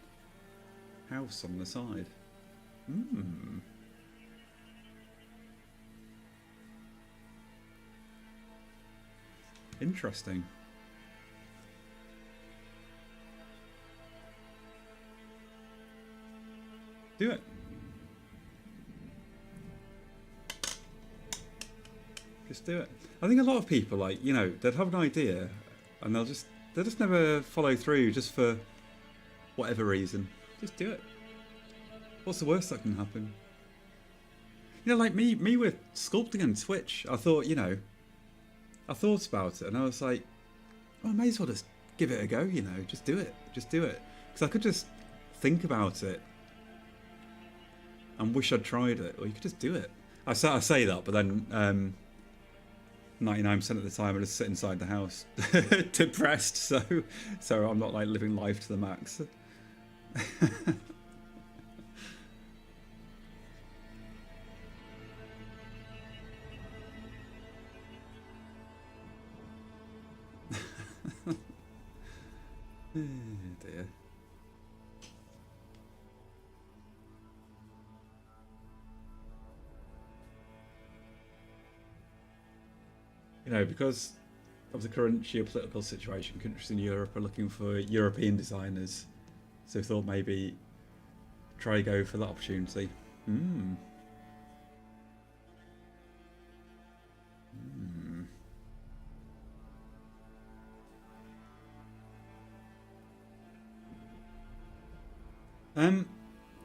house on the side. Interesting. Do it. Just do it. I think a lot of people, like, you know, they'd have an idea and they'll just never follow through just for whatever reason. Just do it. What's the worst that can happen? You know, like me with sculpting and Twitch, I thought, you know, I thought about it and I was like, well, I may as well just give it a go, you know, just do it. Just do it. Because I could just think about it and wish I'd tried it, or you could just do it. I say that, but then 99% of the time I just sit inside the house, depressed. So I'm not like living life to the max. Oh dear. You know, because of the current geopolitical situation, countries in Europe are looking for European designers. So I thought maybe try go for that opportunity. Hmm.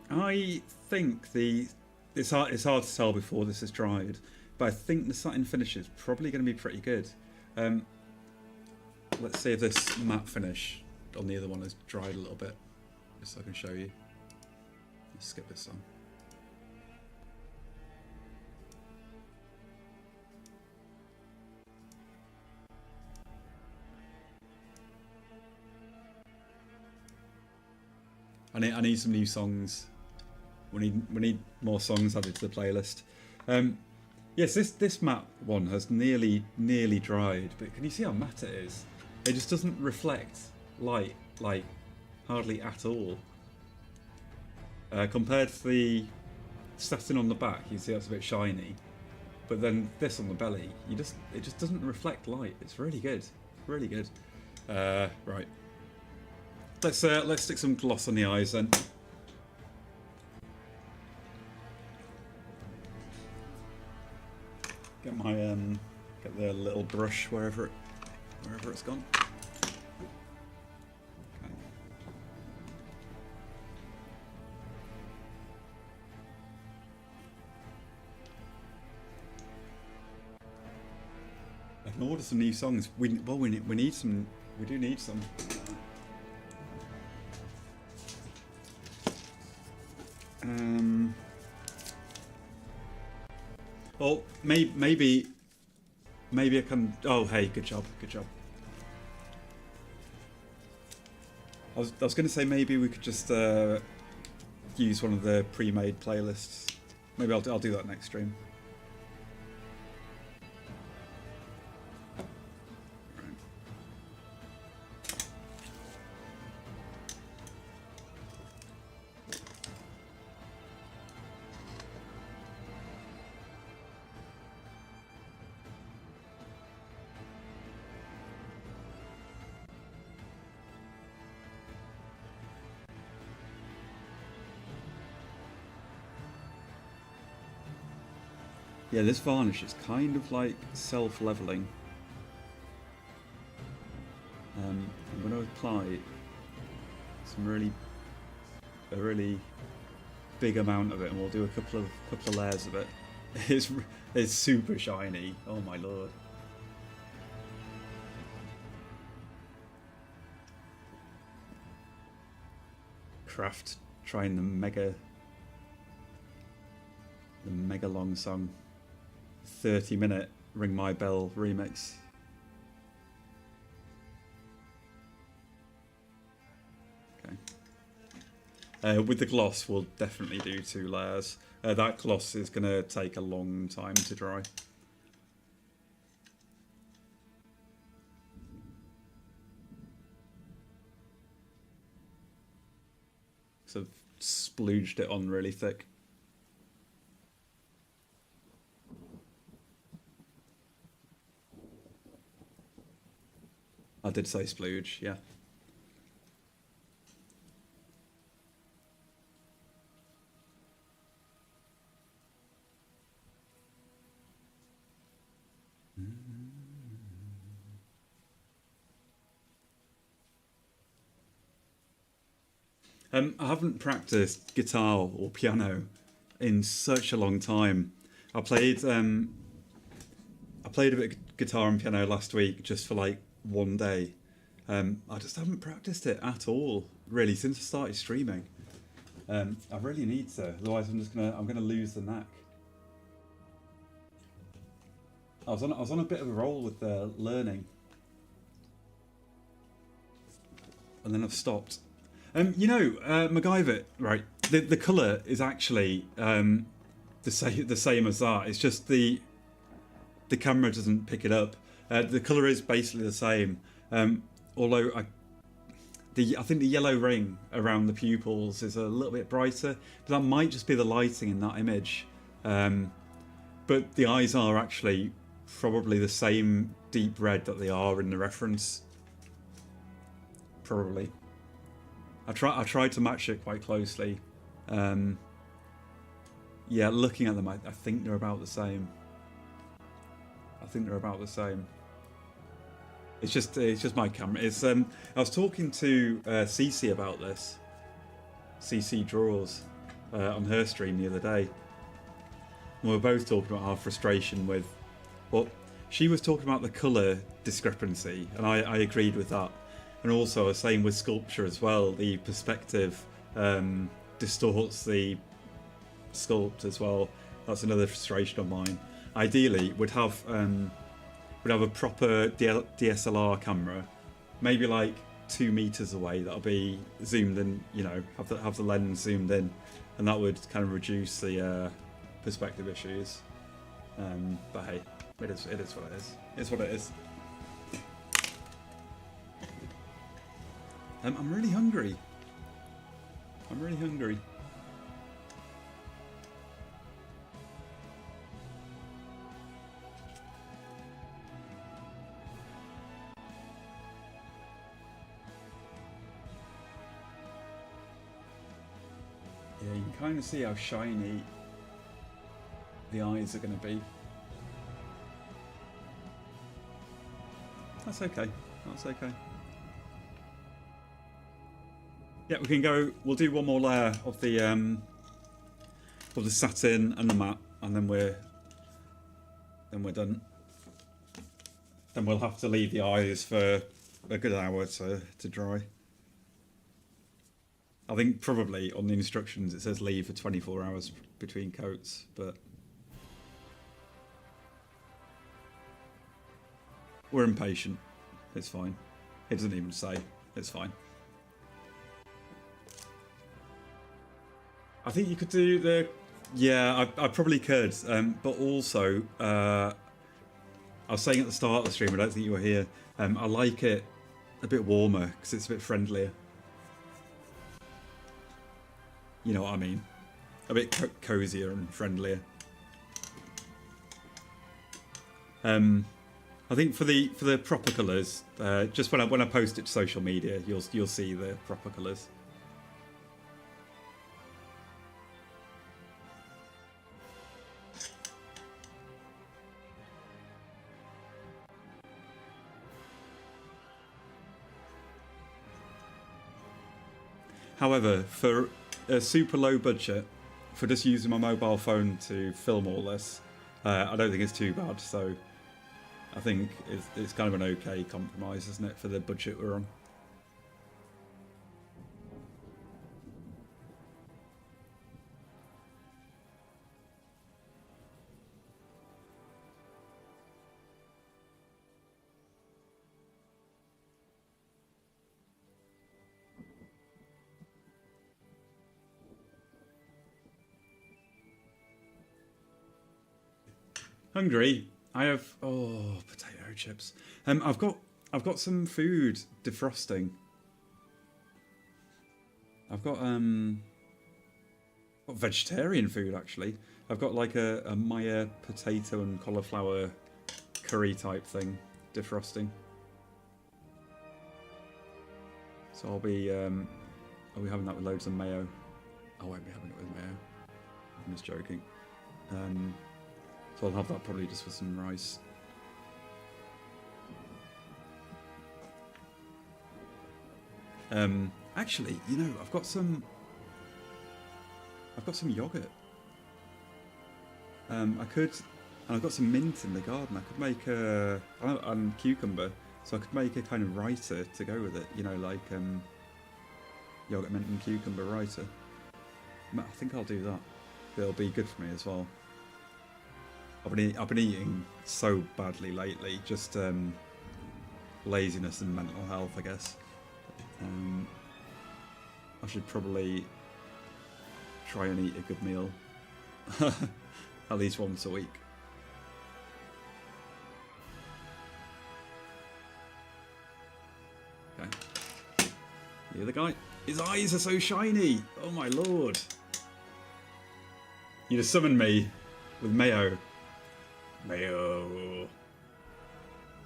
I think it's hard to tell before this is dried, but I think the satin finish is probably going to be pretty good. Let's see if this matte finish on the other one has dried a little bit, just so I can show you. Let's skip this on. I need some new songs. We need more songs added to the playlist. Yes, this matte one has nearly dried, but can you see how matte it is? It just doesn't reflect light, like hardly at all. Compared to the satin on the back, you see that's a bit shiny, but then this on the belly, it just doesn't reflect light. It's really good, really good. Right. Let's stick some gloss on the eyes then. Get my get the little brush wherever it's gone. Okay. I can order some new songs. We need some. We do need some. Well, maybe I can. Oh, hey, good job. I was going to say maybe we could just use one of the pre-made playlists. Maybe I'll do that next stream. Yeah, this varnish is kind of like self-leveling. I'm going to apply some a really big amount of it, and we'll do a couple of layers of it. It's super shiny. Oh my lord. Kraft trying the mega long song. 30-minute Ring My Bell remix. Okay. With the gloss, we'll definitely do 2 layers. That gloss is going to take a long time to dry. So I've splooged it on really thick. I did say splooge, yeah. I haven't practiced guitar or piano in such a long time. I played a bit of guitar and piano last week just for like one day. I just haven't practiced it at all, really, since I started streaming. I really need to, otherwise I'm gonna lose the knack. I was on a bit of a roll with learning, and then I've stopped. You know, MacGyver, right? The colour is actually the same as that. It's just the camera doesn't pick it up. The colour is basically the same, although I think the yellow ring around the pupils is a little bit brighter, but that might just be the lighting in that image. But the eyes are actually probably the same deep red that they are in the reference. Probably. I tried to match it quite closely, Yeah, looking at them, I think they're about the same. It's just my camera. It's I was talking to Cece about this. CC Draws on her stream the other day. And we were both talking about our frustration with. Well, she was talking about the colour discrepancy, and I agreed with that. And also, I was saying with sculpture as well, the perspective distorts the sculpt as well. That's another frustration of mine. Ideally, we'd have a proper DSLR camera, maybe like 2 meters away. That'll be zoomed in, you know, have the lens zoomed in, and that would kind of reduce the perspective issues. But hey, it is what it is. It's what it is. I'm really hungry. Yeah, you can kind of see how shiny the eyes are going to be. That's okay. Yeah, we can go. We'll do one more layer of the satin and the matte, and then we're done. Then we'll have to leave the eyes for a good hour to dry. I think probably on the instructions it says leave for 24 hours between coats, but we're impatient. It's fine. It doesn't even say. It's fine. I think you could do the... Yeah, I probably could. But also, I was saying at the start of the stream, I don't think you were here, I like it a bit warmer because it's a bit friendlier. You know what I mean? A bit cozier and friendlier. I think for the proper colours, just when I post it to social media, you'll see the proper colours. However, for a super low budget, for just using my mobile phone to film all this, I don't think it's too bad. So I think it's kind of an okay compromise, isn't it, for the budget we're on? Hungry. I have potato chips. I've got some food defrosting. I've got vegetarian food actually. I've got like a Maya potato and cauliflower curry type thing defrosting. So I'll be having that with loads of mayo. I won't be having it with mayo. I'm just joking. So I'll have that probably just with some rice. Actually, you know, I've got some yogurt. I've got some mint in the garden. I could make and cucumber, so I could make a kind of raita to go with it. You know, like yogurt, mint, and cucumber raita. I think I'll do that. It'll be good for me as well. I've been eating so badly lately, just laziness and mental health, I guess. I should probably try and eat a good meal at least once a week. Okay. The other guy, his eyes are so shiny. Oh my lord! You just summoned me with mayo. Mayo.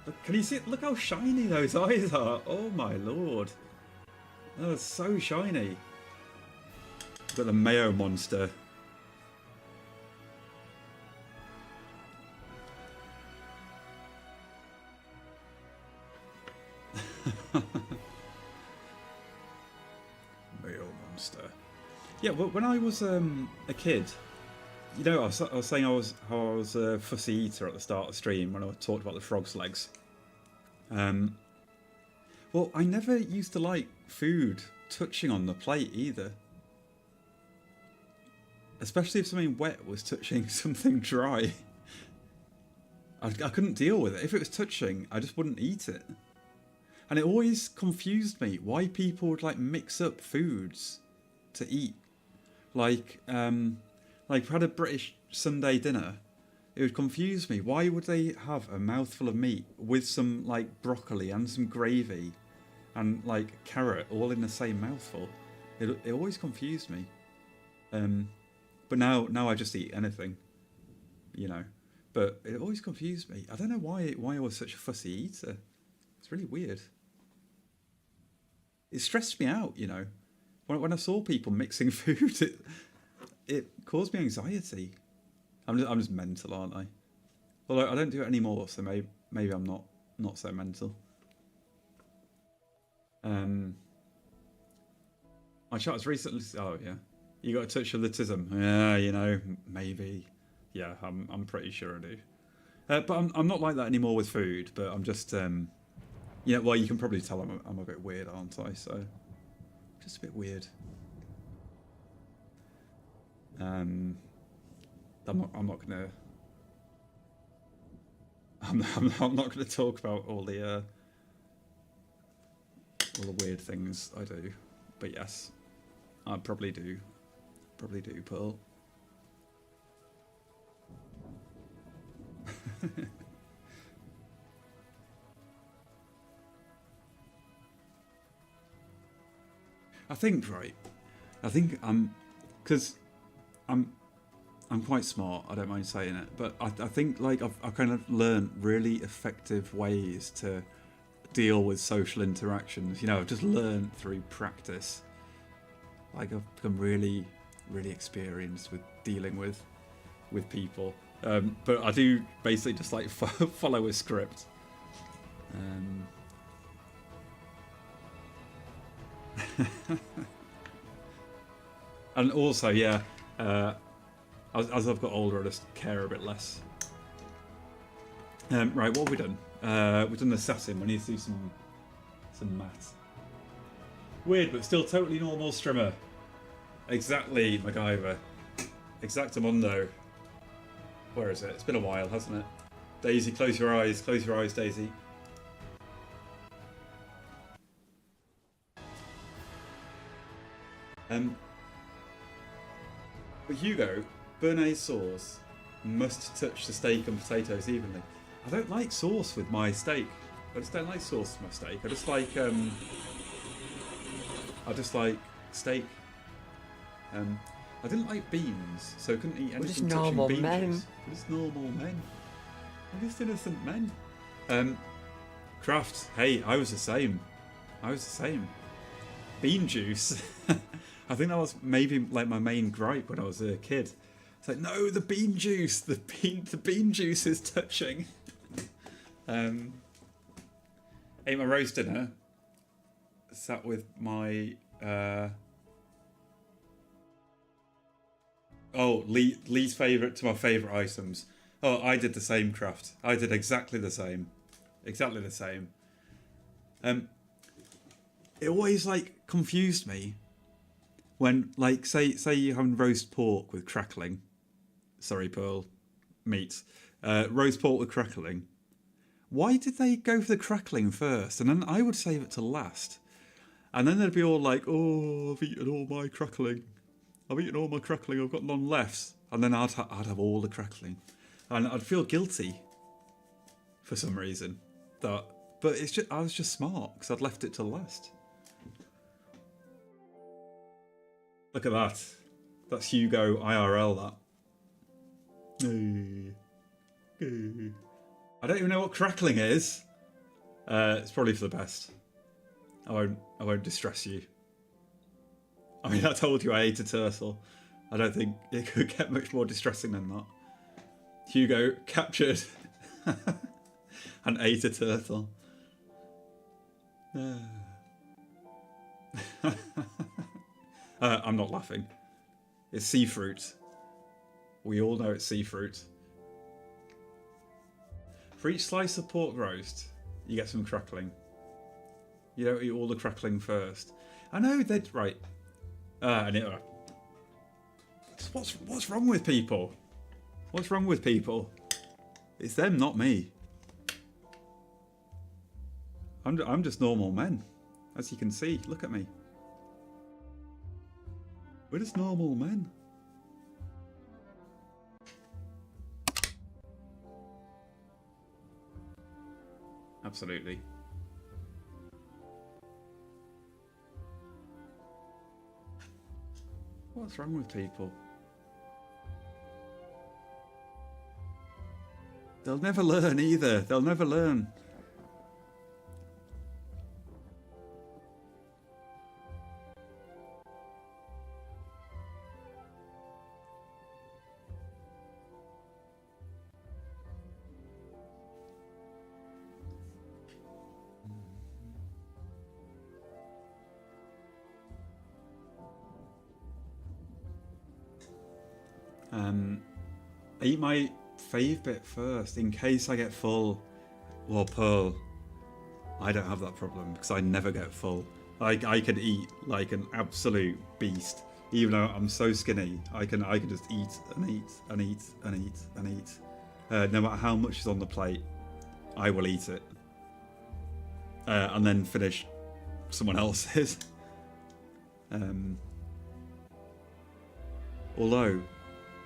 Look, can you see it? Look how shiny those eyes are. Oh my lord. They're so shiny. We've got the mayo monster. Mayo monster. Yeah, well, when I was a kid, you know, I was saying how I was a fussy eater at the start of the stream when I talked about the frog's legs. Well, I never used to like food touching on the plate either. Especially if something wet was touching something dry. I couldn't deal with it. If it was touching, I just wouldn't eat it. And it always confused me why people would like mix up foods to eat. Like if I had a British Sunday dinner, it would confuse me. Why would they have a mouthful of meat with some like broccoli and some gravy and like carrot all in the same mouthful? It always confused me. But now I just eat anything, you know. But it always confused me. I don't know why I was such a fussy eater. It's really weird. It stressed me out, you know. When I saw people mixing food, it caused me anxiety. I'm just mental, aren't I? Although I don't do it anymore, so maybe I'm not so mental. My chat was recently. Oh yeah, you got a touch of autism. Yeah, you know, maybe. Yeah, I'm pretty sure I do. But I'm not like that anymore with food. But I'm just yeah. Well, you can probably tell I'm a bit weird, aren't I? So just a bit weird. I'm not gonna talk about all the weird things I do, but yes, I probably do Pearl. I think because I'm quite smart, I don't mind saying it, but I think like I've kind of learned really effective ways to deal with social interactions. You know, I've just learned through practice. Like I've become really, really experienced with dealing with people. But I do basically just like follow a script. And also, yeah, as I've got older, I just care a bit less. Right, what have we done? We've done the assassin. We need to do some maths. Weird, but still totally normal strimmer. Exactly, MacGyver. Exactamundo. Where is it? It's been a while, hasn't it? Daisy, close your eyes. Close your eyes, Daisy. But Hugo, béarnaise sauce must touch the steak and potatoes evenly. I don't like sauce with my steak. I just don't like sauce with my steak. I just like steak. I didn't like beans, so I couldn't eat anything just normal touching bean men. juice. We're just normal men. We're just innocent men. Kraft, hey, I was the same. Bean juice. I think that was maybe like my main gripe when I was a kid. It's like, no, the bean juice. The bean juice is touching. Ate my roast dinner. Sat with my least favourite to my favourite items. Oh, I did the same, Kraft. I did exactly the same. Exactly the same. It always like confused me when like say you're having roast pork with crackling. Sorry, Pearl. Meat. Roast pork with crackling. Why did they go for the crackling first? And then I would save it to last. And then they'd be all like, oh, I've eaten all my crackling. I've got none left. And then I'd have all the crackling. And I'd feel guilty for some reason. But it's just I was just smart because I'd left it to last. Look at that. That's Hugo IRL, that. I don't even know what crackling is. It's probably for the best. I won't distress you. I mean, I told you I ate a turtle. I don't think it could get much more distressing than that. Hugo captured and ate a turtle. I'm not laughing. It's sea fruit. We all know it's sea fruit. For each slice of pork roast, you get some crackling. You don't eat all the crackling first. I know they'd right. What's wrong with people? What's wrong with people? It's them, not me. I'm just normal men, as you can see. Look at me. We're just normal men. Absolutely. What's wrong with people? They'll never learn either. They'll never learn. I eat my fave bit first in case I get full. Well, Pearl, I don't have that problem because I never get full. I can eat like an absolute beast, even though I'm so skinny. I can just eat and eat and eat and eat and eat. No matter how much is on the plate, I will eat it and then finish someone else's. Although,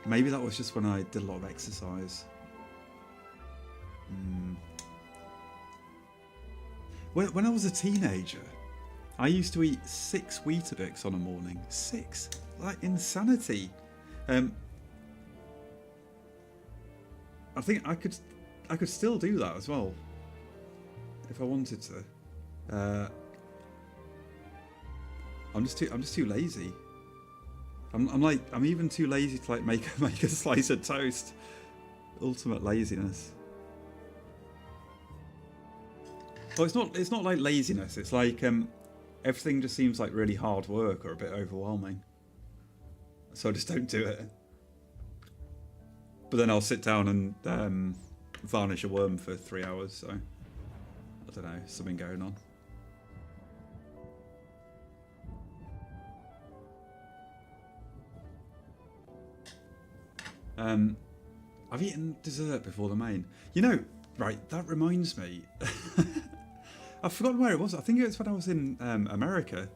maybe that was just when I did a lot of exercise. When I was a teenager, I used to eat 6 Weetabix on a morning. 6, like insanity. I think I could still do that as well if I wanted to. I'm just too lazy. I'm even too lazy to like make a slice of toast. Ultimate laziness. Well, it's not like laziness. It's like everything just seems like really hard work or a bit overwhelming. So I just don't do it. But then I'll sit down and varnish a worm for 3 hours. So I don't know, something going on. I've eaten dessert before the main. You know, right, that reminds me. I've forgotten where it was. I think it was when I was in America.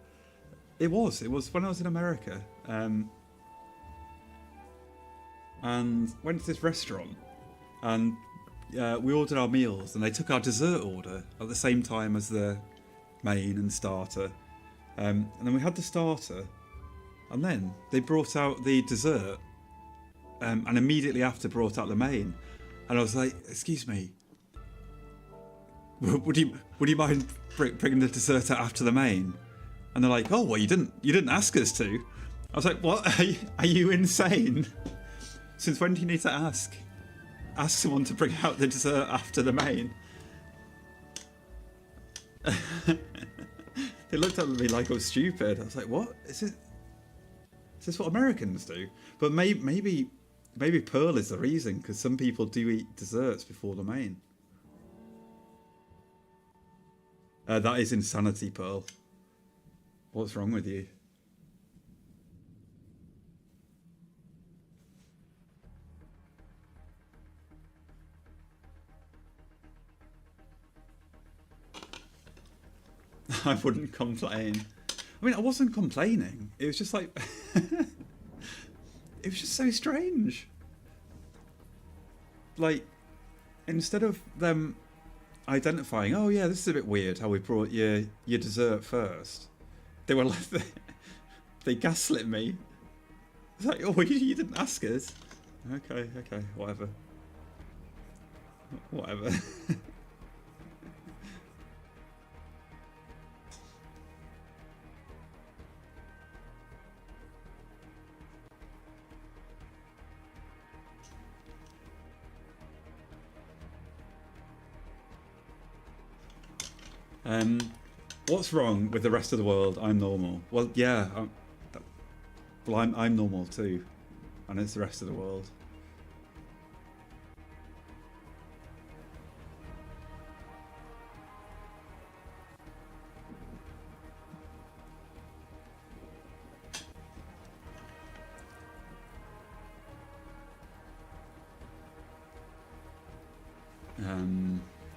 It was when I was in America. And went to this restaurant and we ordered our meals and they took our dessert order at the same time as the main and starter. And then we had the starter and then they brought out the dessert and immediately after brought out the main. And I was like, excuse me, would you mind bringing the dessert out after the main? And they're like, oh, well, you didn't ask us to. I was like, what? Are you insane? Since when do you need to ask someone to bring out the dessert after the main? They looked at me like I was stupid. I was like, what? Is this what Americans do? But maybe Pearl is the reason, because some people do eat desserts before the main. That is insanity, Pearl. What's wrong with you? I wouldn't complain. I mean, I wasn't complaining. It was just like... it was just so strange. Like, instead of them identifying, oh yeah, this is a bit weird how we brought your dessert first, they were like, they gaslit me. It's like, oh, you didn't ask us. Okay, whatever. What's wrong with the rest of the world? I'm normal. Well, yeah. I'm normal too, and it's the rest of the world.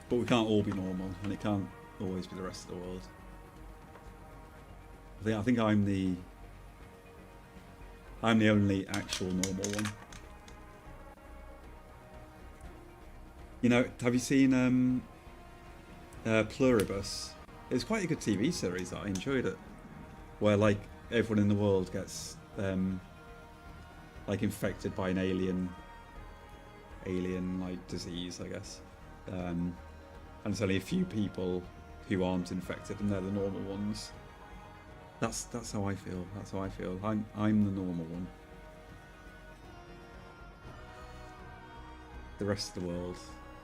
But we can't all be normal, and it can't always be the rest of the world. I think I'm the only actual normal one. You know, have you seen Pluribus? It's quite a good TV series. I enjoyed it, where like everyone in the world gets like infected by an alien like disease, I guess. And it's only a few people who aren't infected, and they're the normal ones. That's how I feel. That's how I feel. I'm the normal one. The rest of the world,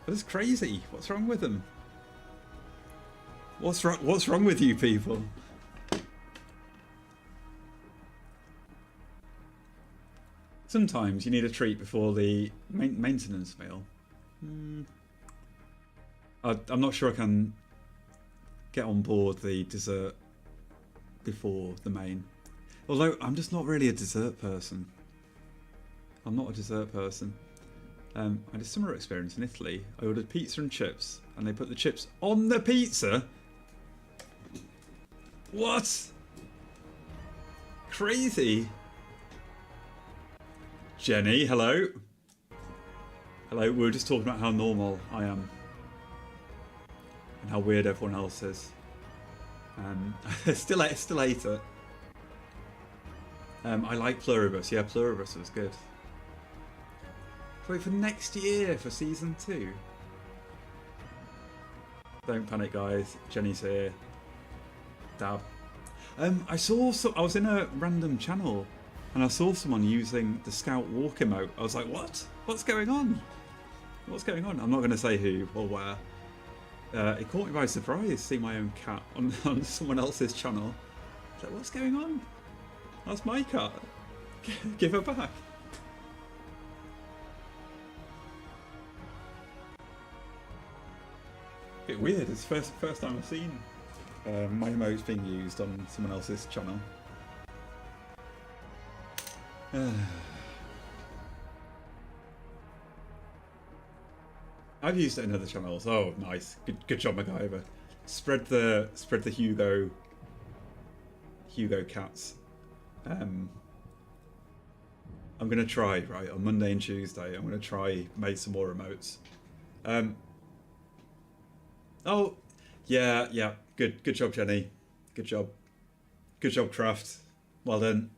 but it's crazy. What's wrong with them? What's wrong with you people? Sometimes you need a treat before the maintenance meal. I'm not sure I can get on board the dessert before the main. Although I'm just not really a dessert person. I'm not a dessert person. I had a similar experience in Italy. I ordered pizza and chips, and they put the chips on the pizza. What? Crazy. Jenny, hello. Hello, we were just talking about how normal I am. And how weird everyone else is. Still ate it. I like Pluribus. Yeah, Pluribus was good. Wait for next year for season 2. Don't panic, guys. Jenny's here. Dab. I was in a random channel, and I saw someone using the Scout Walk emote. I was like, what? What's going on? What's going on? I'm not going to say who or where. It caught me by surprise seeing my own cat on someone else's channel. I was like, what's going on? That's my cat. Give her back. Bit weird. It's the first time I've seen my emotes being used on someone else's channel. I've used it in other channels. Oh, nice. Good job, MacGyver. Spread the Hugo cats. I'm gonna try, right, on Monday and Tuesday. I'm gonna try make some more emotes. Oh, yeah. Good job, Jenny. Good job, Craft. Well done.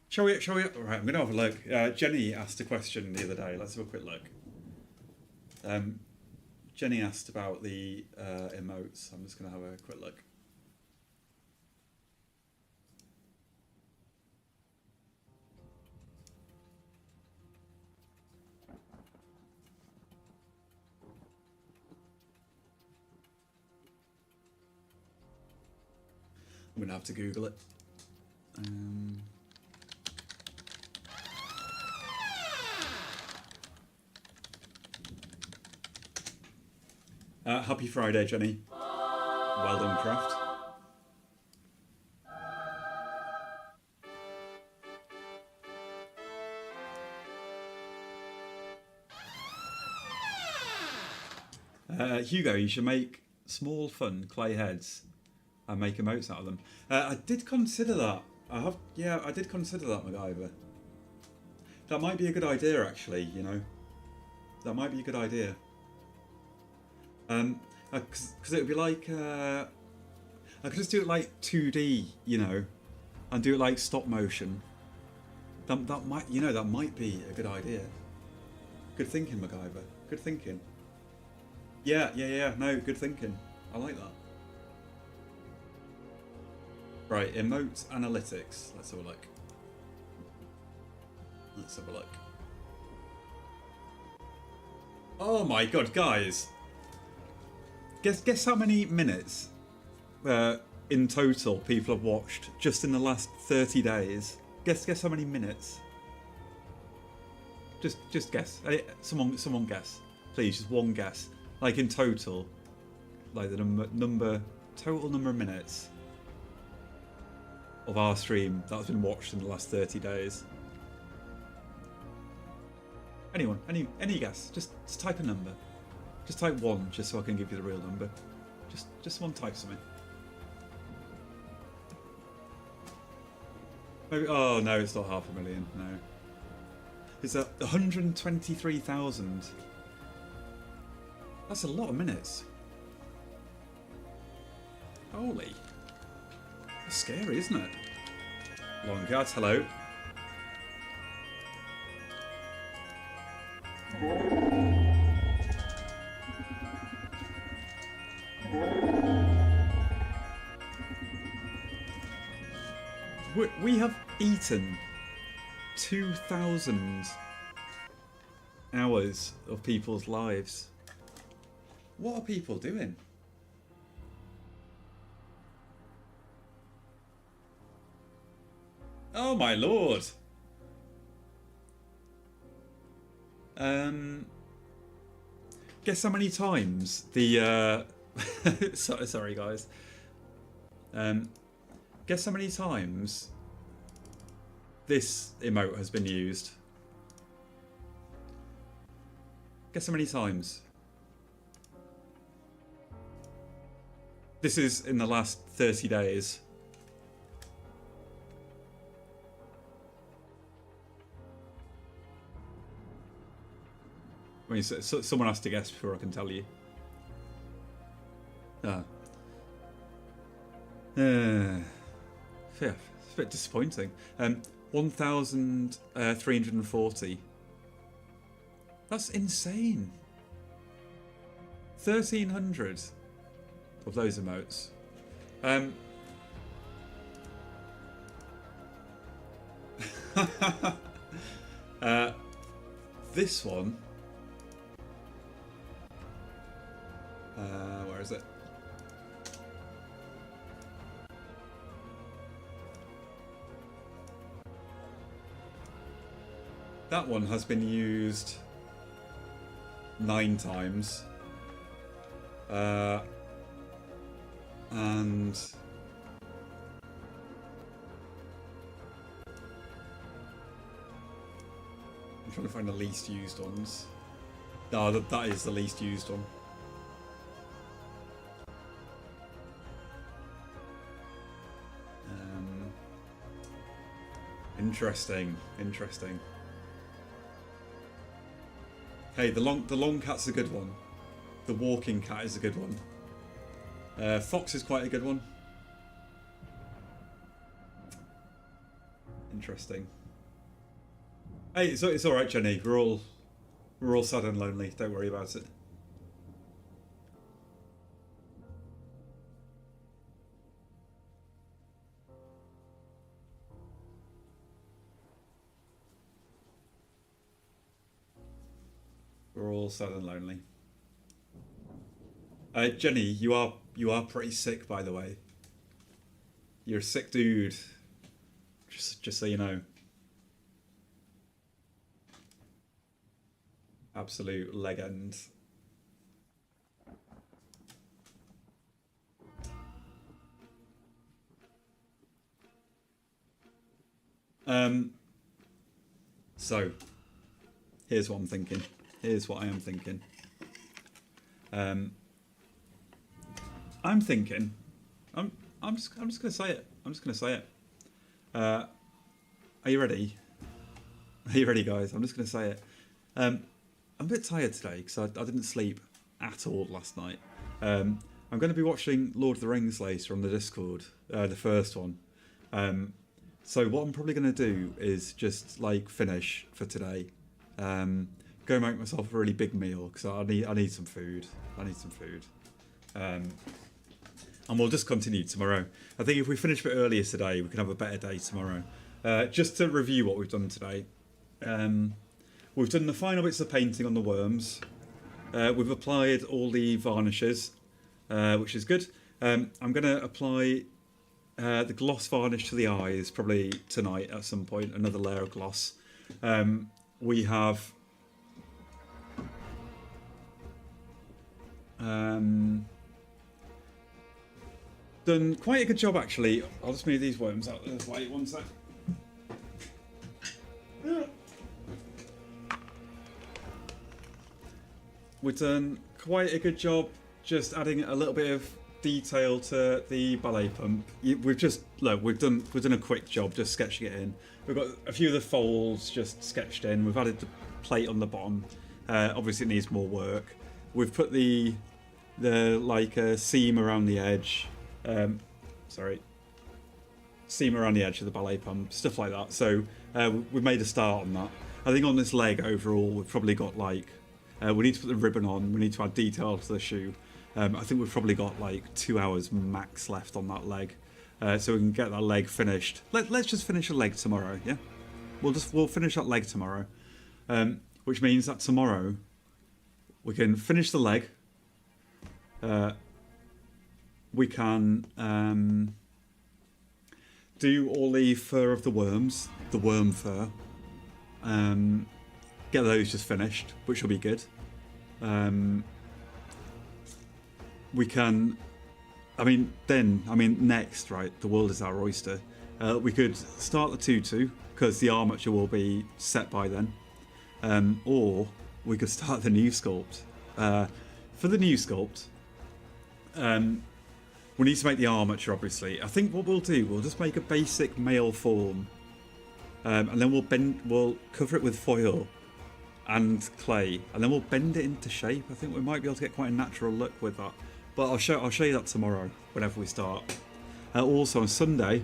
Shall we? Alright, I'm going to have a look. Jenny asked a question the other day. Let's have a quick look. Jenny asked about the emotes. I'm just going to have a quick look. I'm going to have to Google it. Happy Friday, Jenny. Well done, Craft. Hugo, you should make small, fun clay heads and make emotes out of them. I did consider that. I did consider that, MacGyver. That might be a good idea, actually. You know, that might be a good idea. Because it would be like I could just do it like 2D, you know, and do it like stop motion. That might be a good idea. Good thinking, MacGyver. Good thinking. Yeah. No, good thinking. I like that. Right, emote analytics. Let's have a look. Oh my god, guys! Guess how many minutes in total people have watched just in the last 30 days. Guess how many minutes. Just guess. Someone guess. Please, just one guess. Like in total, like the total number of minutes of our stream that's been watched in the last 30 days. Anyone? Any guess? Just type a number. Just type 1, just so I can give you the real number. Just one type something. Maybe. Oh no, it's not 500,000. No, it's 123,000. That's a lot of minutes. Holy, that's scary, isn't it? Long cards. Hello. We have eaten 2,000 hours of people's lives. What are people doing? Oh my lord. Guess how many times the sorry guys. Guess how many times this emote has been used. Guess how many times. This is in the last 30 days. I mean, so someone has to guess before I can tell you. Yeah, it's a bit disappointing. 1,340. That's insane. 1,300 of those emotes. This one. Where is it? That one has been used 9 times. And I'm trying to find the least used ones. No, that is the least used one. Interesting. Hey, the long cat's a good one. The walking cat is a good one. Fox is quite a good one. Interesting. Hey, it's all right, Jenny. We're all sad and lonely. Don't worry about it. We're all sad and lonely. Jenny, you are pretty sick, by the way. You're a sick dude. Just so you know. Absolute legend. So here's what I'm thinking. Here's what I am thinking. I'm just gonna say it. I'm just gonna say it. Are you ready? Are you ready, guys? I'm just gonna say it. I'm a bit tired today because I didn't sleep at all last night. I'm going to be watching Lord of the Rings later on the Discord, the first one. So what I'm probably going to do is just like finish for today. Go make myself a really big meal because I need some food. And we'll just continue tomorrow. I think if we finish a bit earlier today, we can have a better day tomorrow. Just to review what we've done today. We've done the final bits of painting on the worms. We've applied all the varnishes. which is good. I'm going to apply the gloss varnish to the eyes probably tonight at some point, another layer of gloss. We have done quite a good job actually. I'll just move these worms out of the way, one sec. We've done quite a good job just adding a little bit of detail to the ballet pump. We've just we've done a quick job just sketching it in. We've got a few of the folds just sketched in. We've added the plate on the bottom. Obviously it needs more work. We've put the like seam around the edge. Seam around the edge of the ballet pump, stuff like that. So we've made a start on that. I think on this leg overall we've probably got like we need to put the ribbon on. We need to add detail to the shoe. I think we've probably got like 2 hours max left on that leg, so we can get that leg finished. Let's just finish a leg tomorrow, yeah. We'll finish that leg tomorrow, which means that tomorrow we can finish the leg. We can do all the fur of the worms, the worm fur. Get those just finished, which will be good. We can, next, right, the world is our oyster. We could start the tutu, because the armature will be set by then. Or we could start the new sculpt. For the new sculpt, we need to make the armature, obviously. I think what we'll do, we'll just make a basic male form. And then we'll cover it with foil and clay, and then we'll bend it into shape. I think we might be able to get quite a natural look with that. But I'll show you that tomorrow, whenever we start. Also on Sunday,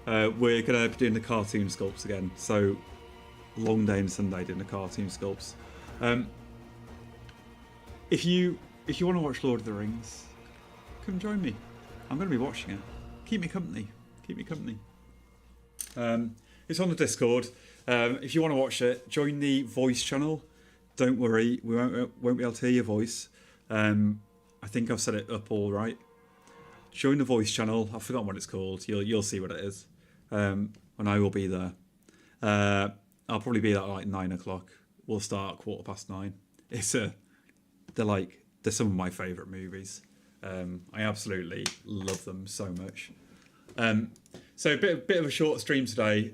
we're going to be doing the cartoon sculpts again. So, long day on Sunday doing the cartoon sculpts. If you want to watch Lord of the Rings, come join me. I'm going to be watching it. Keep me company. Keep me company. It's on the Discord. If you want to watch it, join the voice channel. Don't worry, we won't be able to hear your voice. I think I've set it up all right. Join the voice channel. I've forgotten what it's called. You'll see what it is. And I will be there. I'll probably be there at like 9 o'clock. We'll start at 9:15. They're some of my favourite movies. I absolutely love them so much. So a bit of a short stream today.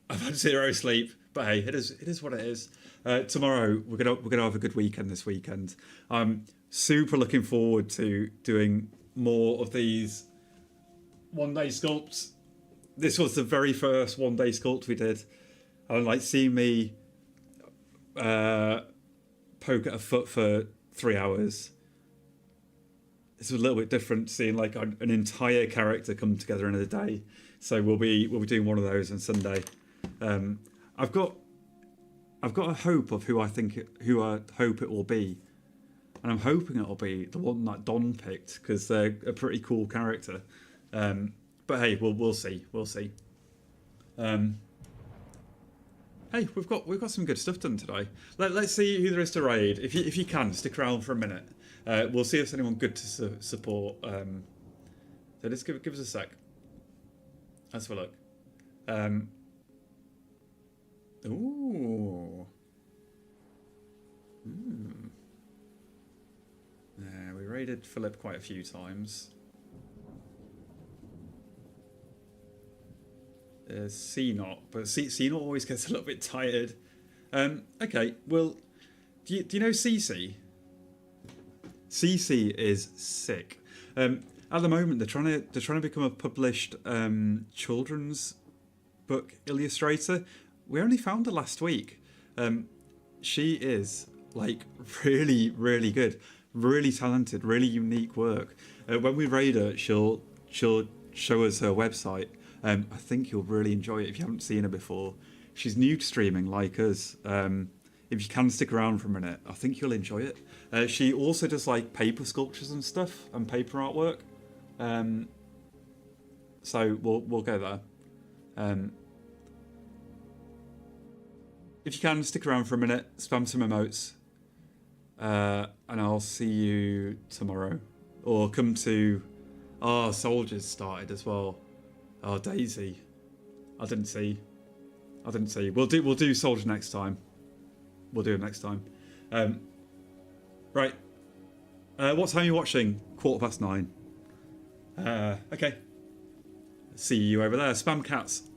I've had 0 sleep, but hey, it is what it is. Tomorrow we're gonna have a good weekend this weekend. I'm super looking forward to doing more of these one-day sculpts. This was the very first one-day sculpt we did. And like seeing me poke at a foot for 3 hours. It's a little bit different seeing like an entire character come together in a day. So we'll be doing one of those on Sunday. I've got a hope of who I hope it will be, and I'm hoping it'll be the one that Don picked because they're a pretty cool character. But hey, we'll see. Hey, we've got some good stuff done today. Let's see who there is to raid. If you can stick around for a minute, we'll see if there's anyone good to support. So just give us a sec. Let's have a look. Ooh. Yeah, we raided Philip quite a few times. C-Not, but C-Not always gets a little bit tired. Okay, well, do you know CC? CC is sick. At the moment, they're trying to become a published children's book illustrator. We only found her last week. She is like really, really good, really talented, really unique work. When we raid her, she'll show us her website. I think you'll really enjoy it if you haven't seen her before. She's new to streaming like us. If you can stick around for a minute, I think you'll enjoy it. She also does like paper sculptures and stuff and paper artwork. So we'll go there. If you can stick around for a minute, spam some emotes, and I'll see you tomorrow or come to. Oh, Soldiers started as well. Oh, Daisy. I didn't see. We'll do Soldier next time. We'll do it next time. Right. What time are you watching? 9:15. Okay. See you over there. Spam Cats